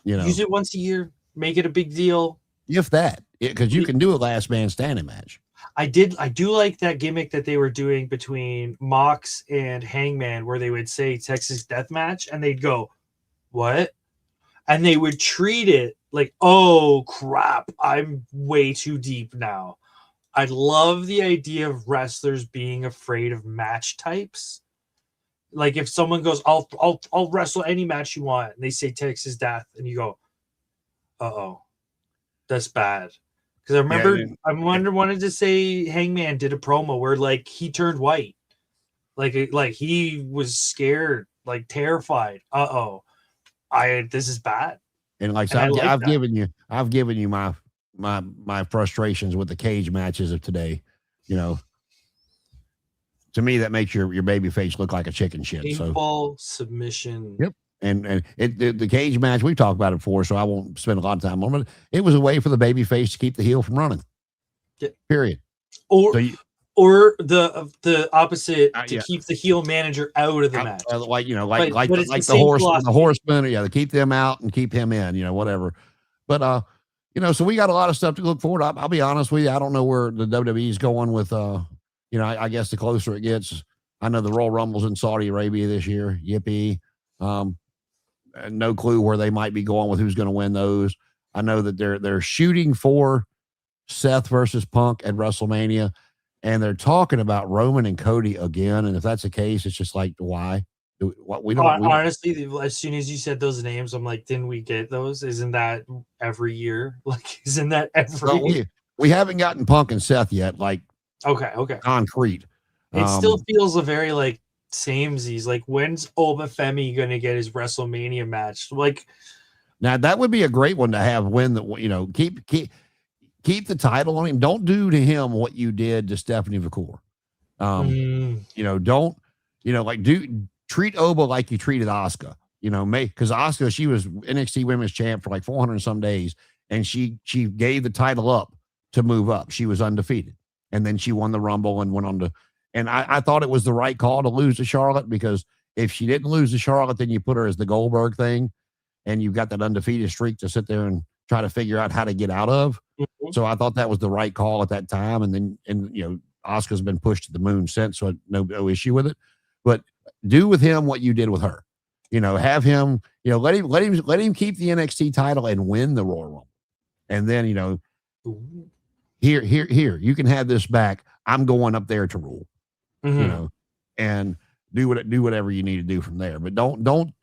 Use it once a year, make it a big deal.
If that, because you can do a last man standing match.
I do like that gimmick that they were doing between Mox and Hangman, where they would say Texas Death Match, and they'd go, "What?" And they would treat it like, "Oh crap, I'm way too deep now." I love the idea of wrestlers being afraid of match types. Like if someone goes, "I'll wrestle any match you want," and they say Texas Death, and you go, "Uh-oh, that's bad." Because I remember I wanted to say Hangman did a promo where like he turned white, like he was scared, like terrified. This is bad.
And I've given you my frustrations with the cage matches of today. To me, that makes your baby face look like a chicken shit.
Painful submission.
Yep. And the cage match, we've talked about it before, so I won't spend a lot of time on it. It was a way for the baby face to keep the heel from running.
Yeah.
Period.
Or the opposite to keep the heel manager out of the match.
Like the horsemen, to keep them out and keep him in, whatever. But so we got a lot of stuff to look forward to. I'll be honest with you, I don't know where the WWE is going with I guess the closer it gets. I know the Royal Rumble's in Saudi Arabia this year. Yippee. No clue where they might be going with who's going to win those. I know that they're shooting for Seth versus Punk at WrestleMania, and they're talking about Roman and Cody again. And if that's the case, it's just like, why? What we don't.
Honestly, as soon as you said those names, I'm like, didn't we get those? Isn't that every year? Like, isn't that
Well,
every?
we haven't gotten Punk and Seth yet, like
Okay.
concrete.
It still feels a very like samesies. Like, when's Obafemi gonna get his WrestleMania match? Like,
now that would be a great one to have win the keep the title on him. Don't do to him what you did to Stephanie McCool. Don't treat Oba like you treated Asuka. Because Asuka, she was NXT Women's Champ for like 400 and some days, and she gave the title up to move up. She was undefeated, and then she won the Rumble and went on to. And I thought it was the right call to lose to Charlotte, because if she didn't lose to Charlotte, then you put her as the Goldberg thing, and you've got that undefeated streak to sit there and try to figure out how to get out of. Mm-hmm. So I thought that was the right call at that time. And Asuka's been pushed to the moon since, so no issue with it. But do with him what you did with her. Have him, let him keep the NXT title and win the Royal Rumble. And then, here, you can have this back. I'm going up there to rule. Mm-hmm. And do whatever you need to do from there. But don't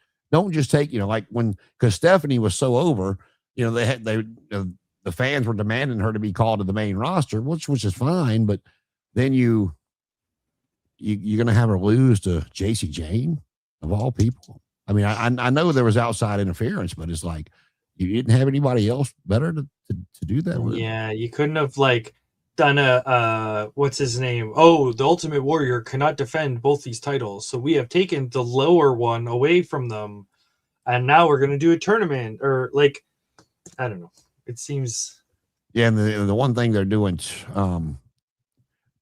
just take, because Stephanie was so over, the fans were demanding her to be called to the main roster, which is fine. But then you're going to have her lose to JC Jane of all people. I mean, I know there was outside interference, but it's like, you didn't have anybody else better to do that with.
Yeah, you couldn't have done a what's his name? Oh, the Ultimate Warrior cannot defend both these titles, so we have taken the lower one away from them, and now we're going to do a tournament, or I don't know. It seems.
Yeah, and the one thing they're doing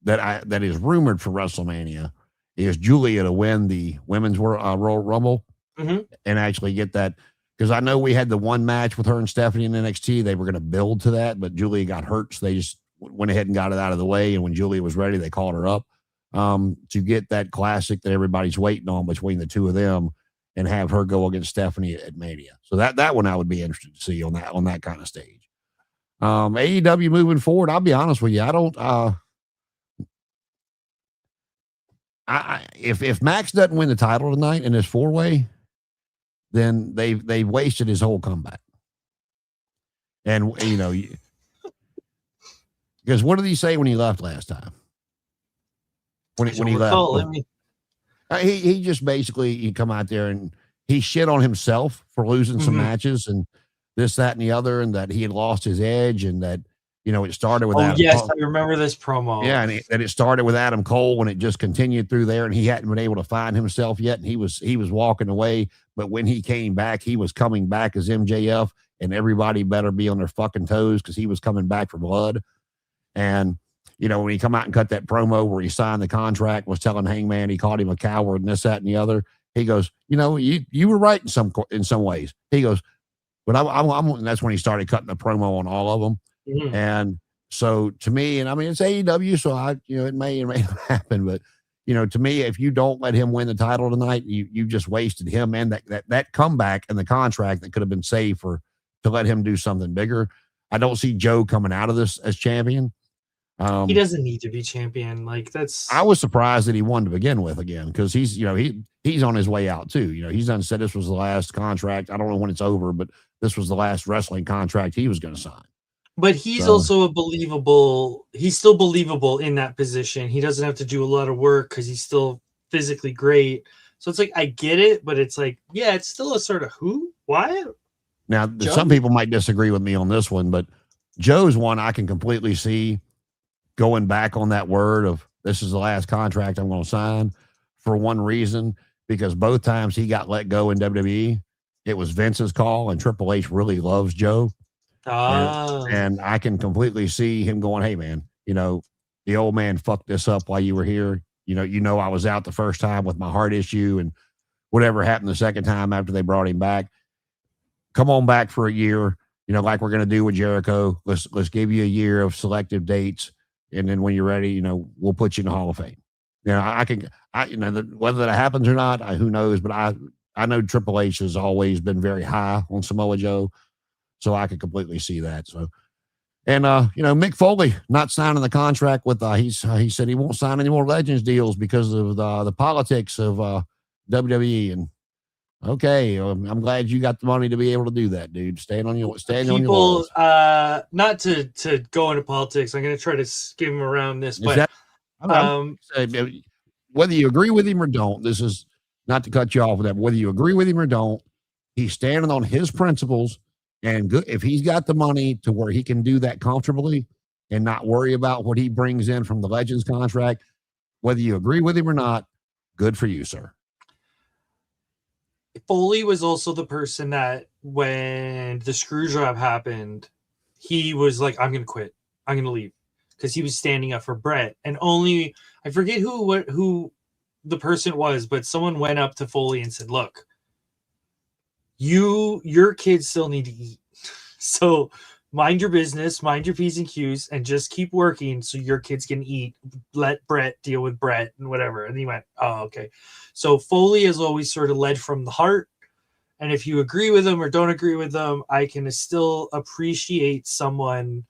that is rumored for WrestleMania is Julia to win the women's Royal Rumble, mm-hmm. and actually get that. Because I know we had the one match with her and Stephanie in NXT. They were going to build to that, but Julia got hurt, so they just went ahead and got it out of the way. And when Julia was ready, they called her up to get that classic that everybody's waiting on between the two of them, and have her go against Stephanie at Mania. So that one I would be interested to see on that kind of stage. AEW moving forward, I'll be honest with you, I don't. If Max doesn't win the title tonight in this 4-way, then they've wasted his whole comeback. And because what did he say when he left last time? When he left, he just basically, he come out there and he shit on himself for losing some matches and this, that, and the other, and that he had lost his edge, and that it started with Adam
yes,
Cole.
I remember this promo.
Yeah, and it started with Adam Cole, and it just continued through there, and he hadn't been able to find himself yet, and he was walking away. But when he came back, he was coming back as MJF, and everybody better be on their fucking toes, because he was coming back for blood. And when he come out and cut that promo where he signed the contract, was telling Hangman he called him a coward and this, that, and the other, he goes, you were right in some ways. He goes, but I'm and that's when he started cutting the promo on all of them. Mm-hmm. And so to me, and I mean, it's AEW, so it may not happen, but to me, if you don't let him win the title tonight, you just wasted him and that comeback and the contract that could have been saved to let him do something bigger. I don't see Joe coming out of this as champion.
He doesn't need to be champion.
I was surprised that he won to begin with again, because he's he's on his way out too. He's done said this was the last contract. I don't know when it's over, but this was the last wrestling contract he was going to sign.
But he's also he's still believable in that position. He doesn't have to do a lot of work because he's still physically great. So it's I get it, but it's it's still a sort of who? Why?
Now, Joe? Some people might disagree with me on this one, but Joe's one I can completely see going back on that word of this is the last contract I'm going to sign, for one reason, because both times he got let go in WWE, it was Vince's call, and Triple H really loves Joe. And I can completely see him going, hey man, the old man fucked this up while you were here. I was out the first time with my heart issue, and whatever happened the second time after they brought him back, come on back for a year, like we're going to do with Jericho. Let's give you a year of selective dates. And then when you're ready, we'll put you in the Hall of Fame. Whether that happens or not, who knows, but I know Triple H has always been very high on Samoa Joe. So I could completely see that. So, and Mick Foley not signing the contract with he said he won't sign any more Legends deals because of the politics of WWE. And okay, I'm glad you got the money to be able to do that, dude. Stand on your
People,
laurels.
not to go into politics. I'm going to try to skim around this, but
whether you agree with him or don't, this is not to cut you off with that. But whether you agree with him or don't, he's standing on his principles. And good, if he's got the money to where he can do that comfortably and not worry about what he brings in from the Legends contract, whether you agree with him or not, good for you, sir.
Foley was also the person that when the screw job happened, he was like, I'm going to quit. I'm going to leave. Because he was standing up for Brett. And only, I forget who the person was, but someone went up to Foley and said, look, your kids still need to eat. So mind your business, mind your P's and Q's, and just keep working so your kids can eat. Let Brett deal with Brett and whatever. And he went, oh, okay. So Foley has always sort of led from the heart. And if you agree with them or don't agree with them, I can still appreciate someone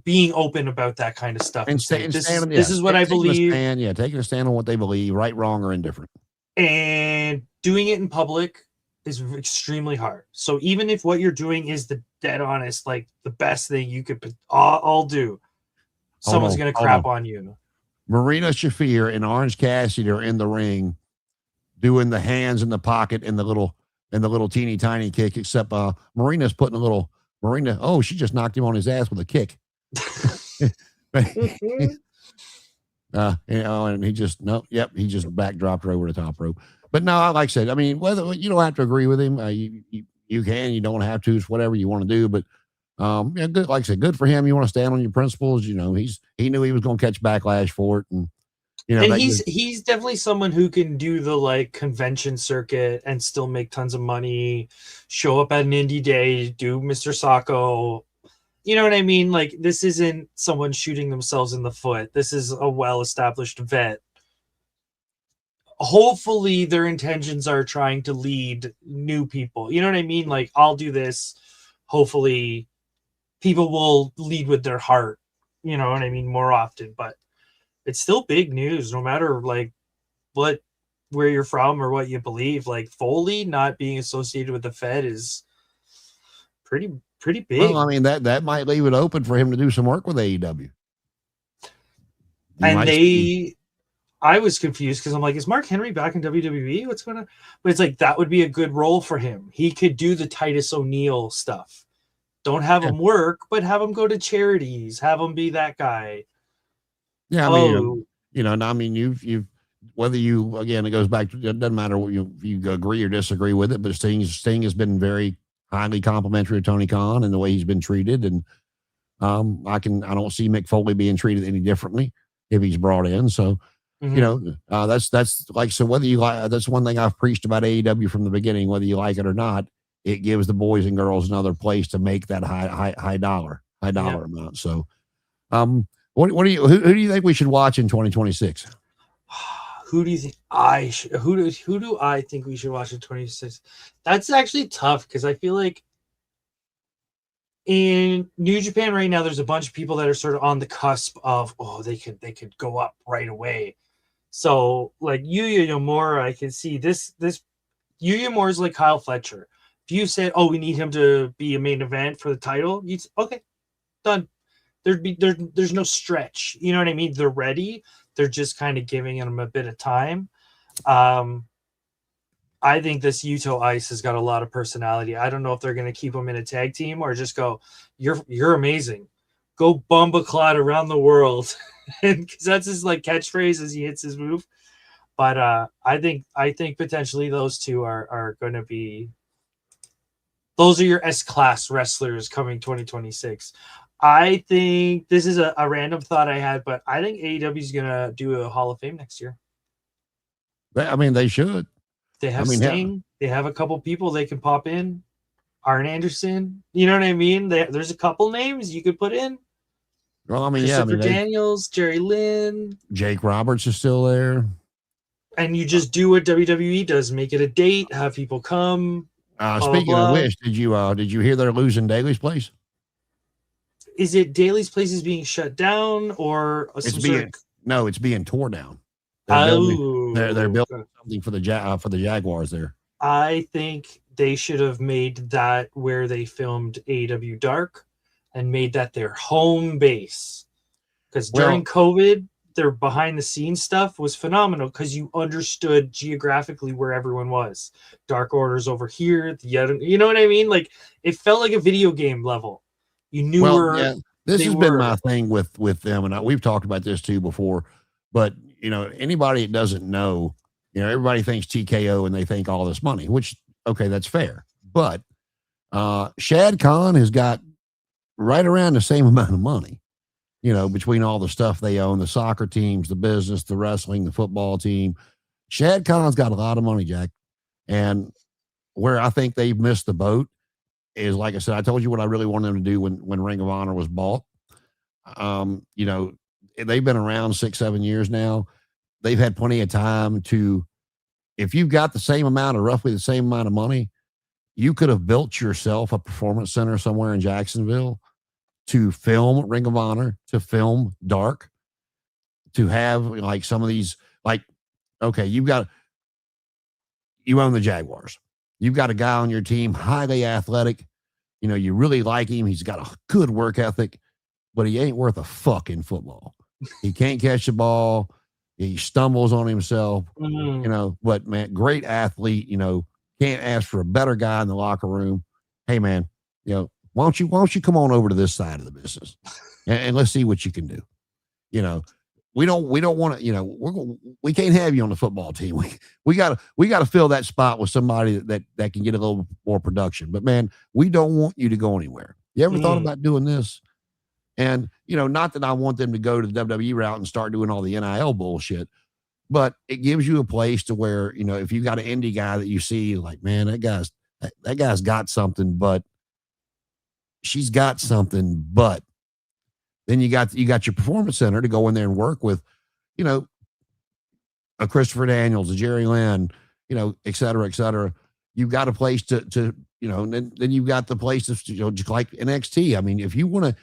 being open about that kind of stuff. And saying, this is what I believe.
Taking a stand on what they believe, right, wrong, or indifferent.
And doing it in public is extremely hard. So even if what you're doing is the dead honest, like the best thing you could all do, someone's going to crap on you.
Marina Shafir and Orange Cassidy are in the ring doing the hands in the pocket and the little teeny tiny kick, except Marina's putting she just knocked him on his ass with a kick. And he just backdropped her over the top rope. But no, like I said, I mean, whether you don't have to agree with him, you can, you don't have to. It's whatever you want to do. But good, like I said, good for him. You want to stand on your principles. You know, he knew he was going to catch backlash for it, and
he's definitely someone who can do the like convention circuit and still make tons of money. Show up at an indie day, do Mr. Sacco. You know what I mean? Like, this isn't someone shooting themselves in the foot. This is a well-established vet. Hopefully their intentions are trying to lead new people. You know what I mean? Like, I'll do this. Hopefully people will lead with their heart. You know what I mean? More often, but it's still big news, no matter like where you're from or what you believe. Like, Foley not being associated with the Fed is pretty big.
Well, I mean, that might leave it open for him to do some work with AEW.
I was confused because I'm like, is Mark Henry back in WWE? What's going on? But it's like, that would be a good role for him. He could do the Titus O'Neil stuff. Don't have him work, but have him go to charities. Have him be that guy.
Yeah, I mean, you've whether you, again, it goes back to, it doesn't matter what you agree or disagree with it, but Sting has been very highly complimentary of Tony Khan and the way he's been treated. And I don't see Mick Foley being treated any differently if he's brought in. So, that's like, so whether you like, that's one thing I've preached about AEW from the beginning, whether you like it or not, it gives the boys and girls another place to make that high dollar amount. So, who do you think we should watch in 2026?
Who do you think who do I think we should watch in 2026? That's actually tough because I feel like in New Japan right now, there's a bunch of people that are sort of on the cusp of, they could go up right away. So like Yuya Uemura, I can see this Yuya Uemura is like Kyle Fletcher. If you said, we need him to be a main event for the title, you'd say, okay, done. There's no stretch. You know what I mean? They're ready. They're just kind of giving him a bit of time. I think this Yuto Ice has got a lot of personality. I don't know if they're going to keep him in a tag team or just go, you're amazing. Go Bumba Clot around the world. Because that's his like catchphrase as he hits his move. But I think potentially those two are going to be, those are your S-class wrestlers coming 2026. I think this is a random thought I had, but I think AEW is going to do a Hall of Fame next year.
I mean, they should.
They have Sting. They have a couple people they can pop in. Arn Anderson. You know what I mean? There's a couple names you could put in.
Well, I mean,
Daniels, Jerry Lynn.
Jake Roberts is still there.
And you just do what WWE does. Make it a date. Have people come.
Speaking of which, did you hear they're losing Daly's place?
Is it Daly's place is being shut down or
it's being torn down? They're building
Oh,
something for the Jaguars there.
I think they should have made that where they filmed AW Dark and made that their home base. Because during
Well,
COVID, their behind the scenes stuff was phenomenal because you understood geographically where everyone was. Dark Order's over here, the other, you know what I mean? Like it felt like a video game level. You knew where
yeah, this
they
has been my
were.
thing with them, and we've talked about this too before. But anybody that doesn't know, everybody thinks TKO and they think all this money, which okay, that's fair. But Shad Khan has got right around the same amount of money, between all the stuff they own, the soccer teams, the business, the wrestling, the football team. Shad Khan's got a lot of money, Jack. And where I think they've missed the boat is, like I said, I told you what I really wanted them to do when Ring of Honor was bought. They've been around 6-7 years now. They've had plenty of time to, if you've got roughly the same amount of money, you could have built yourself a performance center somewhere in Jacksonville to film Ring of Honor, to film Dark, to have like some of these, like, okay, you own the Jaguars. You've got a guy on your team, highly athletic. You really like him. He's got a good work ethic, but he ain't worth a fuck in football. He can't catch the ball. He stumbles on himself, but man, great athlete, can't ask for a better guy in the locker room. Hey man, why don't you come on over to this side of the business and let's see what you can do. We don't want to, we can't have you on the football team. We got to fill that spot with somebody that can get a little more production. But man, we don't want you to go anywhere. You ever thought about doing this? And, not that I want them to go to the WWE route and start doing all the NIL bullshit, but it gives you a place to where, if you got an indie guy that you see like, man, that guy's got something, but she's got something, but then you got your performance center to go in there and work with, a Christopher Daniels, a Jerry Lynn, et cetera, et cetera. You've got a place to then you've got the places to, just like NXT. I mean, if you want to,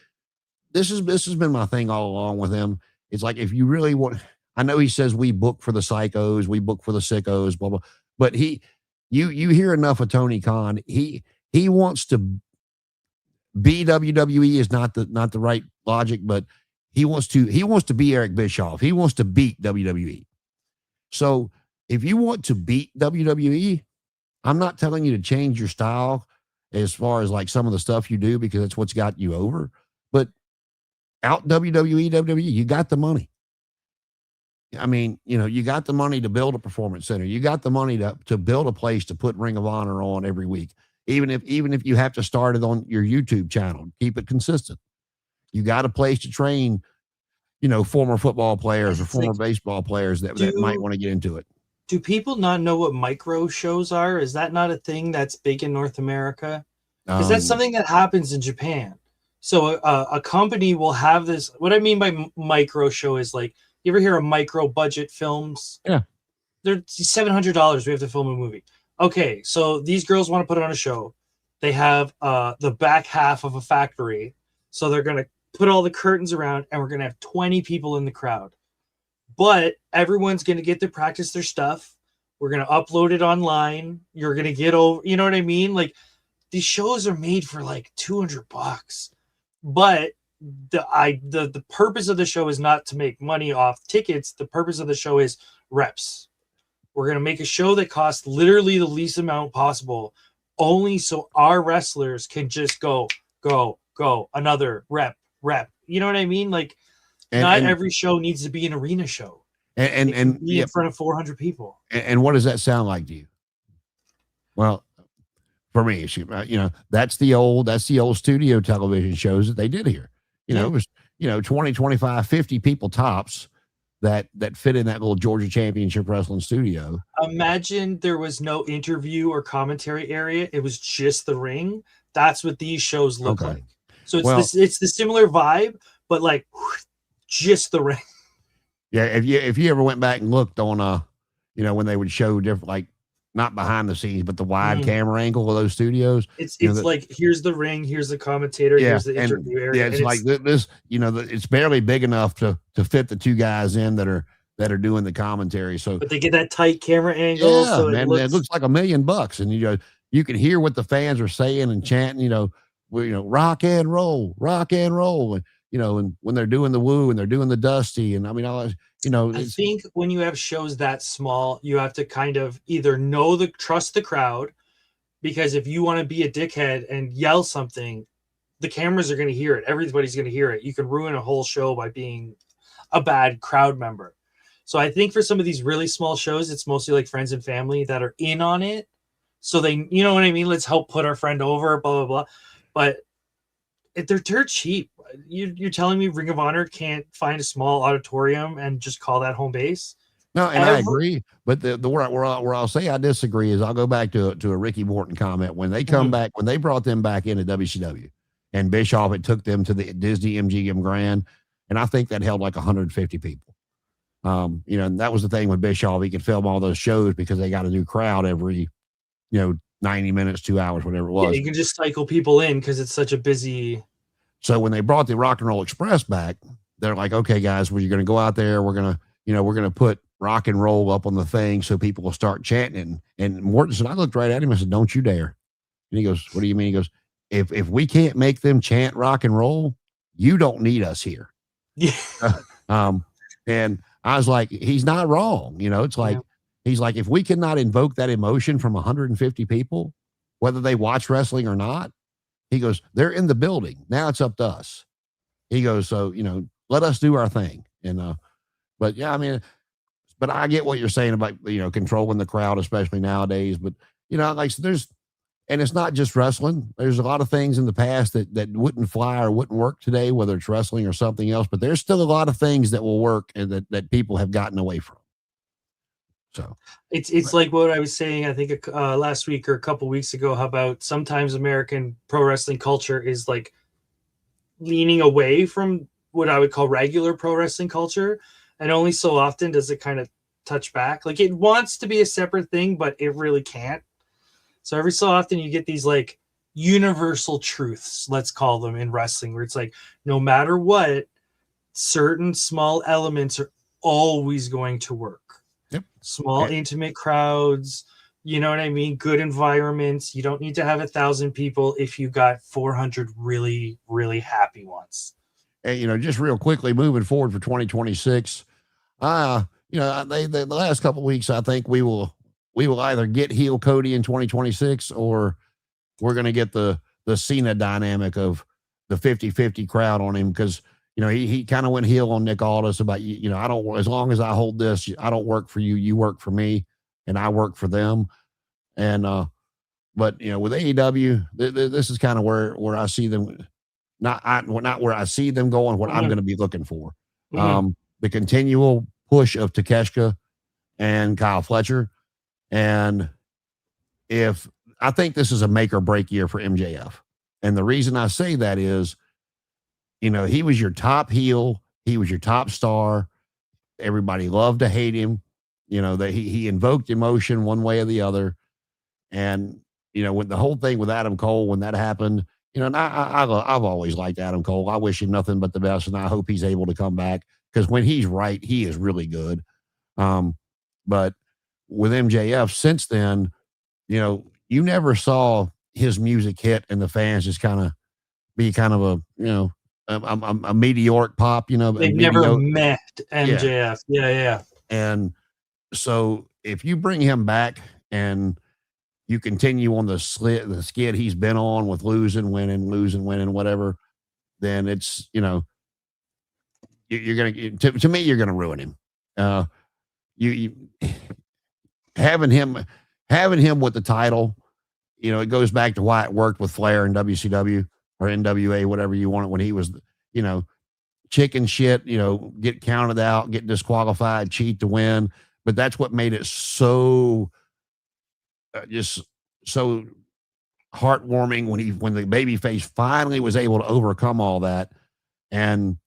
this has been my thing all along with him. It's like, if you really want, I know he says we book for the psychos, we book for the sickos, blah, blah, but you hear enough of Tony Khan. He wants to be WWE is not the right logic, but he wants to be Eric Bischoff. He wants to beat WWE. So if you want to beat WWE, I'm not telling you to change your style as far as like some of the stuff you do, because that's what's got you over. But out WWE, you got the money. I mean, you got the money to build a performance center. You got the money to build a place to put Ring of Honor on every week. Even if you have to start it on your YouTube channel, keep it consistent. You got a place to train, former football players or former baseball players that might want to get into it.
Do people not know what micro shows are? Is that not a thing that's big in North America? Because that's something that happens in Japan. So a company will have this. What I mean by micro show is like, you ever hear of micro budget films?
Yeah.
They're $700. We have to film a movie. Okay, so these girls want to put on a show. They have the back half of a factory. So they're going to put all the curtains around, and we're going to have 20 people in the crowd. But everyone's going to get to practice their stuff. We're going to upload it online. You're going to get over, you know what I mean? Like, these shows are made for like $200. But the purpose of the show is not to make money off tickets. The purpose of the show is reps. We're going to make a show that costs literally the least amount possible, only so our wrestlers can just go, another rep. You know what I mean? Like, not every show needs to be an arena show. And be in front of 400 people.
And what does that sound like to you? Well, for me, that's the old studio television shows that they did here. It was, 20, 25, 50 people tops that fit in that little Georgia Championship Wrestling studio.
Imagine there was no interview or commentary area. It was just the ring. That's what these shows look like. So it's the similar vibe, but like just the ring.
Yeah. If you ever went back and looked on, when they would show different, like, not behind the scenes, but the wide camera angle of those studios.
It's like, here's the ring, here's the commentator, here's the interview area.
Yeah, it's like this, it's barely big enough to fit the two guys in that are that are doing the commentary. So
But they get that tight camera angle,
yeah,
so it
man, it
looks.
looks like $1 million, and you can hear what the fans are saying and chanting. Rock and roll, and and when they're doing the woo and they're doing the dusty, and I mean,
I
it's
think when you have shows that small, you have to kind of either trust the crowd, because if you want to be a dickhead and yell something, the cameras are going to hear it. Everybody's going to hear it. You can ruin a whole show by being a bad crowd member. So I think for some of these really small shows, it's mostly like friends and family that are in on it. So they, you know what I mean? Let's help put our friend over, blah, blah, blah. But they're dirt cheap. You're telling me Ring of Honor can't find a small auditorium and just call that home base?
no, and I agree. But where I'll say I disagree is I'll go back to a Ricky Morton comment when they come back, when they brought them back into WCW, and Bischoff had took them to the Disney MGM Grand, and I think that held like 150 people. And that was the thing with Bischoff. He could film all those shows because they got a new crowd every, 90 minutes, 2 hours, whatever it was.
Yeah, you can just cycle people in because it's such a busy.
So when they brought the Rock and Roll Express back, they're like, okay, guys, well, you're going to go out there. We're going to put rock and roll up on the thing so people will start chanting. And Morton said, I looked right at him and said, don't you dare. And he goes, what do you mean? He goes, if we can't make them chant rock and roll, you don't need us here.
Yeah.
And I was like, he's not wrong. It's like, he's like, if we cannot invoke that emotion from 150 people, whether they watch wrestling or not, he goes, they're in the building. Now it's up to us. He goes, so, let us do our thing. And, but yeah, I mean, but I get what you're saying about, controlling the crowd, especially nowadays. But, like and it's not just wrestling. There's a lot of things in the past that wouldn't fly or wouldn't work today, whether it's wrestling or something else, but there's still a lot of things that will work and that people have gotten away from. So
it's like what I was saying, I think last week or a couple weeks ago, how about sometimes American pro wrestling culture is like leaning away from what I would call regular pro wrestling culture. And only so often does it kind of touch back. Like it wants to be a separate thing, but it really can't. So every so often you get these like universal truths, let's call them, in wrestling, where it's like, no matter what, certain small elements are always going to work.
Yep.
Small, intimate crowds, you know what I mean? Good environments. You don't need to have 1,000 people if you got 400 really, really happy ones.
And, just real quickly, moving forward for 2026, the last couple of weeks, I think we will either get heel Cody in 2026 or we're going to get the Cena dynamic of the 50-50 crowd on him. Cause he kind of went heel on Nick Aldis about, I don't, as long as I hold this, I don't work for you. You work for me and I work for them. And, but with AEW, this is kind of where I see them, not where I see them going, what I'm going to be looking for. The continual push of Takeshita and Kyle Fletcher. And I think this is a make or break year for MJF. And the reason I say that is, he was your top heel. He was your top star. Everybody loved to hate him. That he invoked emotion one way or the other. And, with the whole thing with Adam Cole, when that happened, and I've always liked Adam Cole. I wish him nothing but the best. And I hope he's able to come back because when he's right, he is really good. But with MJF since then, you never saw his music hit and the fans just kind of be kind of a meteoric pop,
They've never met MJF. Yeah.
And so if you bring him back and you continue on the skid he's been on with losing, winning, whatever, then it's, you're going to me, you're going to ruin him. You having him with the title, it goes back to why it worked with Flair and WCW or NWA, whatever you want it, when he was, chicken shit, get counted out, get disqualified, cheat to win. But that's what made it so just so heartwarming when the babyface finally was able to overcome all that and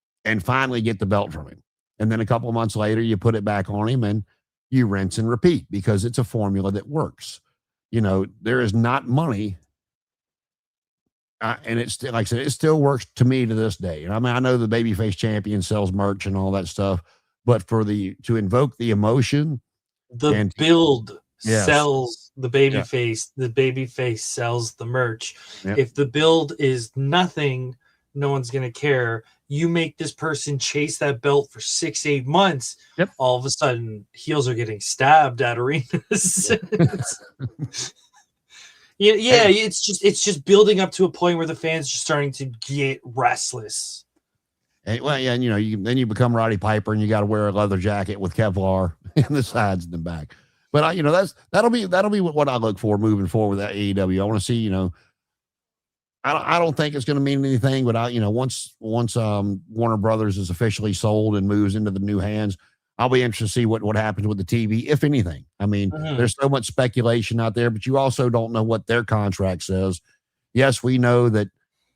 finally get the belt from him. And then a couple of months later, you put it back on him and you rinse and repeat because it's a formula that works. There is not money. And it's still, like I said, it still works to me to this day. And I mean, I know the babyface champion sells merch and all that stuff, but to invoke the emotion
The
and
build
yes,
sells the baby
yeah,
face. The baby face sells the merch.
yeah,
If the build is nothing, no one's going to care. You make this person chase that belt for 6-8 months.
yep.
All of a sudden, heels are getting stabbed at arenas. Yeah,
Hey,
it's just building up to a point where the fans are starting to get restless.
well, yeah, and then you become Roddy Piper, and you got to wear a leather jacket with Kevlar in the sides and the back. But that'll be what I look for moving forward with that AEW. I want to see, I don't think it's going to mean anything, but once Warner Brothers is officially sold and moves into the new hands, I'll be interested to see what happens with the TV, if anything. I mean, there's so much speculation out there, but you also don't know what their contract says. Yes, we know that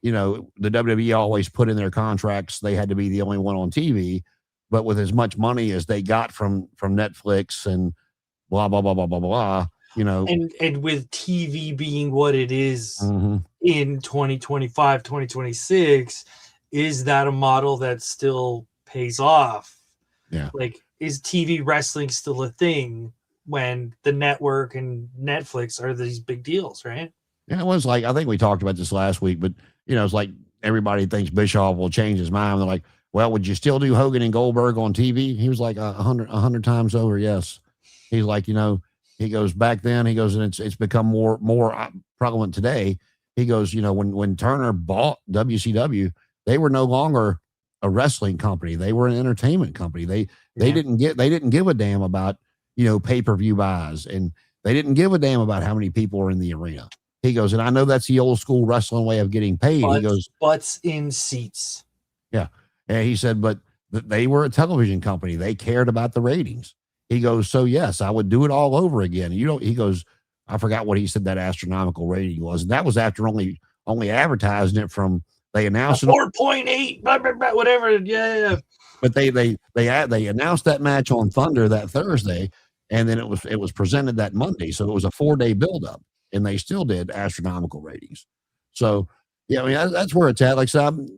the WWE always put in their contracts they had to be the only one on TV, but with as much money as they got from Netflix and blah blah blah blah blah blah,
and with TV being what it is
mhm.
in 2025, 2026, is that a model that still pays off?
Yeah.
Like, is TV wrestling still a thing when the network and Netflix are these big deals, right?
Yeah, it was like, I think we talked about this last week, but it's like everybody thinks Bischoff will change his mind. They're like, well, would you still do Hogan and Goldberg on TV? He was like 100 times over. Yes. He's like, he goes back then, he goes, and it's become more prevalent today. He goes, when Turner bought WCW, they were no longer a wrestling company. They were an entertainment company. They didn't give a damn about, pay-per-view buys, and they didn't give a damn about how many people were in the arena. He goes, and I know that's the old school wrestling way of getting paid. He goes,
butts in seats.
Yeah. And he said, but they were a television company. They cared about the ratings. He goes, so yes, I would do it all over again. He goes, I forgot what he said that astronomical rating was. And that was after only advertising it from, they announced
4.8, blah, blah, blah, whatever. Yeah.
But they announced that match on Thunder that Thursday, and then it was presented that Monday. So it was a 4-day buildup, and they still did astronomical ratings. So yeah, I mean that's where it's at. Like I said,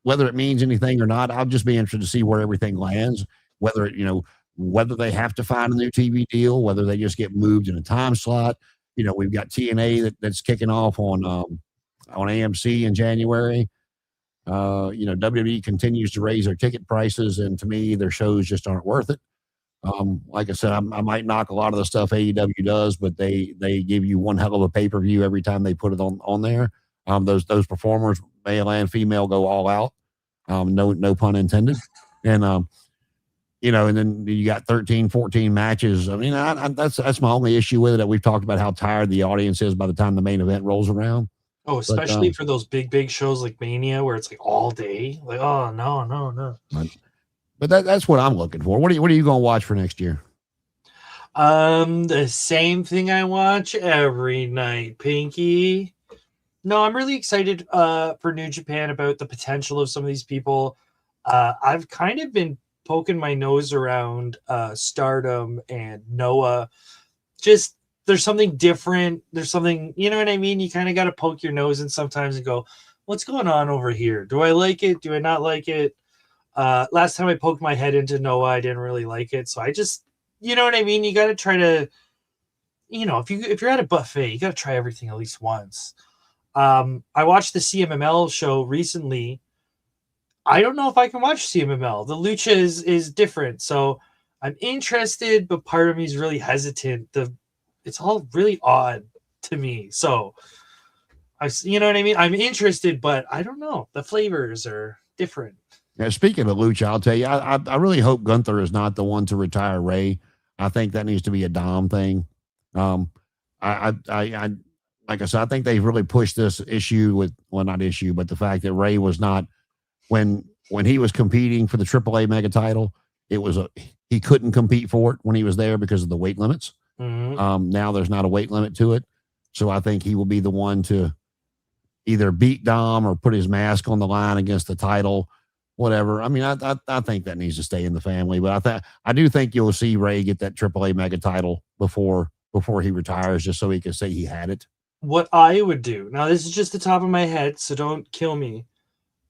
whether it means anything or not, I'll just be interested to see where everything lands. Whether they have to find a new TV deal, whether they just get moved in a time slot. We've got TNA that's kicking off on AMC in January. WWE continues to raise their ticket prices, and to me, their shows just aren't worth it. Like I said, I might knock a lot of the stuff AEW does, but they give you one hell of a pay-per-view every time they put it on there. Those performers, male and female, go all out. No pun intended. And and then you got 13, 14 matches. I mean, that's my only issue with it. That we've talked about how tired the audience is by the time the main event rolls around.
Oh, especially for those big shows like Mania, where it's like all day. Like, oh no.
But that's what I'm looking for. What are you going to watch for next year?
The same thing I watch every night, Pinky. No, I'm really excited for New Japan about the potential of some of these people. I've kind of been poking my nose around Stardom and Noah. Just there's something different. There's something, you know what I mean? You kind of got to poke your nose in sometimes and go, what's going on over here? Do I like it? Do I not like it? Last time I poked my head into Noah, I didn't really like it. So I just, you know what I mean? You got to try to, if you're at a buffet, you got to try everything at least once. I watched the CMML show recently. I don't know if I can watch CMML. The lucha is different. So I'm interested, but part of me is really hesitant. It's all really odd to me. So you know what I mean? I'm interested, but I don't know. The flavors are different.
Now, speaking of lucha, I'll tell you, I really hope Gunther is not the one to retire Ray. I think that needs to be a Dom thing. I like I said, I think they've really pushed this issue not issue, but the fact that Ray was not when he was competing for the AAA mega title, he couldn't compete for it when he was there because of the weight limits.
Mm-hmm.
Now there's not a weight limit to it. So I think he will be the one to either beat Dom or put his mask on the line against the title, whatever. I mean, I think that needs to stay in the family, but I do think you'll see Ray get that AAA mega title before he retires, just so he can say he had it.
What I would do, now this is just the top of my head, so don't kill me.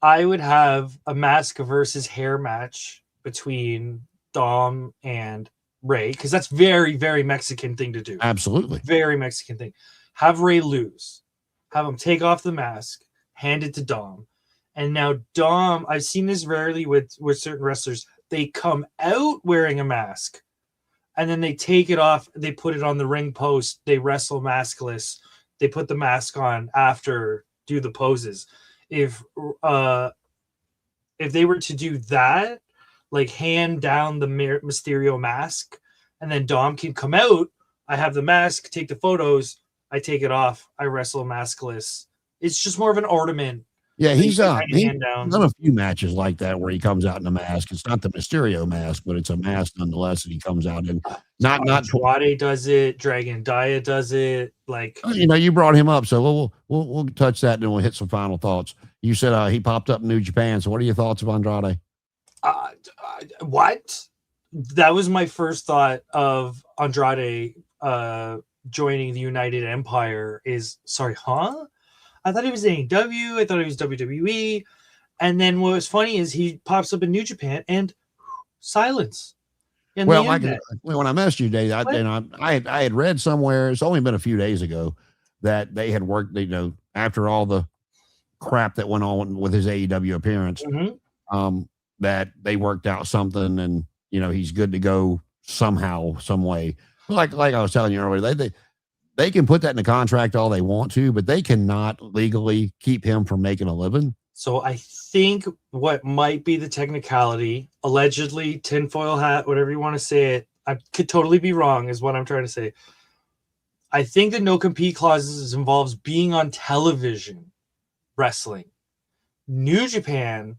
I would have a mask versus hair match between Dom and Ray, because that's very, very Mexican thing to do.
Absolutely.
Very Mexican thing. Have Ray lose. Have him take off the mask, hand it to Dom. And now Dom, I've seen this rarely with certain wrestlers. They come out wearing a mask and then they take it off. They put it on the ring post. They wrestle maskless. They put the mask on after, do the poses. If they were to do that, like hand down the Mysterio mask, and then Dom can come out, I have the mask, take the photos, I take it off, I wrestle maskless. It's just more of an ornament.
Yeah, he's done
a
a few matches like that where he comes out in a mask. It's not the Mysterio mask, but it's a mask nonetheless that he comes out in. Not
Andrade does it, Dragon Dia does it. Like,
you brought him up, so we'll touch that and then we'll hit some final thoughts. You said he popped up in New Japan. So what are your thoughts of Andrade?
What? That was my first thought of Andrade joining the United Empire. I thought he was AEW. I thought he was WWE. And then what was funny is he pops up in New Japan and silence.
Well, when I messaged you today, I had read somewhere, it's only been a few days ago, that they had worked, after all the crap that went on with his AEW appearance, that they worked out something and, he's good to go somehow, some way. Like I was telling you earlier, they can put that in the contract all they want to, but they cannot legally keep him from making a living.
So I think what might be the technicality, allegedly, tinfoil hat, whatever you want to say it, I could totally be wrong, is what I'm trying to say. I think the no compete clauses involves being on television wrestling. New Japan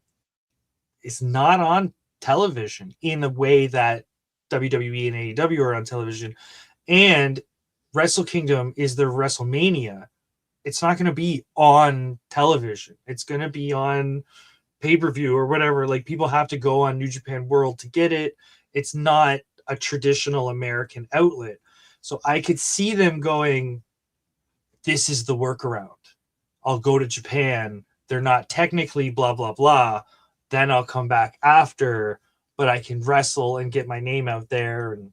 is not on television in the way that WWE and AEW are on television. And Wrestle Kingdom is their WrestleMania. It's not going to be on television. It's going to be on pay-per-view or whatever. Like, people have to go on New Japan World to get it. It's not a traditional American outlet. So I could see them going, this is the workaround. I'll go to Japan. They're not technically blah, blah, blah. Then I'll come back after, but I can wrestle and get my name out there. And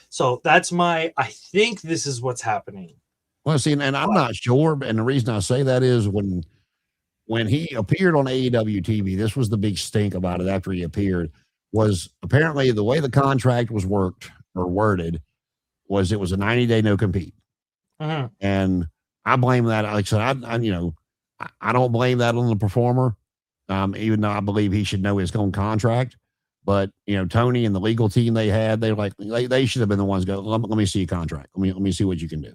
so I think this is what's happening.
Well, see, and I'm not sure, and the reason I say that is when he appeared on AEW TV, this was the big stink about it after he appeared, was apparently the way the contract was worked or worded was it was a 90-day no compete. And I blame that. Like I said, I don't blame that on the performer, even though I believe he should know his own contract. But Tony and the legal team they had, they should have been the ones go, let me see your contract. Let me see what you can do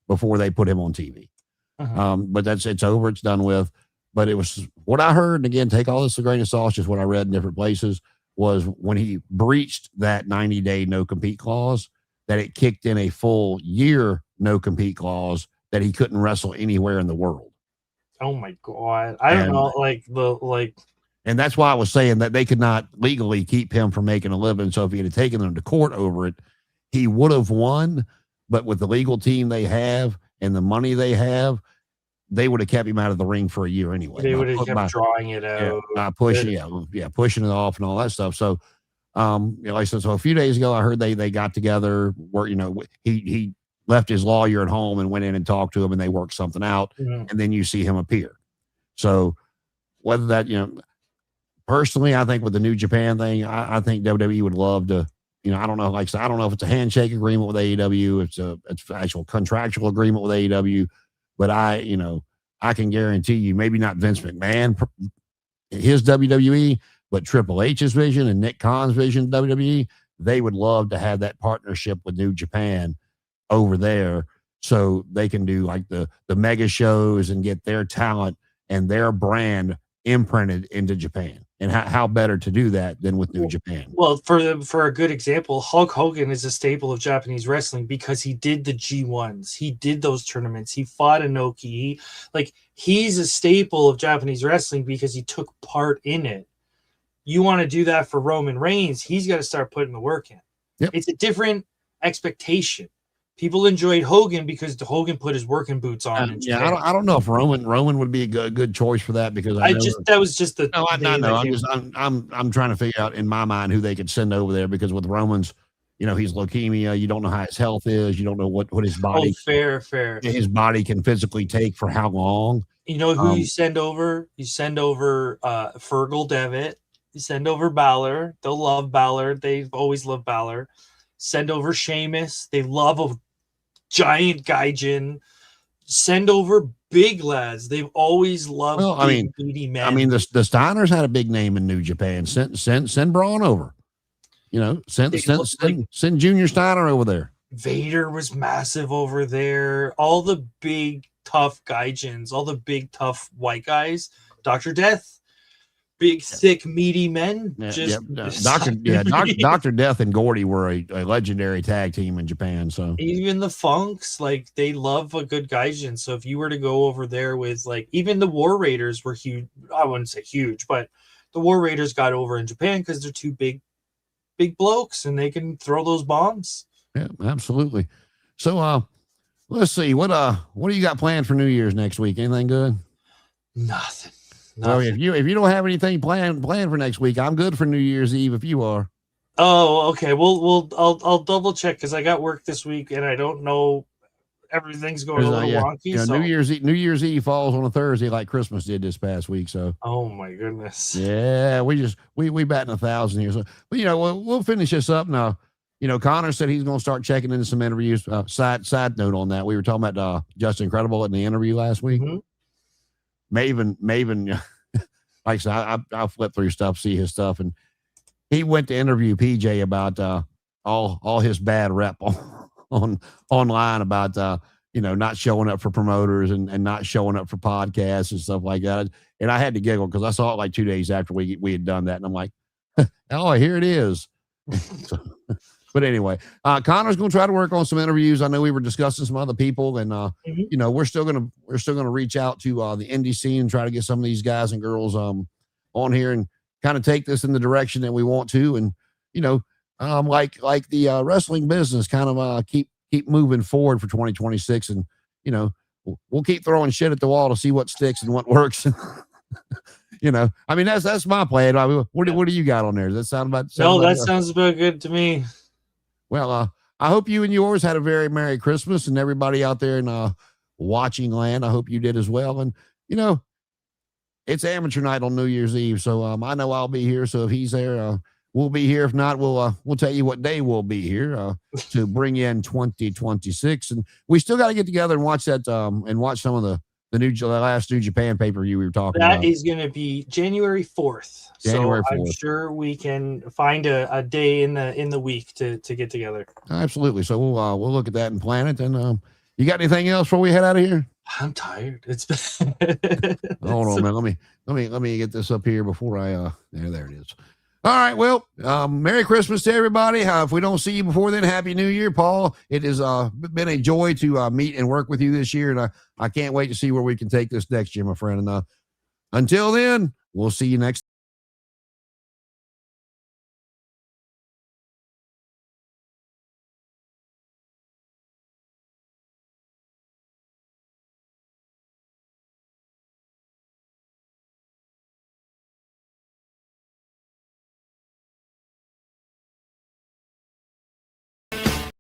before they put him on TV. But it's over, it's done with. But it was what I heard, and again, take all this with a grain of salt, just what I read in different places, was when he breached that 90-day no compete clause, that it kicked in a full year no compete clause that he couldn't wrestle anywhere in the world.
Oh my God. I don't know,
and that's why I was saying that they could not legally keep him from making a living. So if he had taken them to court over it, he would have won. But with the legal team they have and the money they have, they would have kept him out of the ring for a year anyway.
They would have kept drawing it out.
Pushing it off and all that stuff. So, like I said, so a few days ago, I heard they got together where, he left his lawyer at home and went in and talked to him and they worked something out. And then you see him appear. So whether that, personally, I think with the New Japan thing, I think WWE would love to, I don't know, like I said, I don't know if it's a handshake agreement with AEW, it's an actual contractual agreement with AEW, but I can guarantee you, maybe not Vince McMahon, his WWE, but Triple H's vision and Nick Khan's vision, WWE, they would love to have that partnership with New Japan over there so they can do like the mega shows and get their talent and their brand imprinted into Japan. And how better to do that than with New Japan?
Well, for a good example, Hulk Hogan is a staple of Japanese wrestling because he did the G1s. He did those tournaments. He fought Inoki. He's a staple of Japanese wrestling because he took part in it. You want to do that for Roman Reigns, he's got to start putting the work in.
Yep.
It's a different expectation. People enjoyed Hogan because Hogan put his working boots on. In
Yeah,
Japan.
I don't know if Roman would be a good choice for that because
That was just the
no, I
name
know.
that came.
I'm trying to figure out in my mind who they could send over there because with Roman's, he's leukemia. You don't know how his health is. You don't know what his body
Fair.
his body can physically take for how long.
You know who you send over? You send over Fergal Devitt. You send over Balor. They'll love Balor. They've always loved Balor. Send over Sheamus. They love a giant gaijin. Send over big lads. They've always loved meaty men.
I mean, the Steiners had a big name in New Japan. Send Braun over. Send Junior Steiner over there.
Vader was massive over there. All the big tough gaijins, all the big tough white guys. Dr. Death, big thick meaty men.
Dr. Death and Gordy were a legendary tag team in Japan. So
even the Funks, like they love a good gaijin. So if you were to go over there with like even the War Raiders were huge. I wouldn't say huge, but the War Raiders got over in Japan because they're two big blokes and they can throw those bombs.
Yeah, absolutely. So let's see what do you got planned for New Year's next week? Anything good?
Nothing.
Well, if you don't have anything planned for next week, I'm good for New Year's Eve if you are.
Oh, okay. I'll double check because I got work this week and I don't know. Everything's going a little wonky. So.
New Year's Eve falls on a Thursday like Christmas did this past week. So
oh my goodness.
Yeah, we batting 1,000 here. So but we'll finish this up now. Connor said he's going to start checking into some interviews. Side note on that, we were talking about Just Incredible in the interview last week.
Mm-hmm.
Maven, like I said, I flip through stuff, see his stuff, and he went to interview PJ about all his bad rep online about not showing up for promoters and not showing up for podcasts and stuff like that. And I had to giggle because I saw it like 2 days after we had done that, and I'm like, oh, here it is. But anyway, Connor's going to try to work on some interviews. I know we were discussing some other people, and we're still gonna reach out to the indie scene and try to get some of these guys and girls on here and kind of take this in the direction that we want to, and like the wrestling business, kind of keep moving forward for 2026, and we'll keep throwing shit at the wall to see what sticks and what works. I mean that's my plan. What do you got on there? Does that sound about?
Sounds about good to me.
Well, I hope you and yours had a very Merry Christmas, and everybody out there in watching land, I hope you did as well. And it's amateur night on New Year's Eve, so I know I'll be here. So if he's there, we'll be here. If not, we'll tell you what day we'll be here to bring in 2026. And we still got to get together and watch that and watch some of the last New Japan pay-per-view we were talking about.
That is going to be January 4th. So I'm sure we can find a day in the week to get together.
Absolutely. So we'll look at that and plan it. And you got anything else before we head out of here?
I'm tired. It's been
hold on, man. Let me get this up here before I there it is. All right. Well, Merry Christmas to everybody. If we don't see you before then, Happy New Year, Paul. It has been a joy to meet and work with you this year, and I can't wait to see where we can take this next year, my friend. And until then, we'll see you next.